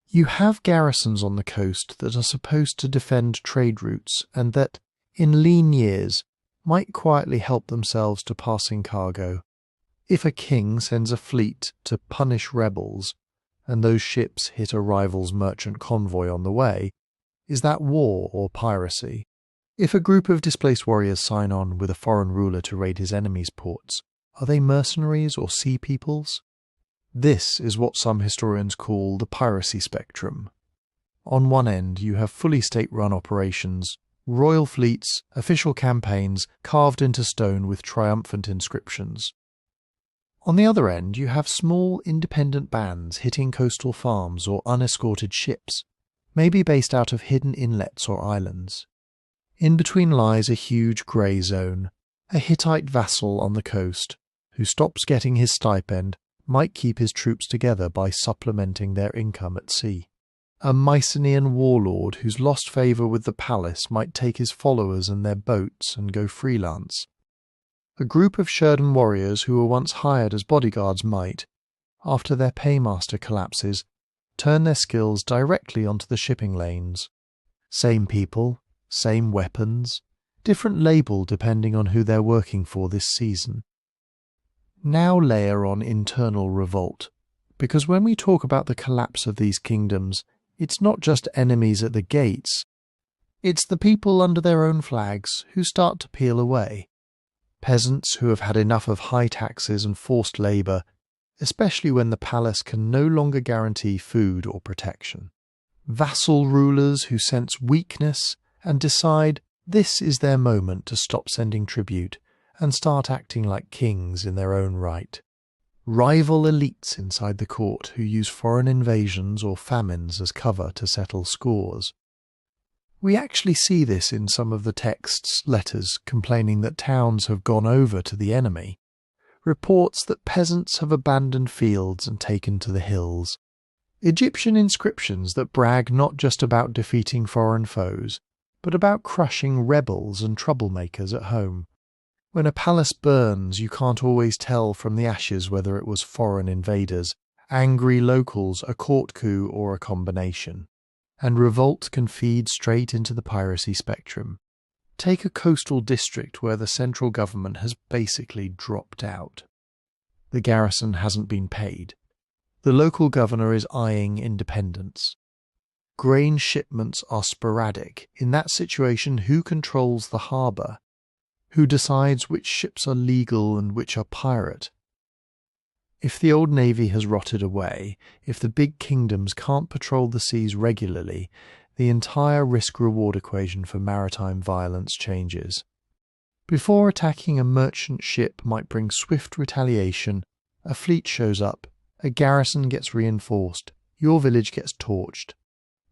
You have garrisons on the coast that are supposed to defend trade routes and that, in lean years, might quietly help themselves to passing cargo. If a king sends a fleet to punish rebels, and those ships hit a rival's merchant convoy on the way, is that war or piracy? If a group of displaced warriors sign on with a foreign ruler to raid his enemy's ports, are they mercenaries or sea peoples? This is what some historians call the piracy spectrum. On one end you have fully state-run operations, royal fleets, official campaigns carved into stone with triumphant inscriptions. On the other end you have small independent bands hitting coastal farms or unescorted ships, maybe based out of hidden inlets or islands. In between lies a huge grey zone, a Hittite vassal on the coast, who stops getting his stipend, might keep his troops together by supplementing their income at sea. A Mycenaean warlord who's lost favour with the palace might take his followers and their boats and go freelance. A group of Sherden warriors who were once hired as bodyguards might, after their paymaster collapses, turn their skills directly onto the shipping lanes. Same people, same weapons, different label depending on who they're working for this season. Now layer on internal revolt, because when we talk about the collapse of these kingdoms, it's not just enemies at the gates, it's the people under their own flags who start to peel away. Peasants who have had enough of high taxes and forced labour, especially when the palace can no longer guarantee food or protection. Vassal rulers who sense weakness and decide this is their moment to stop sending tribute and start acting like kings in their own right. Rival elites inside the court who use foreign invasions or famines as cover to settle scores. We actually see this in some of the text's letters complaining that towns have gone over to the enemy, reports that peasants have abandoned fields and taken to the hills, Egyptian inscriptions that brag not just about defeating foreign foes, but about crushing rebels and troublemakers at home. When a palace burns, you can't always tell from the ashes whether it was foreign invaders, angry locals, a court coup, or a combination. And revolt can feed straight into the piracy spectrum. Take a coastal district where the central government has basically dropped out. The garrison hasn't been paid. The local governor is eyeing independence. Grain shipments are sporadic. In that situation, who controls the harbour? Who decides which ships are legal and which are pirate? If the old navy has rotted away, if the big kingdoms can't patrol the seas regularly, the entire risk-reward equation for maritime violence changes. Before attacking a merchant ship might bring swift retaliation, a fleet shows up, a garrison gets reinforced, your village gets torched.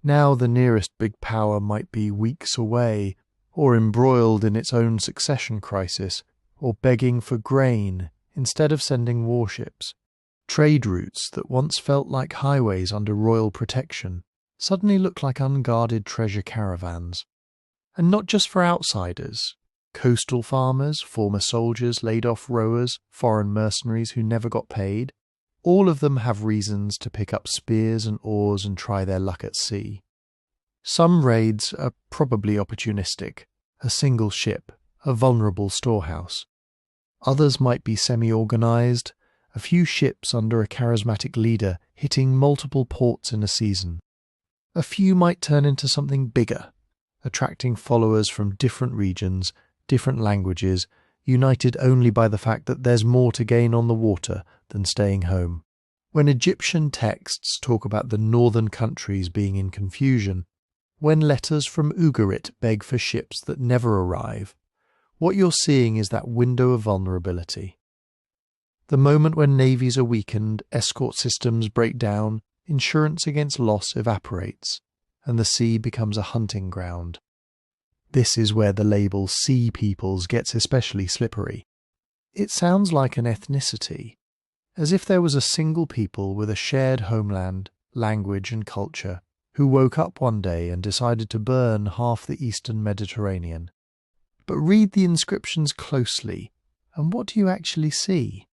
Now the nearest big power might be weeks away, or embroiled in its own succession crisis, or begging for grain instead of sending warships. Trade routes that once felt like highways under royal protection suddenly look like unguarded treasure caravans. And not just for outsiders. Coastal farmers, former soldiers, laid-off rowers, foreign mercenaries who never got paid. All of them have reasons to pick up spears and oars and try their luck at sea. Some raids are probably opportunistic, a single ship, a vulnerable storehouse. Others might be semi-organized, a few ships under a charismatic leader hitting multiple ports in a season. A few might turn into something bigger, attracting followers from different regions, different languages, united only by the fact that there's more to gain on the water than staying home. When Egyptian texts talk about the northern countries being in confusion, when letters from Ugarit beg for ships that never arrive, what you're seeing is that window of vulnerability. The moment when navies are weakened, escort systems break down, insurance against loss evaporates, and the sea becomes a hunting ground. This is where the label Sea Peoples gets especially slippery. It sounds like an ethnicity, as if there was a single people with a shared homeland, language and culture, who woke up one day and decided to burn half the eastern Mediterranean. But read the inscriptions closely, and what do you actually see?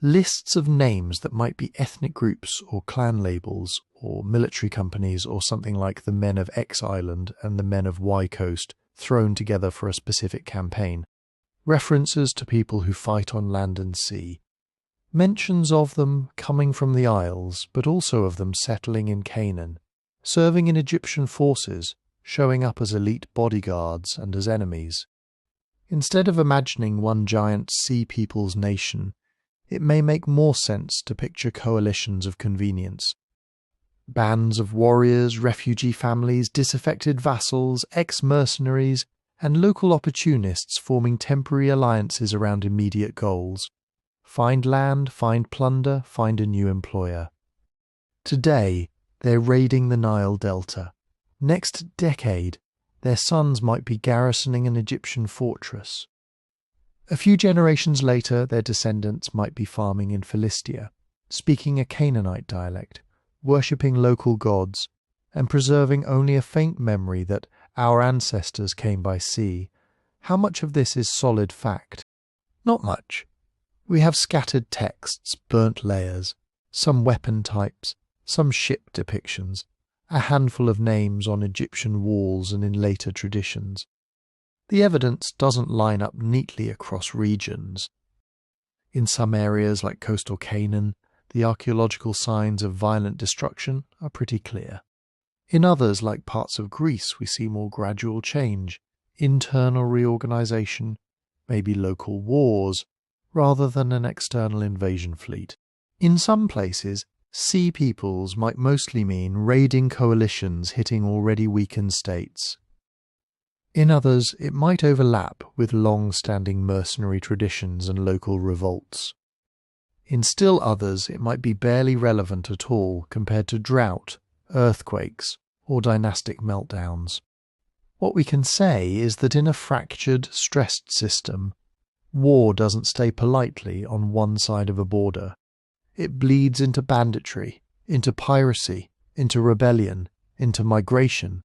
Lists of names that might be ethnic groups or clan labels or military companies or something like the Men of X Island and the Men of Y Coast thrown together for a specific campaign. References to people who fight on land and sea. Mentions of them coming from the Isles, but also of them settling in Canaan, serving in Egyptian forces, showing up as elite bodyguards and as enemies. Instead of imagining one giant sea people's nation, it may make more sense to picture coalitions of convenience. Bands of warriors, refugee families, disaffected vassals, ex-mercenaries, and local opportunists forming temporary alliances around immediate goals. Find land, find plunder, find a new employer. Today, they're raiding the Nile Delta. Next decade, their sons might be garrisoning an Egyptian fortress. A few generations later, their descendants might be farming in Philistia, speaking a Canaanite dialect, worshipping local gods, and preserving only a faint memory that our ancestors came by sea. How much of this is solid fact? Not much. We have scattered texts, burnt layers, some weapon types, some ship depictions, a handful of names on Egyptian walls and in later traditions. The evidence doesn't line up neatly across regions. In some areas like coastal Canaan, the archaeological signs of violent destruction are pretty clear. In others, like parts of Greece, we see more gradual change, internal reorganization, maybe local wars, rather than an external invasion fleet. In some places, sea peoples might mostly mean raiding coalitions hitting already weakened states. In others, it might overlap with long-standing mercenary traditions and local revolts. In still others, it might be barely relevant at all compared to drought, earthquakes, or dynastic meltdowns. What we can say is that in a fractured, stressed system, war doesn't stay politely on one side of a border. It bleeds into banditry, into piracy, into rebellion, into migration.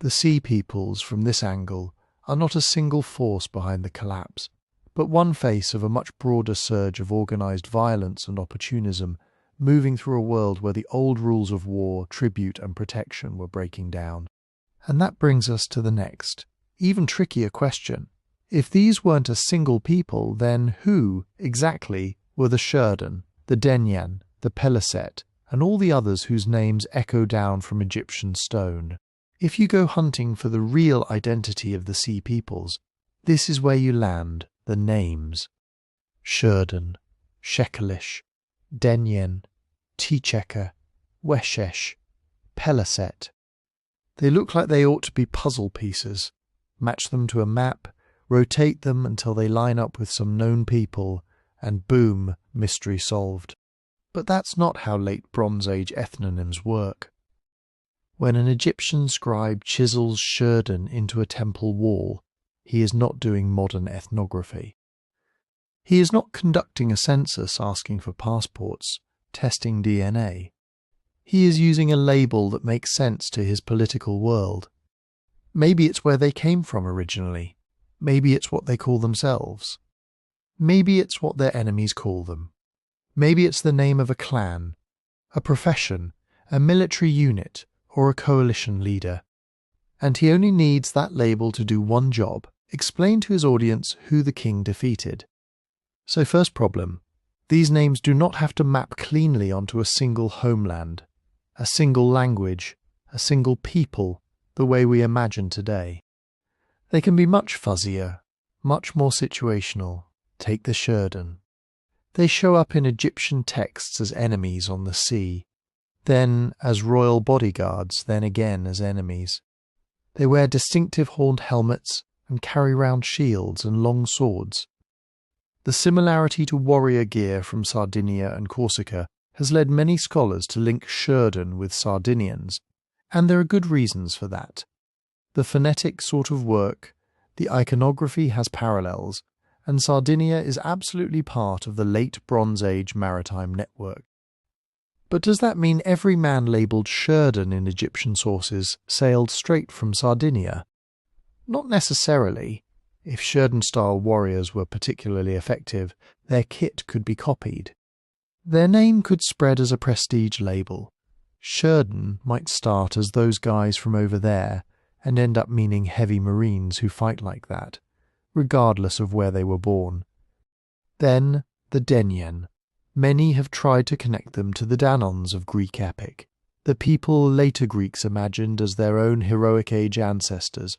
The sea peoples, from this angle, are not a single force behind the collapse, but one face of a much broader surge of organised violence and opportunism, moving through a world where the old rules of war, tribute and protection were breaking down. And that brings us to the next, even trickier question. If these weren't a single people, then who, exactly, were the Sherden, the Denyen, the Peleset, and all the others whose names echo down from Egyptian stone? If you go hunting for the real identity of the sea peoples, this is where you land, the names. Sherden, Shekelish, Denyen, Tcheker, Weshesh, Peleset. They look like they ought to be puzzle pieces. Match them to a map, rotate them until they line up with some known people, and boom, mystery solved. But that's not how late Bronze Age ethnonyms work. When an Egyptian scribe chisels Sherden into a temple wall, he is not doing modern ethnography. He is not conducting a census asking for passports, testing DNA. He is using a label that makes sense to his political world. Maybe it's where they came from originally. Maybe it's what they call themselves. Maybe it's what their enemies call them. Maybe it's the name of a clan, a profession, a military unit, or a coalition leader. And he only needs that label to do one job: explain to his audience who the king defeated. So first problem, these names do not have to map cleanly onto a single homeland, a single language, a single people, the way we imagine today. They can be much fuzzier, much more situational. Take the Sherden. They show up in Egyptian texts as enemies on the sea, then as royal bodyguards, then again as enemies. They wear distinctive horned helmets and carry round shields and long swords. The similarity to warrior gear from Sardinia and Corsica has led many scholars to link Sherden with Sardinians, and there are good reasons for that. The phonetic sort of work, the iconography has parallels, and Sardinia is absolutely part of the late Bronze Age maritime network. But does that mean every man labelled Sherden in Egyptian sources sailed straight from Sardinia? Not necessarily. If Sherden-style warriors were particularly effective, their kit could be copied. Their name could spread as a prestige label. Sherden might start as those guys from over there and end up meaning heavy marines who fight like that, regardless of where they were born. Then the Denyen. Many have tried to connect them to the Danons of Greek epic, the people later Greeks imagined as their own heroic age ancestors.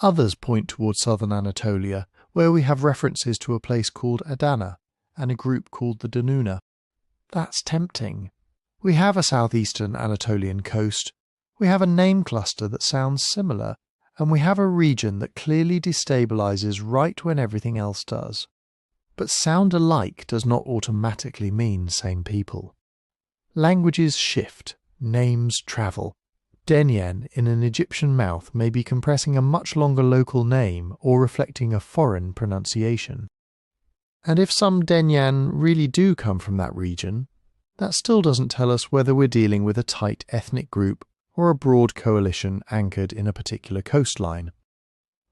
Others point towards southern Anatolia, where we have references to a place called Adana and a group called the Danuna. That's tempting. We have a southeastern Anatolian coast, we have a name cluster that sounds similar, and we have a region that clearly destabilizes right when everything else does. But sound alike does not automatically mean same people. Languages shift, names travel. Denyen in an Egyptian mouth may be compressing a much longer local name or reflecting a foreign pronunciation. And if some Denyen really do come from that region, that still doesn't tell us whether we're dealing with a tight ethnic group or a broad coalition anchored in a particular coastline.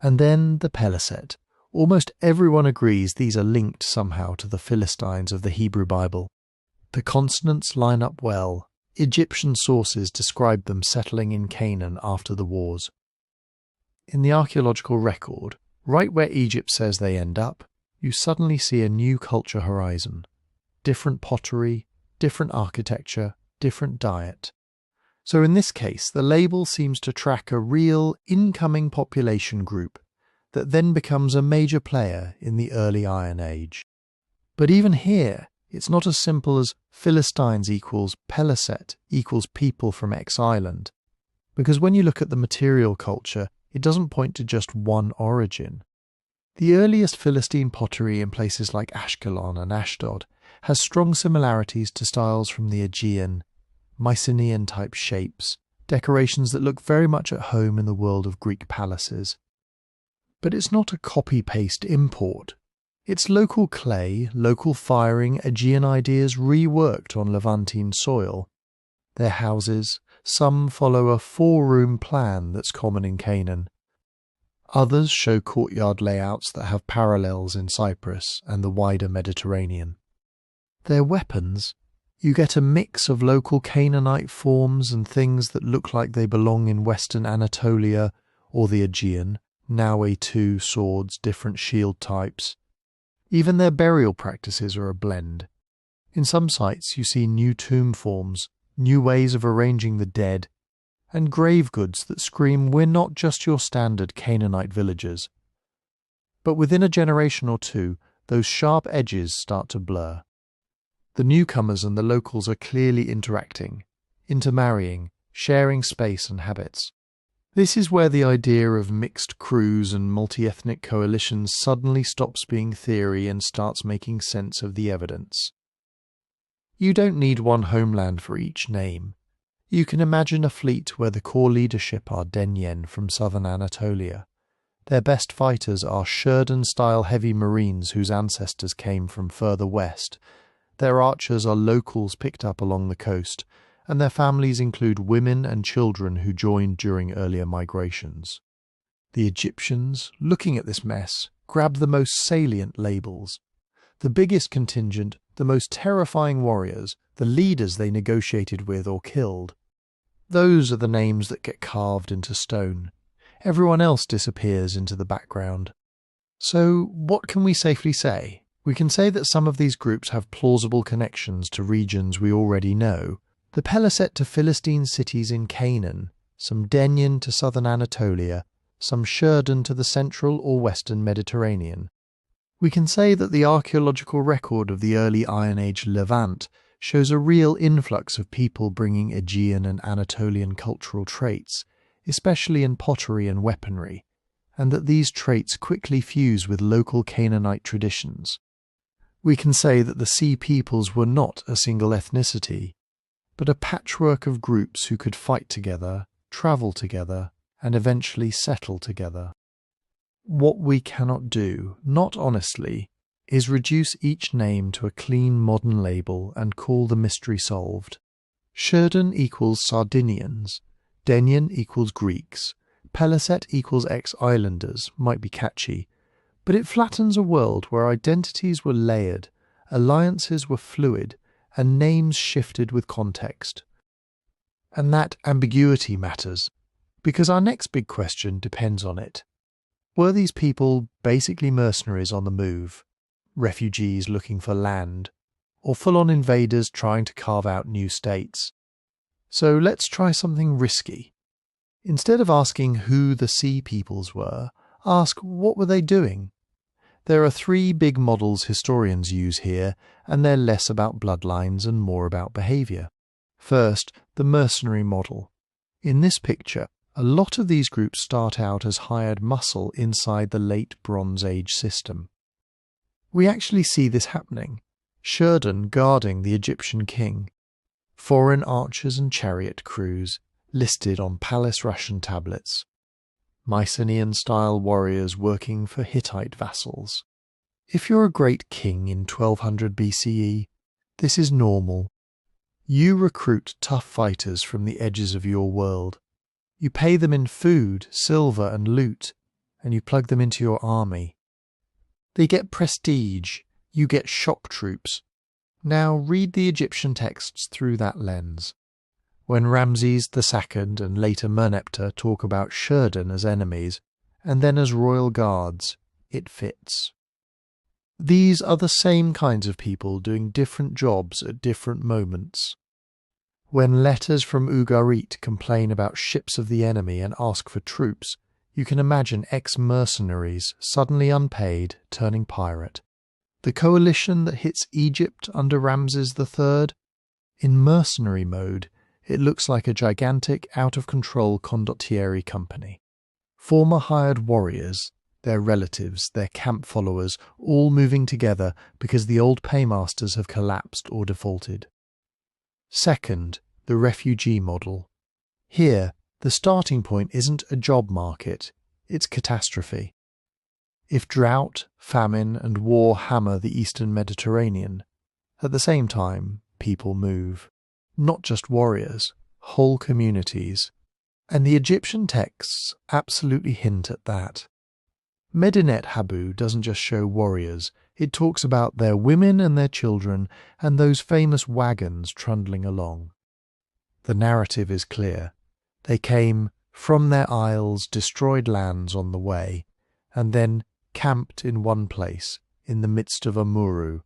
And then the Peleset. Almost everyone agrees these are linked somehow to the Philistines of the Hebrew Bible. The consonants line up well. Egyptian sources describe them settling in Canaan after the wars. In the archaeological record, right where Egypt says they end up, you suddenly see a new culture horizon. Different pottery, different architecture, different diet. So in this case, the label seems to track a real incoming population group that then becomes a major player in the early Iron Age. But even here, it's not as simple as Philistines equals Peleset equals people from X island, because when you look at the material culture, it doesn't point to just one origin. The earliest Philistine pottery in places like Ashkelon and Ashdod has strong similarities to styles from the Aegean, Mycenaean type shapes, decorations that look very much at home in the world of Greek palaces. But it's not a copy-paste import. It's local clay, local firing, Aegean ideas reworked on Levantine soil. Their houses, some follow a four-room plan that's common in Canaan. Others show courtyard layouts that have parallels in Cyprus and the wider Mediterranean. Their weapons, you get a mix of local Canaanite forms and things that look like they belong in Western Anatolia or the Aegean, Naue-2 swords, different shield types. Even their burial practices are a blend. In some sites you see new tomb forms, new ways of arranging the dead, and grave goods that scream we're not just your standard Canaanite villagers. But within a generation or two, those sharp edges start to blur. The newcomers and the locals are clearly interacting, intermarrying, sharing space and habits. This is where the idea of mixed crews and multi-ethnic coalitions suddenly stops being theory and starts making sense of the evidence. You don't need one homeland for each name. You can imagine a fleet where the core leadership are Denyen from southern Anatolia. Their best fighters are Sherden-style heavy marines whose ancestors came from further west. Their archers are locals picked up along the coast, and their families include women and children who joined during earlier migrations. The Egyptians, looking at this mess, grab the most salient labels. The biggest contingent, the most terrifying warriors, the leaders they negotiated with or killed. Those are the names that get carved into stone. Everyone else disappears into the background. So what can we safely say? We can say that some of these groups have plausible connections to regions we already know. The Peleset to Philistine cities in Canaan, some Denyen to southern Anatolia, some Sherden to the central or western Mediterranean. We can say that the archaeological record of the early Iron Age Levant shows a real influx of people bringing Aegean and Anatolian cultural traits, especially in pottery and weaponry, and that these traits quickly fuse with local Canaanite traditions. We can say that the Sea Peoples were not a single ethnicity, but a patchwork of groups who could fight together, travel together, and eventually settle together. What we cannot do, not honestly, is reduce each name to a clean modern label and call the mystery solved. Sherden equals Sardinians, Denyen equals Greeks, Peleset equals ex-islanders might be catchy, but it flattens a world where identities were layered, alliances were fluid, and names shifted with context. And that ambiguity matters, because our next big question depends on it. Were these people basically mercenaries on the move, refugees looking for land, or full-on invaders trying to carve out new states? So let's try something risky. Instead of asking who the sea peoples were, ask what were they doing? There are three big models historians use here, and they're less about bloodlines and more about behaviour. First, the mercenary model. In this picture, a lot of these groups start out as hired muscle inside the late Bronze Age system. We actually see this happening. Sherden guarding the Egyptian king. Foreign archers and chariot crews, listed on palace ration tablets. Mycenaean-style warriors working for Hittite vassals. If you're a great king in 1200 BCE, this is normal. You recruit tough fighters from the edges of your world. You pay them in food, silver and loot, and you plug them into your army. They get prestige, you get shock troops. Now read the Egyptian texts through that lens. When Ramses II and later Merneptah talk about Sherden as enemies, and then as royal guards, it fits. These are the same kinds of people doing different jobs at different moments. When letters from Ugarit complain about ships of the enemy and ask for troops, you can imagine ex-mercenaries, suddenly unpaid, turning pirate. The coalition that hits Egypt under Ramses III? In mercenary mode, it looks like a gigantic, out-of-control condottieri company. Former hired warriors, their relatives, their camp followers, all moving together because the old paymasters have collapsed or defaulted. Second, the refugee model. Here, the starting point isn't a job market, it's catastrophe. If drought, famine, and war hammer the Eastern Mediterranean, at the same time, people move. Not just warriors, whole communities. And the Egyptian texts absolutely hint at that. Medinet Habu doesn't just show warriors, it talks about their women and their children and those famous wagons trundling along. The narrative is clear. They came from their isles, destroyed lands on the way, and then camped in one place, in the midst of Amuru,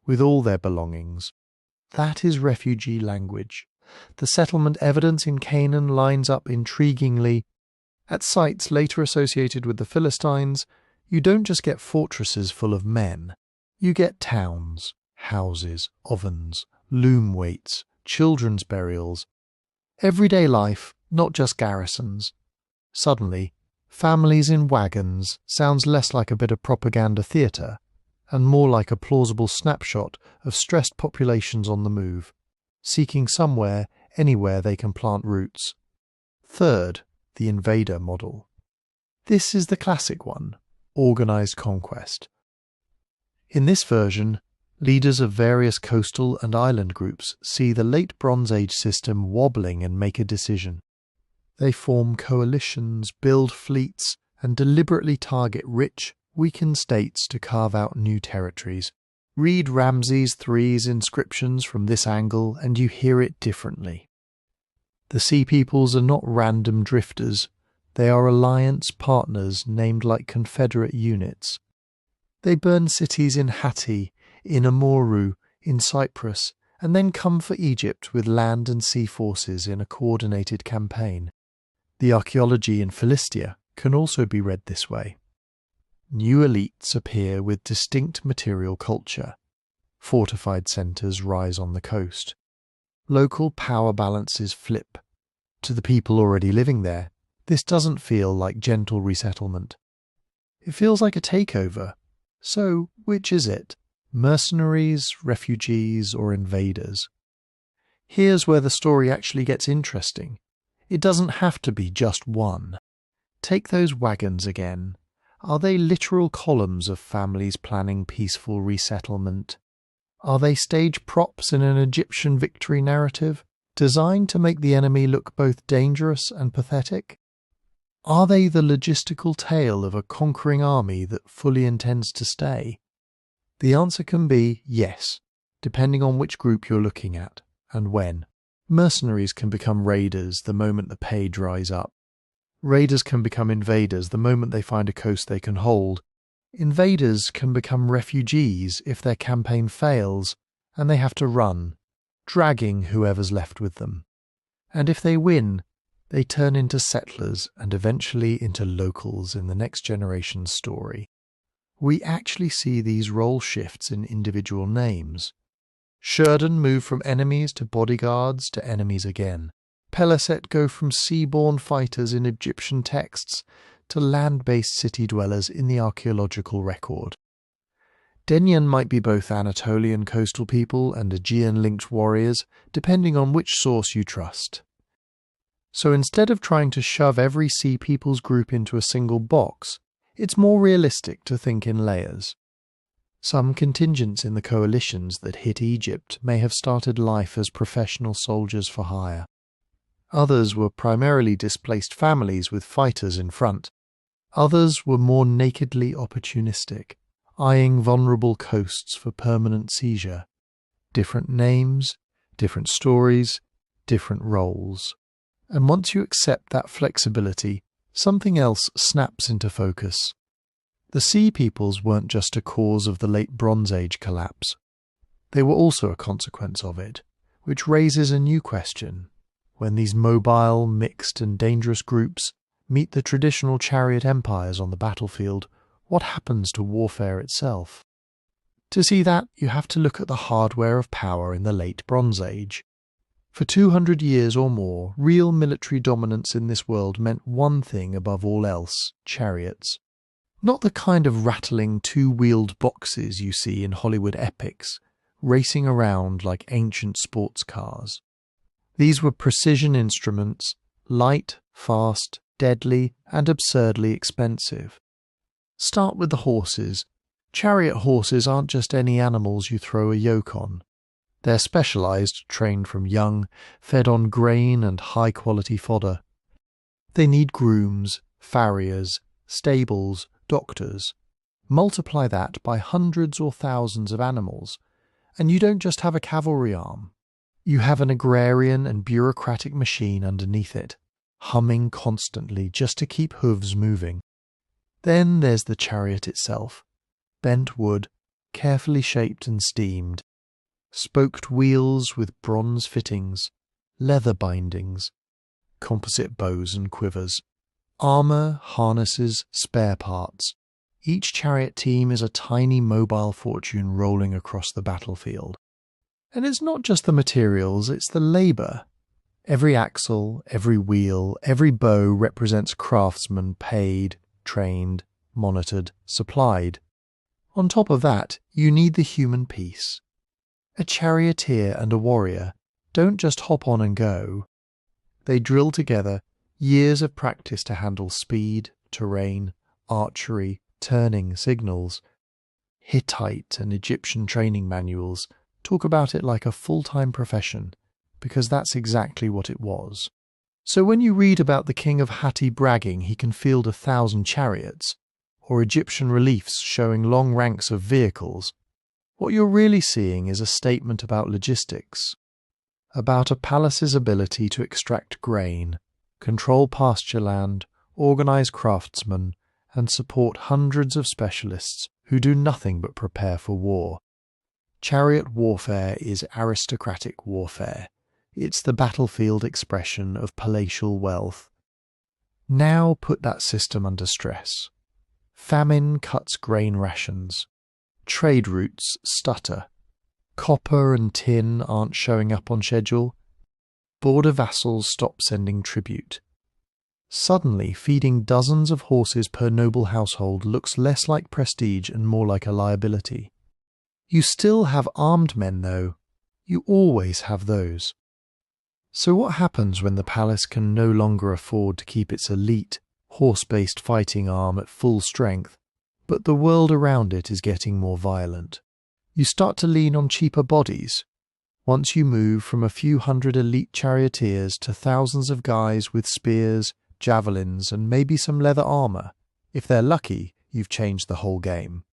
with all their belongings. That is refugee language. The settlement evidence in Canaan lines up intriguingly. At sites later associated with the Philistines, you don't just get fortresses full of men. You get towns, houses, ovens, loom weights, children's burials. Everyday life, not just garrisons. Suddenly, families in wagons sounds less like a bit of propaganda theatre and more like a plausible snapshot of stressed populations on the move, seeking somewhere, anywhere they can plant roots. Third, the invader model. This is the classic one, organised conquest. In this version, leaders of various coastal and island groups see the late Bronze Age system wobbling and make a decision. They form coalitions, build fleets, and deliberately target rich, weakened states to carve out new territories. Read Ramses III's inscriptions from this angle and you hear it differently. The Sea Peoples are not random drifters. They are alliance partners named like Confederate units. They burn cities in Hatti, in Amuru, in Cyprus, and then come for Egypt with land and sea forces in a coordinated campaign. The archaeology in Philistia can also be read this way. New elites appear with distinct material culture. Fortified centres rise on the coast. Local power balances flip. To the people already living there, this doesn't feel like gentle resettlement. It feels like a takeover. So, which is it? Mercenaries, refugees, or invaders? Here's where the story actually gets interesting. It doesn't have to be just one. Take those wagons again. Are they literal columns of families planning peaceful resettlement? Are they stage props in an Egyptian victory narrative? designed to make the enemy look both dangerous and pathetic? Are they the logistical tale of a conquering army that fully intends to stay? The answer can be yes, depending on which group you're looking at and when. Mercenaries can become raiders the moment the pay dries up. Raiders can become invaders the moment they find a coast they can hold. Invaders can become refugees if their campaign fails and they have to run, dragging whoever's left with them. And if they win, they turn into settlers and eventually into locals in the next generation's story. We actually see these role shifts in individual names. Sherden move from enemies to bodyguards to enemies again. Peleset go from sea-born fighters in Egyptian texts to land-based city dwellers in the archaeological record. Denyen might be both Anatolian coastal people and Aegean-linked warriors, depending on which source you trust. So instead of trying to shove every Sea Peoples group into a single box, it's more realistic to think in layers. Some contingents in the coalitions that hit Egypt may have started life as professional soldiers for hire. Others were primarily displaced families with fighters in front. Others were more nakedly opportunistic, eyeing vulnerable coasts for permanent seizure. Different names, different stories, different roles. And once you accept that flexibility, something else snaps into focus. The Sea Peoples weren't just a cause of the late Bronze Age collapse. They were also a consequence of it, which raises a new question. When these mobile, mixed and dangerous groups meet the traditional chariot empires on the battlefield, what happens to warfare itself? To see that, you have to look at the hardware of power in the late Bronze Age. For 200 years or more, real military dominance in this world meant one thing above all else: chariots. Not the kind of rattling two-wheeled boxes you see in Hollywood epics, racing around like ancient sports cars. These were precision instruments, light, fast, deadly, and absurdly expensive. Start with the horses. Chariot horses aren't just any animals you throw a yoke on. They're specialized, trained from young, fed on grain and high-quality fodder. They need grooms, farriers, stables, doctors. Multiply that by hundreds or thousands of animals, and you don't just have a cavalry arm. You have an agrarian and bureaucratic machine underneath it, humming constantly just to keep hooves moving. Then there's the chariot itself, bent wood, carefully shaped and steamed, spoked wheels with bronze fittings, leather bindings, composite bows and quivers, armour, harnesses, spare parts. Each chariot team is a tiny mobile fortune rolling across the battlefield. And it's not just the materials, it's the labour. Every axle, every wheel, every bow represents craftsmen paid, trained, monitored, supplied. On top of that, you need the human piece. A charioteer and a warrior don't just hop on and go. They drill together years of practice to handle speed, terrain, archery, turning signals. Hittite and Egyptian training manuals talk about it like a full-time profession, because that's exactly what it was. So when you read about the king of Hatti bragging he can field 1,000 chariots, or Egyptian reliefs showing long ranks of vehicles, what you're really seeing is a statement about logistics, about a palace's ability to extract grain, control pasture land, organize craftsmen, and support hundreds of specialists who do nothing but prepare for war. Chariot warfare is aristocratic warfare. It's the battlefield expression of palatial wealth. Now put that system under stress. Famine cuts grain rations. Trade routes stutter. Copper and tin aren't showing up on schedule. Border vassals stop sending tribute. Suddenly, feeding dozens of horses per noble household looks less like prestige and more like a liability. You still have armed men, though. You always have those. So what happens when the palace can no longer afford to keep its elite, horse-based fighting arm at full strength, but the world around it is getting more violent? You start to lean on cheaper bodies. Once you move from a few hundred elite charioteers to thousands of guys with spears, javelins, and maybe some leather armor, if they're lucky, you've changed the whole game.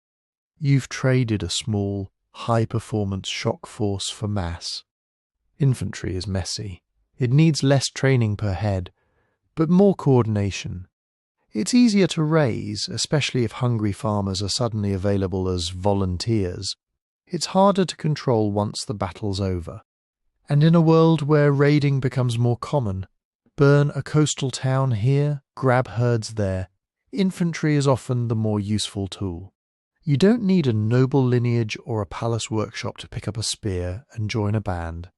You've traded a small, high-performance shock force for mass. Infantry is messy. It needs less training per head, but more coordination. It's easier to raise, especially if hungry farmers are suddenly available as volunteers. It's harder to control once the battle's over. And in a world where raiding becomes more common, burn a coastal town here, grab herds there, infantry is often the more useful tool. You don't need a noble lineage or a palace workshop to pick up a spear and join a band.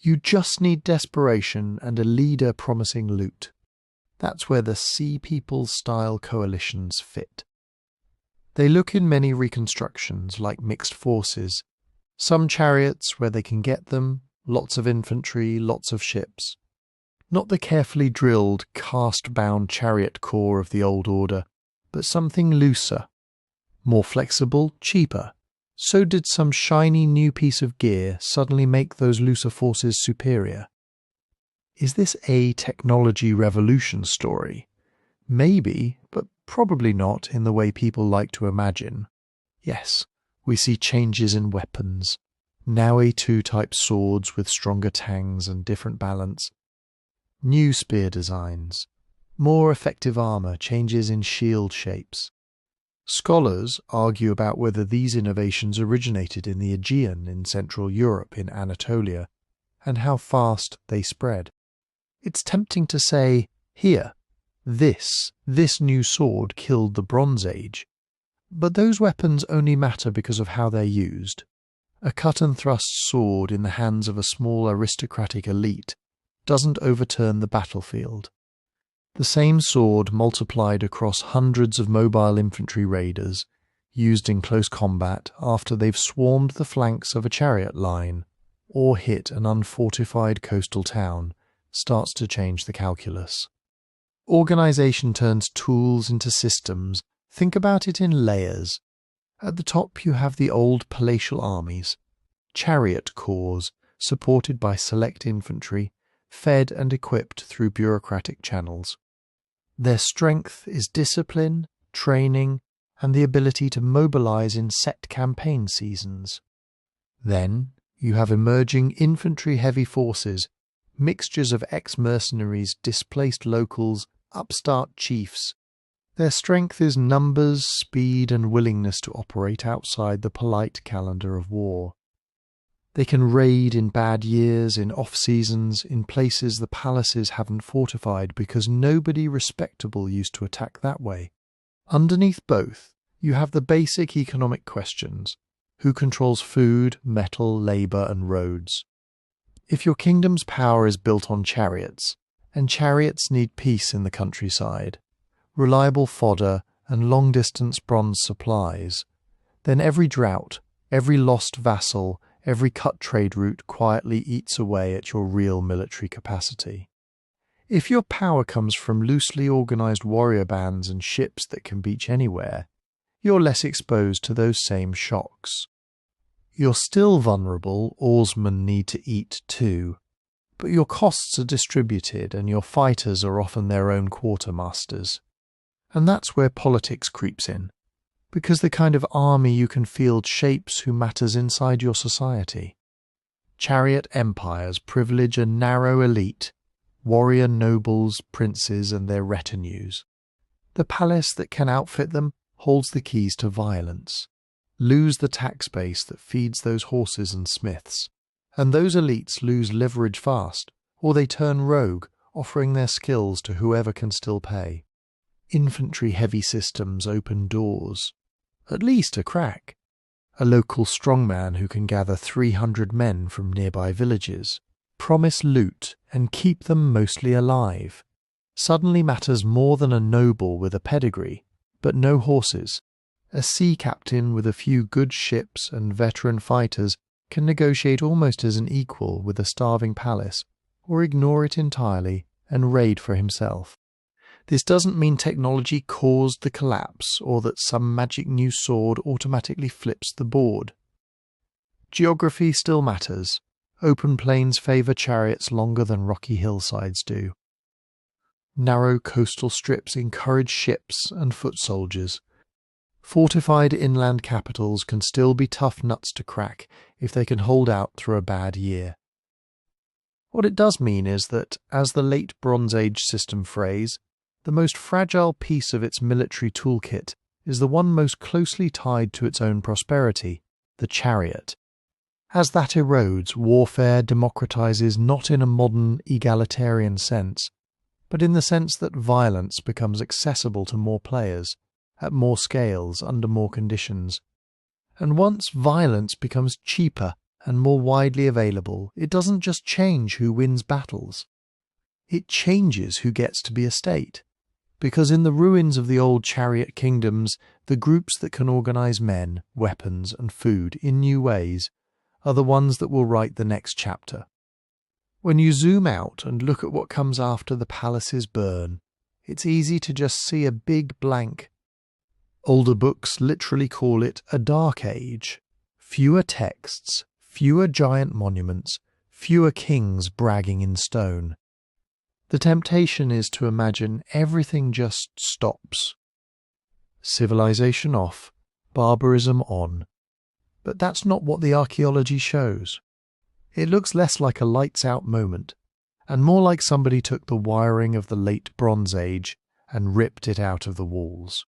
You just need desperation and a leader promising loot. That's where the Sea People-style coalitions fit. They look in many reconstructions like mixed forces. Some chariots where they can get them, lots of infantry, lots of ships. Not the carefully drilled, caste-bound chariot corps of the old order, but something looser. More flexible, cheaper. So did some shiny new piece of gear suddenly make those looser forces superior? Is this a technology revolution story? Maybe, but probably not in the way people like to imagine. Yes, we see changes in weapons. Now A2-type swords with stronger tangs and different balance. New spear designs. More effective armor, changes in shield shapes. Scholars argue about whether these innovations originated in the Aegean in Central Europe in Anatolia, and how fast they spread. It's tempting to say, here, this new sword killed the Bronze Age. But those weapons only matter because of how they're used. A cut-and-thrust sword in the hands of a small aristocratic elite doesn't overturn the battlefield. The same sword multiplied across hundreds of mobile infantry raiders, used in close combat after they've swarmed the flanks of a chariot line, or hit an unfortified coastal town, starts to change the calculus. Organization turns tools into systems. Think about it in layers. At the top you have the old palatial armies, chariot corps supported by select infantry, fed and equipped through bureaucratic channels. Their strength is discipline, training, and the ability to mobilize in set campaign seasons. Then you have emerging infantry-heavy forces, mixtures of ex-mercenaries, displaced locals, upstart chiefs. Their strength is numbers, speed, and willingness to operate outside the polite calendar of war. They can raid in bad years, in off-seasons, in places the palaces haven't fortified because nobody respectable used to attack that way. Underneath both, you have the basic economic questions. Who controls food, metal, labour, and roads? If your kingdom's power is built on chariots, and chariots need peace in the countryside, reliable fodder, and long-distance bronze supplies, then every drought, every lost vassal, every cut trade route quietly eats away at your real military capacity. If your power comes from loosely organized warrior bands and ships that can beach anywhere, you're less exposed to those same shocks. You're still vulnerable, oarsmen need to eat too, but your costs are distributed and your fighters are often their own quartermasters. And that's where politics creeps in, because the kind of army you can field shapes who matters inside your society. Chariot empires privilege a narrow elite, warrior nobles, princes, and their retinues. The palace that can outfit them holds the keys to violence. Lose the tax base that feeds those horses and smiths, and those elites lose leverage fast, or they turn rogue, offering their skills to whoever can still pay. Infantry-heavy systems open doors. At least a crack. A local strongman who can gather 300 men from nearby villages, promise loot, and keep them mostly alive. Suddenly matters more than a noble with a pedigree, but no horses. A sea captain with a few good ships and veteran fighters can negotiate almost as an equal with a starving palace, or ignore it entirely and raid for himself. This doesn't mean technology caused the collapse or that some magic new sword automatically flips the board. Geography still matters. Open plains favour chariots longer than rocky hillsides do. Narrow coastal strips encourage ships and foot soldiers. Fortified inland capitals can still be tough nuts to crack if they can hold out through a bad year. What it does mean is that, as the late Bronze Age system phrase, the most fragile piece of its military toolkit is the one most closely tied to its own prosperity, the chariot. As that erodes, warfare democratizes not in a modern egalitarian sense, but in the sense that violence becomes accessible to more players, at more scales, under more conditions. And once violence becomes cheaper and more widely available, it doesn't just change who wins battles. It changes who gets to be a state. Because in the ruins of the old chariot kingdoms, the groups that can organize men, weapons, and food in new ways are the ones that will write the next chapter. When you zoom out and look at what comes after the palaces burn, it's easy to just see a big blank. Older books literally call it a dark age. Fewer texts, fewer giant monuments, fewer kings bragging in stone. The temptation is to imagine everything just stops. Civilization off, barbarism on. But that's not what the archaeology shows. It looks less like a lights-out moment, and more like somebody took the wiring of the late Bronze Age and ripped it out of the walls.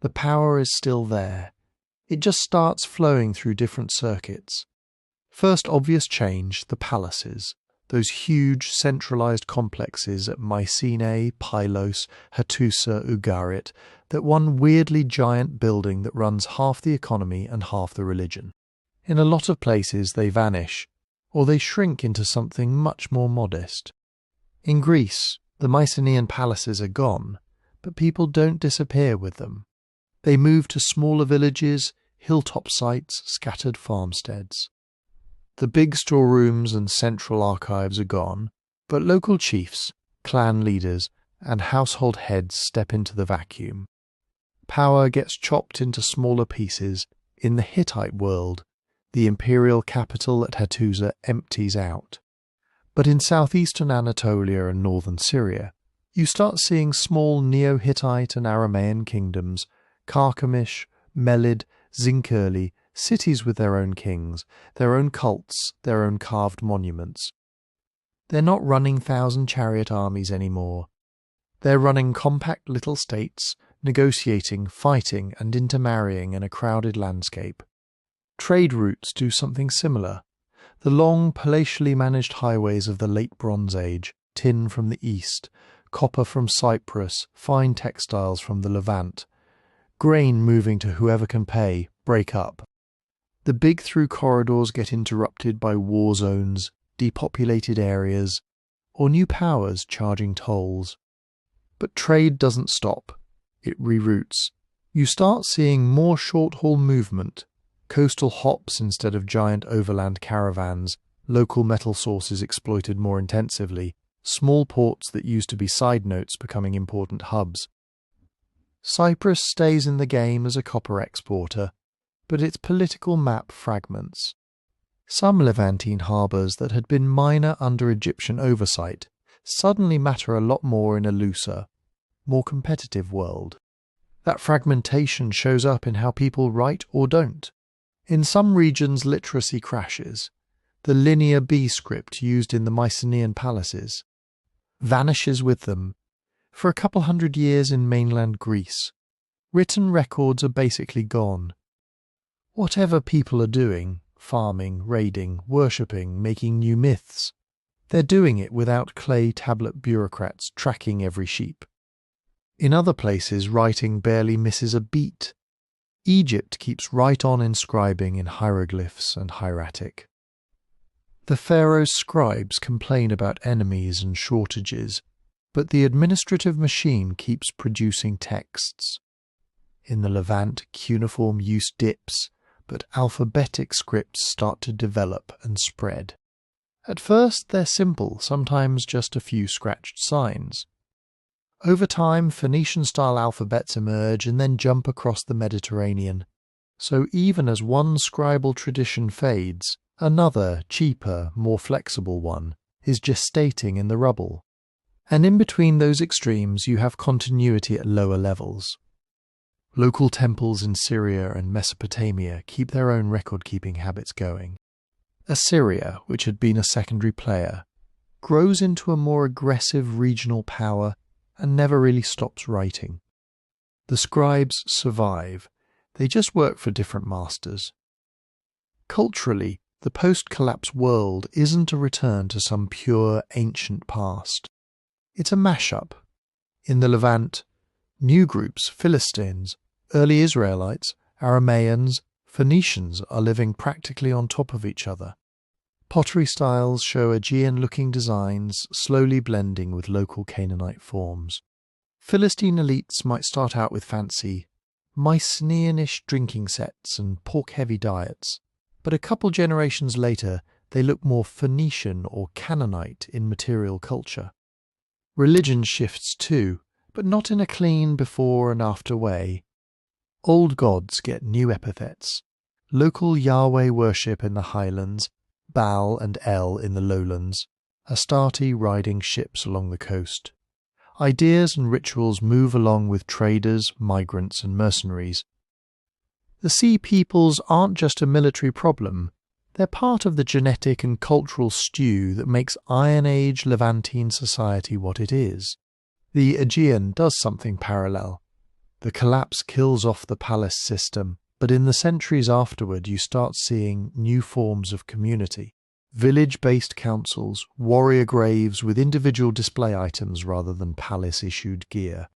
The power is still there. It just starts flowing through different circuits. First obvious change, the palaces, those huge centralized complexes at Mycenaean, Pylos, Hattusa, Ugarit, that one weirdly giant building that runs half the economy and half the religion. In a lot of places they vanish, or they shrink into something much more modest. In Greece, the Mycenaean palaces are gone, but people don't disappear with them. They move to smaller villages, hilltop sites, scattered farmsteads. The big storerooms and central archives are gone, but local chiefs, clan leaders, and household heads step into the vacuum. Power gets chopped into smaller pieces. In the Hittite world, the imperial capital at Hattusa empties out. But in southeastern Anatolia and northern Syria, you start seeing small Neo-Hittite and Aramaean kingdoms, Carchemish, Melid, Zinkerli, cities with their own kings, their own cults, their own carved monuments. They're not running 1,000-chariot armies anymore. They're running compact little states, negotiating, fighting, and intermarrying in a crowded landscape. Trade routes do something similar. The long, palatially managed highways of the late Bronze Age, tin from the east, copper from Cyprus, fine textiles from the Levant, grain moving to whoever can pay, break up. The big through corridors get interrupted by war zones, depopulated areas, or new powers charging tolls. But trade doesn't stop. It reroutes. You start seeing more short-haul movement, coastal hops instead of giant overland caravans, local metal sources exploited more intensively, small ports that used to be side notes becoming important hubs. Cyprus stays in the game as a copper exporter, but its political map fragments. Some Levantine harbours that had been minor under Egyptian oversight suddenly matter a lot more in a looser, more competitive world. That fragmentation shows up in how people write or don't. In some regions literacy crashes. The linear B script used in the Mycenaean palaces vanishes with them. For a couple hundred years in mainland Greece, written records are basically gone. Whatever people are doing, farming, raiding, worshipping, making new myths, they're doing it without clay tablet bureaucrats tracking every sheep. In other places, writing barely misses a beat. Egypt keeps right on inscribing in hieroglyphs and hieratic. The pharaoh's scribes complain about enemies and shortages, but the administrative machine keeps producing texts. In the Levant, cuneiform use dips, but alphabetic scripts start to develop and spread. At first they're simple, sometimes just a few scratched signs. Over time, Phoenician-style alphabets emerge and then jump across the Mediterranean. So even as one scribal tradition fades, Another, cheaper, more flexible one is gestating in the rubble. And in between those extremes you have continuity at lower levels. Local temples in Syria and Mesopotamia keep their own record-keeping habits going. Assyria, which had been a secondary player, grows into a more aggressive regional power and never really stops writing. The scribes survive, they just work for different masters. Culturally, the post-collapse world isn't a return to some pure ancient past. It's a mashup. In the Levant, new groups, Philistines, early Israelites, Aramaeans, Phoenicians are living practically on top of each other. Pottery styles show Aegean-looking designs slowly blending with local Canaanite forms. Philistine elites might start out with fancy, Mycenaeanish drinking sets and pork-heavy diets, but a couple generations later they look more Phoenician or Canaanite in material culture. Religion shifts too, but not in a clean before and after way. Old gods get new epithets. Local Yahweh worship in the highlands, Baal and El in the lowlands, Astarte riding ships along the coast. Ideas and rituals move along with traders, migrants and mercenaries. The Sea Peoples aren't just a military problem, they're part of the genetic and cultural stew that makes Iron Age Levantine society what it is. The Aegean does something parallel. The collapse kills off the palace system, but in the centuries afterward you start seeing new forms of community. Village-based councils, warrior graves with individual display items rather than palace-issued gear.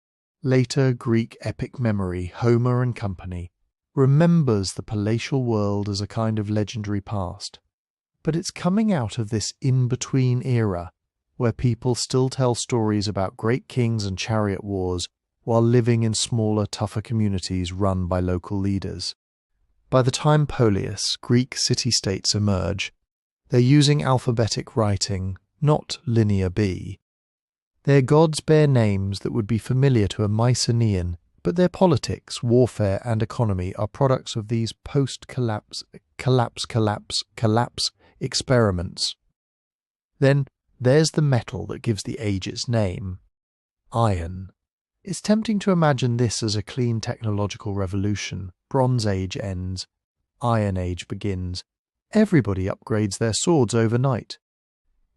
Later Greek epic memory, Homer and company, remembers the palatial world as a kind of legendary past. But it's coming out of this in-between era, where people still tell stories about great kings and chariot wars while living in smaller, tougher communities run by local leaders. By the time Polis, Greek city-states emerge, they're using alphabetic writing, not linear B. Their gods bear names that would be familiar to a Mycenaean, but their politics, warfare and economy are products of these post-collapse experiments. Then there's the metal that gives the age its name, iron. It's tempting to imagine this as a clean technological revolution. Bronze Age ends, Iron Age begins. Everybody upgrades their swords overnight.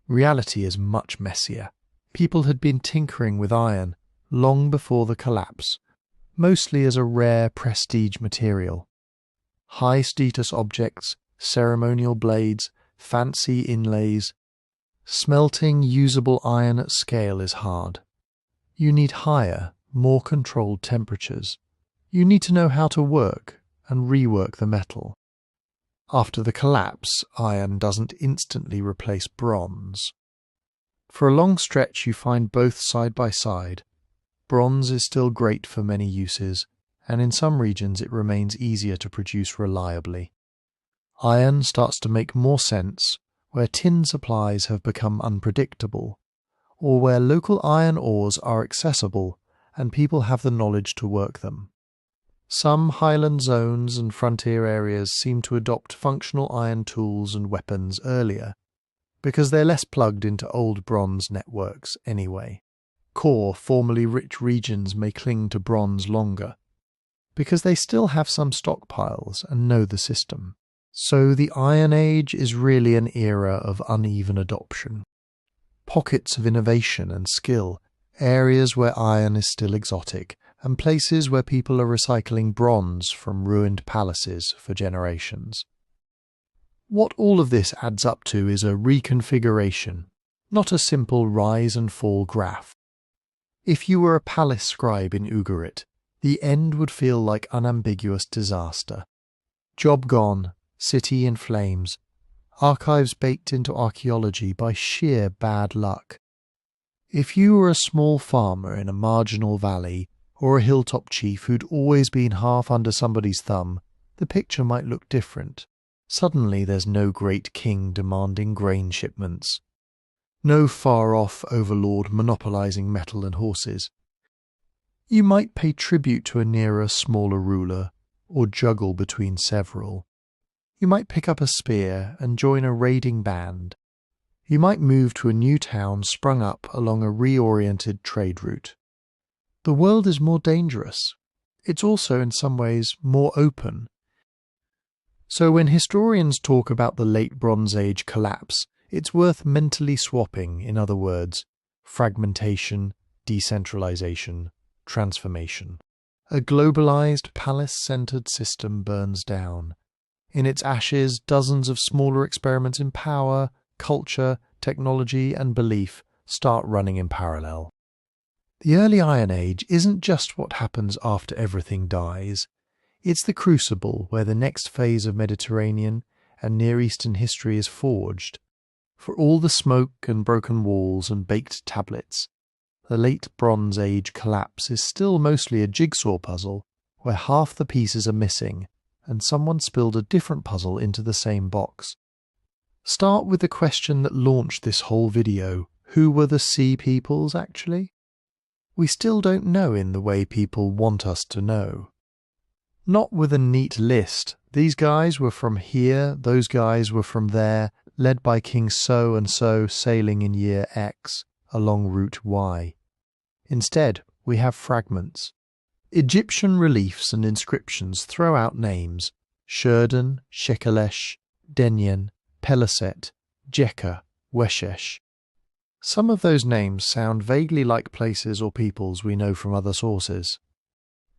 Reality is much messier. People had been tinkering with iron long before the collapse, mostly as a rare prestige material. High-status objects, ceremonial blades, fancy inlays. Smelting usable iron at scale is hard. You need higher, more controlled temperatures. You need to know how to work and rework the metal. After the collapse, iron doesn't instantly replace bronze. For a long stretch you find both side by side. Bronze is still great for many uses, and in some regions it remains easier to produce reliably. Iron starts to make more sense where tin supplies have become unpredictable, or where local iron ores are accessible and people have the knowledge to work them. Some highland zones and frontier areas seem to adopt functional iron tools and weapons earlier, because they're less plugged into old bronze networks anyway. Core, formerly rich regions may cling to bronze longer, because they still have some stockpiles and know the system. So the Iron Age is really an era of uneven adoption. Pockets of innovation and skill, areas where iron is still exotic, and places where people are recycling bronze from ruined palaces for generations. What all of this adds up to is a reconfiguration, not a simple rise and fall graph. If you were a palace scribe in Ugarit, the end would feel like unambiguous disaster. Job gone, city in flames, archives baked into archaeology by sheer bad luck. If you were a small farmer in a marginal valley, or a hilltop chief who'd always been half under somebody's thumb, the picture might look different. Suddenly there's no great king demanding grain shipments. No far-off overlord monopolizing metal and horses. You might pay tribute to a nearer, smaller ruler, or juggle between several. You might pick up a spear and join a raiding band. You might move to a new town sprung up along a reoriented trade route. The world is more dangerous. It's also in some ways more open. So when historians talk about the Late Bronze Age collapse, it's worth mentally swapping, in other words, fragmentation, decentralization, transformation. A globalized, palace-centered system burns down. In its ashes, dozens of smaller experiments in power, culture, technology, and belief start running in parallel. The early Iron Age isn't just what happens after everything dies. It's the crucible where the next phase of Mediterranean and Near Eastern history is forged. For all the smoke and broken walls and baked tablets, the Late Bronze Age collapse is still mostly a jigsaw puzzle where half the pieces are missing and someone spilled a different puzzle into the same box. Start with the question that launched this whole video. Who were the Sea Peoples actually? We still don't know in the way people want us to know. Not with a neat list. These guys were from here, those guys were from there, led by King so and so sailing in year X along route Y. Instead, we have fragments. Egyptian reliefs and inscriptions throw out names: Sherden, Shekelesh, Denyen, Peleset, Jekka, Weshesh. Some of those names sound vaguely like places or peoples we know from other sources.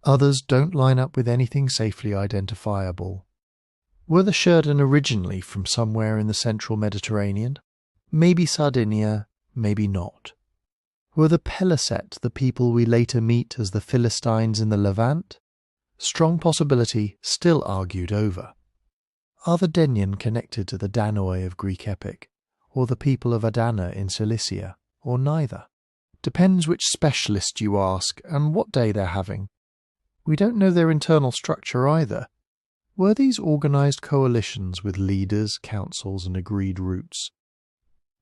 Others don't line up with anything safely identifiable. Were the Sherden originally from somewhere in the central Mediterranean? Maybe Sardinia, maybe not. Were the Peleset the people we later meet as the Philistines in the Levant? Strong possibility, still argued over. Are the Denyen connected to the Danoi of Greek epic, or the people of Adana in Cilicia, or neither? Depends which specialist you ask and what day they're having. We don't know their internal structure either. Were these organised coalitions with leaders, councils and agreed routes?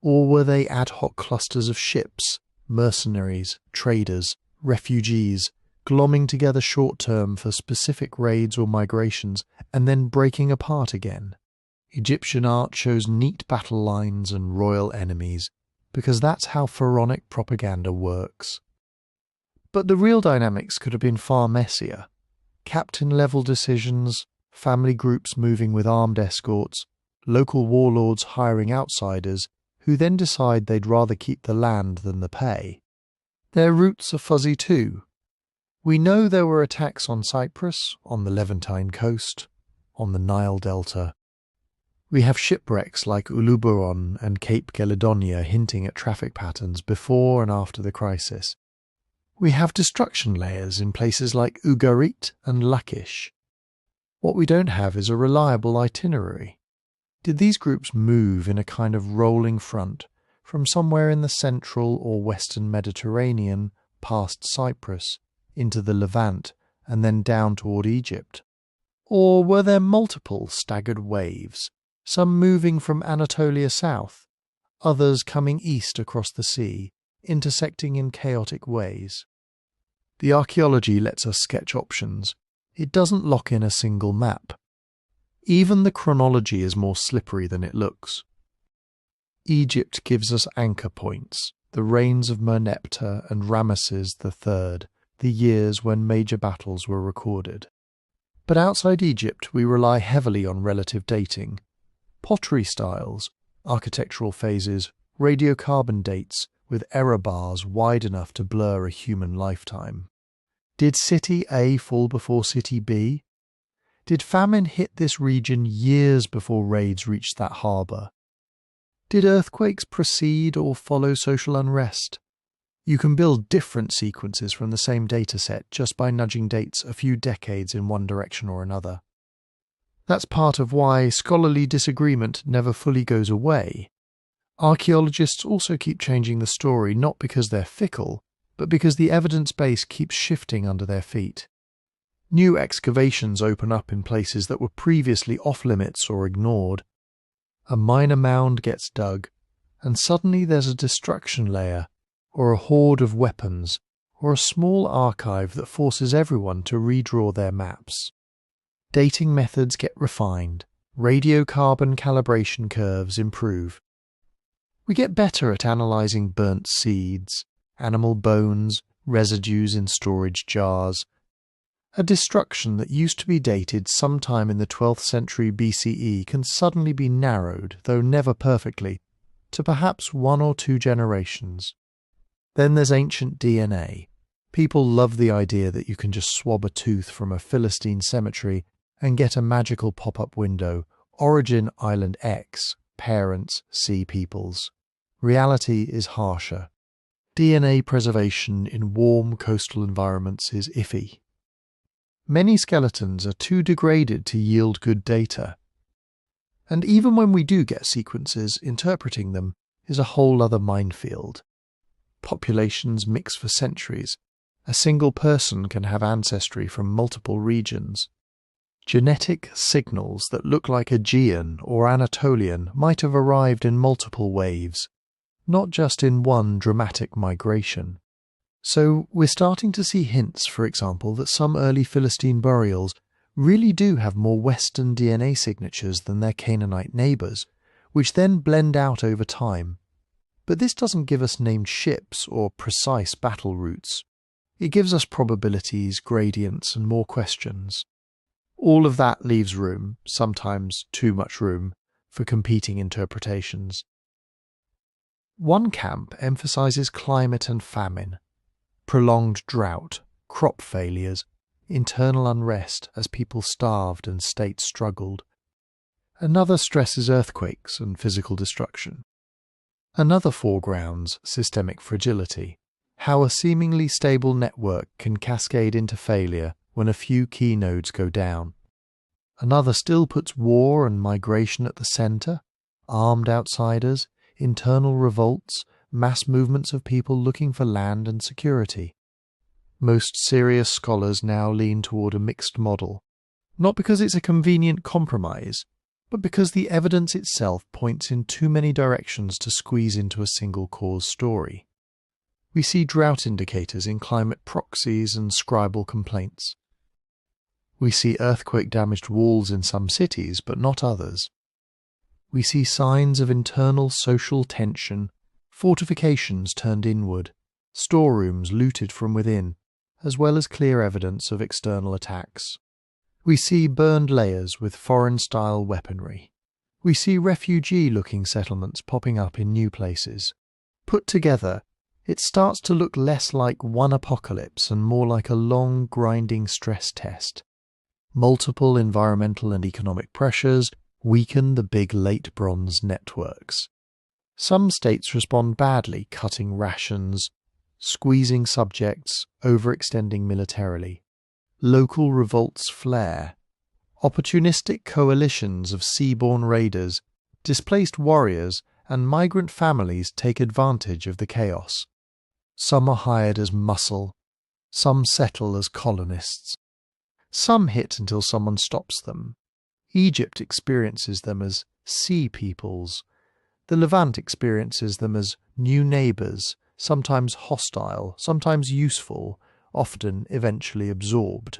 Or were they ad hoc clusters of ships, mercenaries, traders, refugees, glomming together short-term for specific raids or migrations and then breaking apart again? Egyptian art shows neat battle lines and royal enemies, because that's how pharaonic propaganda works. But the real dynamics could have been far messier. Captain-level decisions, family groups moving with armed escorts, local warlords hiring outsiders, who then decide they'd rather keep the land than the pay. Their roots are fuzzy too. We know there were attacks on Cyprus, on the Levantine coast, on the Nile Delta. We have shipwrecks like Uluburon and Cape Gelidonia hinting at traffic patterns before and after the crisis. We have destruction layers in places like Ugarit and Lachish. What we don't have is a reliable itinerary. Did these groups move in a kind of rolling front from somewhere in the central or western Mediterranean past Cyprus into the Levant and then down toward Egypt? Or were there multiple staggered waves, some moving from Anatolia south, others coming east across the sea, intersecting in chaotic ways? The archaeology lets us sketch options. It doesn't lock in a single map. Even the chronology is more slippery than it looks. Egypt gives us anchor points, the reigns of Merneptah and Ramesses III, the years when major battles were recorded. But outside Egypt we rely heavily on relative dating. Pottery styles, architectural phases, radiocarbon dates with error bars wide enough to blur a human lifetime. Did City A fall before City B? Did famine hit this region years before raids reached that harbour? Did earthquakes precede or follow social unrest? You can build different sequences from the same dataset just by nudging dates a few decades in one direction or another. That's part of why scholarly disagreement never fully goes away. Archaeologists also keep changing the story not because they're fickle, but because the evidence base keeps shifting under their feet. New excavations open up in places that were previously off-limits or ignored. A minor mound gets dug, and suddenly there's a destruction layer, or a hoard of weapons, or a small archive that forces everyone to redraw their maps. Dating methods get refined, radiocarbon calibration curves improve. We get better at analysing burnt seeds, animal bones, residues in storage jars. A destruction that used to be dated sometime in the 12th century BCE can suddenly be narrowed, though never perfectly, to perhaps 1 or 2 generations. Then there's ancient DNA. People love the idea that you can just swab a tooth from a Philistine cemetery and get a magical pop-up window, Origin Island X, Parents, Sea Peoples. Reality is harsher. DNA preservation in warm coastal environments is iffy. Many skeletons are too degraded to yield good data. And even when we do get sequences, interpreting them is a whole other minefield. Populations mix for centuries. A single person can have ancestry from multiple regions. Genetic signals that look like Aegean or Anatolian might have arrived in multiple waves, not just in one dramatic migration. So we're starting to see hints, for example, that some early Philistine burials really do have more Western DNA signatures than their Canaanite neighbours, which then blend out over time. But this doesn't give us named ships or precise battle routes. It gives us probabilities, gradients, and more questions. All of that leaves room, sometimes too much room, for competing interpretations. One camp emphasises climate and famine, prolonged drought, crop failures, internal unrest as people starved and states struggled. Another stresses earthquakes and physical destruction. Another foregrounds systemic fragility, how a seemingly stable network can cascade into failure when a few key nodes go down. Another still puts war and migration at the centre, armed outsiders, internal revolts, mass movements of people looking for land and security. Most serious scholars now lean toward a mixed model, not because it's a convenient compromise, but because the evidence itself points in too many directions to squeeze into a single cause story. We see drought indicators in climate proxies and scribal complaints. We see earthquake-damaged walls in some cities, but not others. We see signs of internal social tension, fortifications turned inward, storerooms looted from within, as well as clear evidence of external attacks. We see burned layers with foreign-style weaponry. We see refugee-looking settlements popping up in new places. Put together, it starts to look less like one apocalypse and more like a long, grinding stress test. Multiple environmental and economic pressures weaken the big late bronze networks. Some states respond badly, cutting rations, squeezing subjects, overextending militarily. Local revolts flare. Opportunistic coalitions of sea-borne raiders, displaced warriors, and migrant families take advantage of the chaos. Some are hired as muscle, some settle as colonists. Some hit until someone stops them. Egypt experiences them as sea peoples. The Levant experiences them as new neighbours, sometimes hostile, sometimes useful, often eventually absorbed.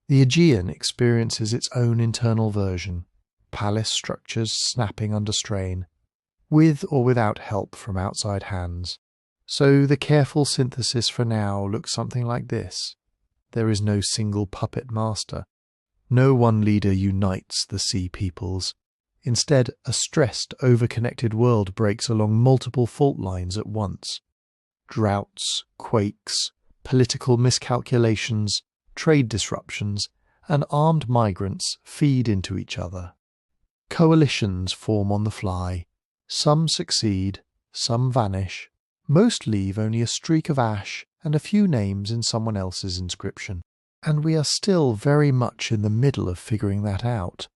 The Aegean experiences its own internal version, palace structures snapping under strain, with or without help from outside hands. So the careful synthesis for now looks something like this. There is no single puppet master. No one leader unites the sea peoples. Instead, a stressed, overconnected world breaks along multiple fault lines at once. Droughts, quakes, political miscalculations, trade disruptions, and armed migrants feed into each other. Coalitions form on the fly. Some succeed, some vanish. Most leave only a streak of ash and a few names in someone else's inscription. And we are still very much in the middle of figuring that out.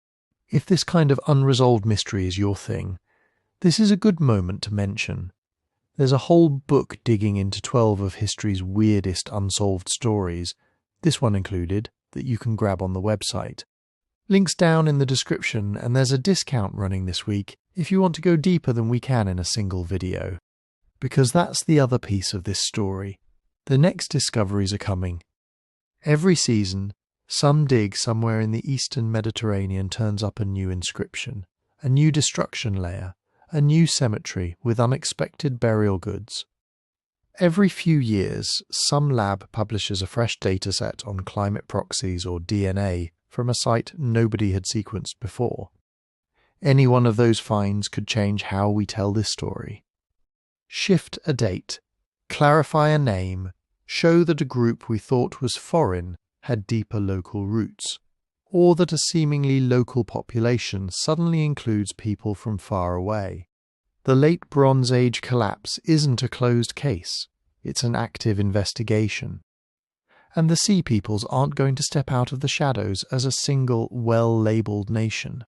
If this kind of unresolved mystery is your thing, this is a good moment to mention. There's a whole book digging into 12 of history's weirdest unsolved stories, this one included, that you can grab on the website. Links down in the description, and there's a discount running this week if you want to go deeper than we can in a single video. Because that's the other piece of this story. The next discoveries are coming. Every season, Some dig somewhere in the eastern Mediterranean turns up a new inscription, a new destruction layer, a new cemetery with unexpected burial goods. Every few years, some lab publishes a fresh dataset on climate proxies or DNA from a site nobody had sequenced before. Any one of those finds could change how we tell this story. Shift a date, clarify a name, show that a group we thought was foreign had deeper local roots, or that a seemingly local population suddenly includes people from far away. The Late Bronze Age collapse isn't a closed case, it's an active investigation. And the Sea Peoples aren't going to step out of the shadows as a single, well-labelled nation.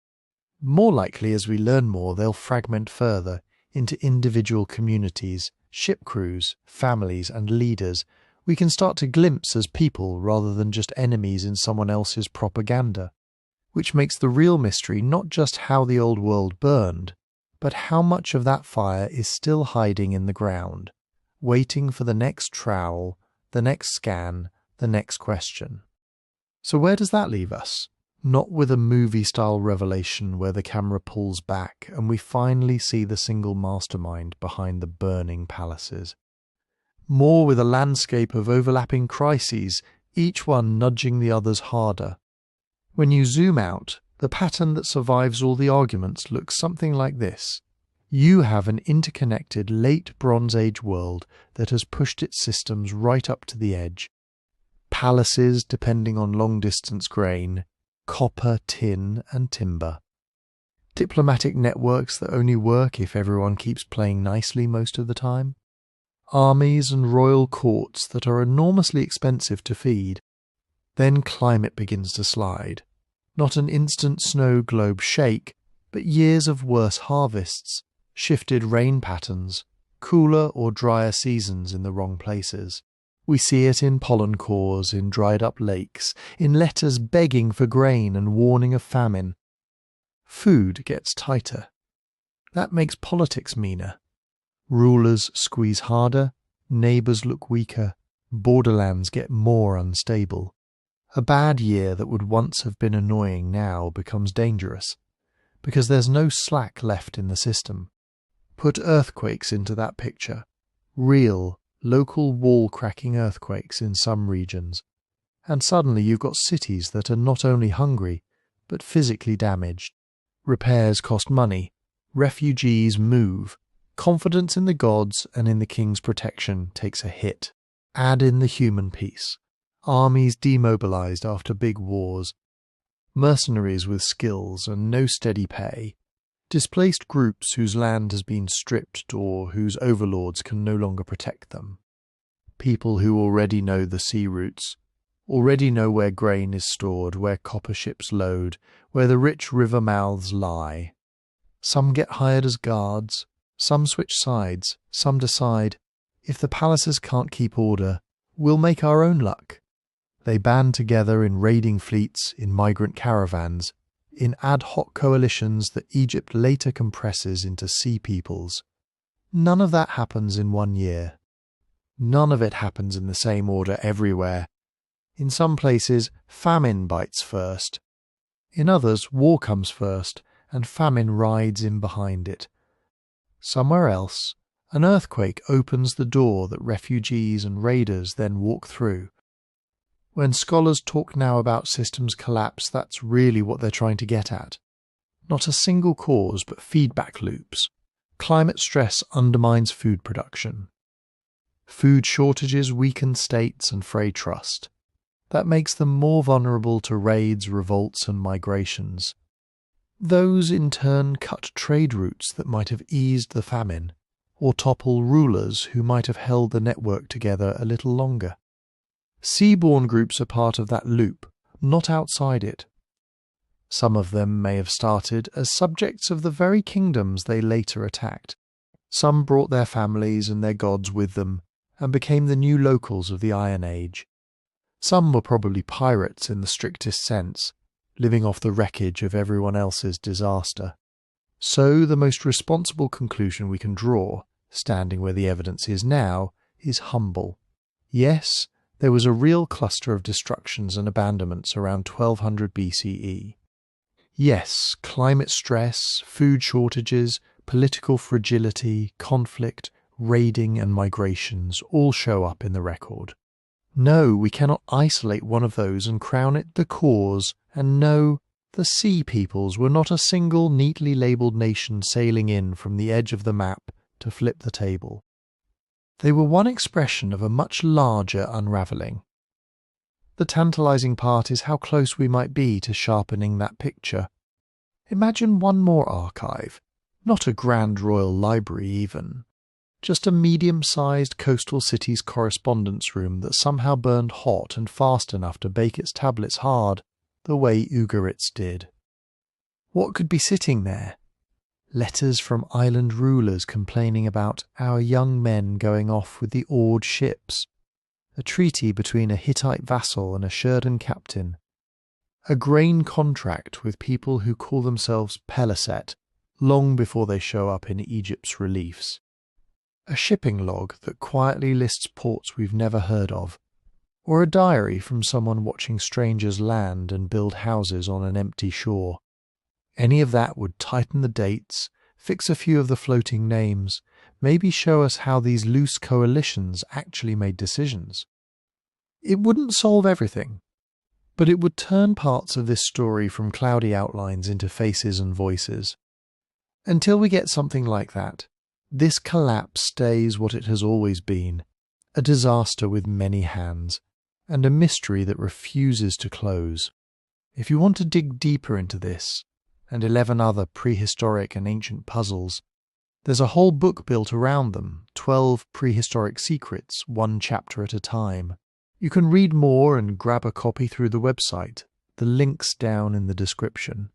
More likely, as we learn more, they'll fragment further into individual communities, ship crews, families and leaders we can start to glimpse as people rather than just enemies in someone else's propaganda, which makes the real mystery not just how the old world burned, but how much of that fire is still hiding in the ground, waiting for the next trowel, the next scan, the next question. So where does that leave us? Not with a movie-style revelation where the camera pulls back and we finally see the single mastermind behind the burning palaces. More with a landscape of overlapping crises, each one nudging the others harder. When you zoom out, the pattern that survives all the arguments looks something like this. You have an interconnected late Bronze Age world that has pushed its systems right up to the edge. Palaces depending on long-distance grain, copper, tin and timber. Diplomatic networks that only work if everyone keeps playing nicely most of the time. Armies and royal courts that are enormously expensive to feed. Then climate begins to slide. Not an instant snow globe shake, but years of worse harvests, shifted rain patterns, cooler or drier seasons in the wrong places. We see it in pollen cores, in dried-up lakes, in letters begging for grain and warning of famine. Food gets tighter. That makes politics meaner. Rulers squeeze harder, neighbours look weaker, borderlands get more unstable. A bad year that would once have been annoying now becomes dangerous, because there's no slack left in the system. Put earthquakes into that picture. Real, local wall-cracking earthquakes in some regions. And suddenly you've got cities that are not only hungry, but physically damaged. Repairs cost money. Refugees move. Confidence in the gods and in the king's protection takes a hit. Add in the human piece. Armies demobilized after big wars. Mercenaries with skills and no steady pay. Displaced groups whose land has been stripped or whose overlords can no longer protect them. People who already know the sea routes, already know where grain is stored, where copper ships load, where the rich river mouths lie. Some get hired as guards. Some switch sides, some decide, if the palaces can't keep order, we'll make our own luck. They band together in raiding fleets, in migrant caravans, in ad hoc coalitions that Egypt later compresses into sea peoples. None of that happens in 1 year. None of it happens in the same order everywhere. In some places, famine bites first. In others, war comes first, and famine rides in behind it. Somewhere else, an earthquake opens the door that refugees and raiders then walk through. When scholars talk now about systems collapse, that's really what they're trying to get at. Not a single cause, but feedback loops. Climate stress undermines food production. Food shortages weaken states and fray trust. That makes them more vulnerable to raids, revolts and migrations. Those in turn cut trade routes that might have eased the famine, or topple rulers who might have held the network together a little longer. Seaborne groups are part of that loop, not outside it. Some of them may have started as subjects of the very kingdoms they later attacked. Some brought their families and their gods with them, and became the new locals of the Iron Age. Some were probably pirates in the strictest sense, living off the wreckage of everyone else's disaster. So the most responsible conclusion we can draw, standing where the evidence is now, is humble. Yes, There was a real cluster of destructions and abandonments around 1200 BCE. Yes, climate stress, food shortages, political fragility, conflict, raiding and migrations all show up in the record. No, we cannot isolate one of those and crown it the cause, and no, the Sea Peoples were not a single neatly labelled nation sailing in from the edge of the map to flip the table. They were one expression of a much larger unravelling. The tantalising part is how close we might be to sharpening that picture. Imagine one more archive, not a grand royal library even, just a medium-sized coastal city's correspondence room that somehow burned hot and fast enough to bake its tablets hard, the way Ugarit's did. What could be sitting there? Letters from island rulers complaining about our young men going off with the oared ships, a treaty between a Hittite vassal and a Sherden captain, a grain contract with people who call themselves Peleset long before they show up in Egypt's reliefs, a shipping log that quietly lists ports we've never heard of, or a diary from someone watching strangers land and build houses on an empty shore. Any of that would tighten the dates, fix a few of the floating names, maybe show us how these loose coalitions actually made decisions. It wouldn't solve everything, but it would turn parts of this story from cloudy outlines into faces and voices. Until we get something like that, this collapse stays what it has always been, a disaster with many hands, and a mystery that refuses to close. If you want to dig deeper into this, and 11 other prehistoric and ancient puzzles, there's a whole book built around them, 12 prehistoric secrets, one chapter at a time. You can read more and grab a copy through the website. The link's down in the description.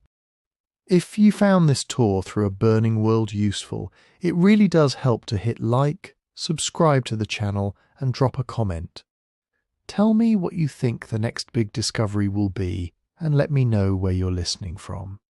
If you found this tour through a burning world useful, it really does help to hit like, subscribe to the channel, and drop a comment. Tell me what you think the next big discovery will be, and let me know where you're listening from.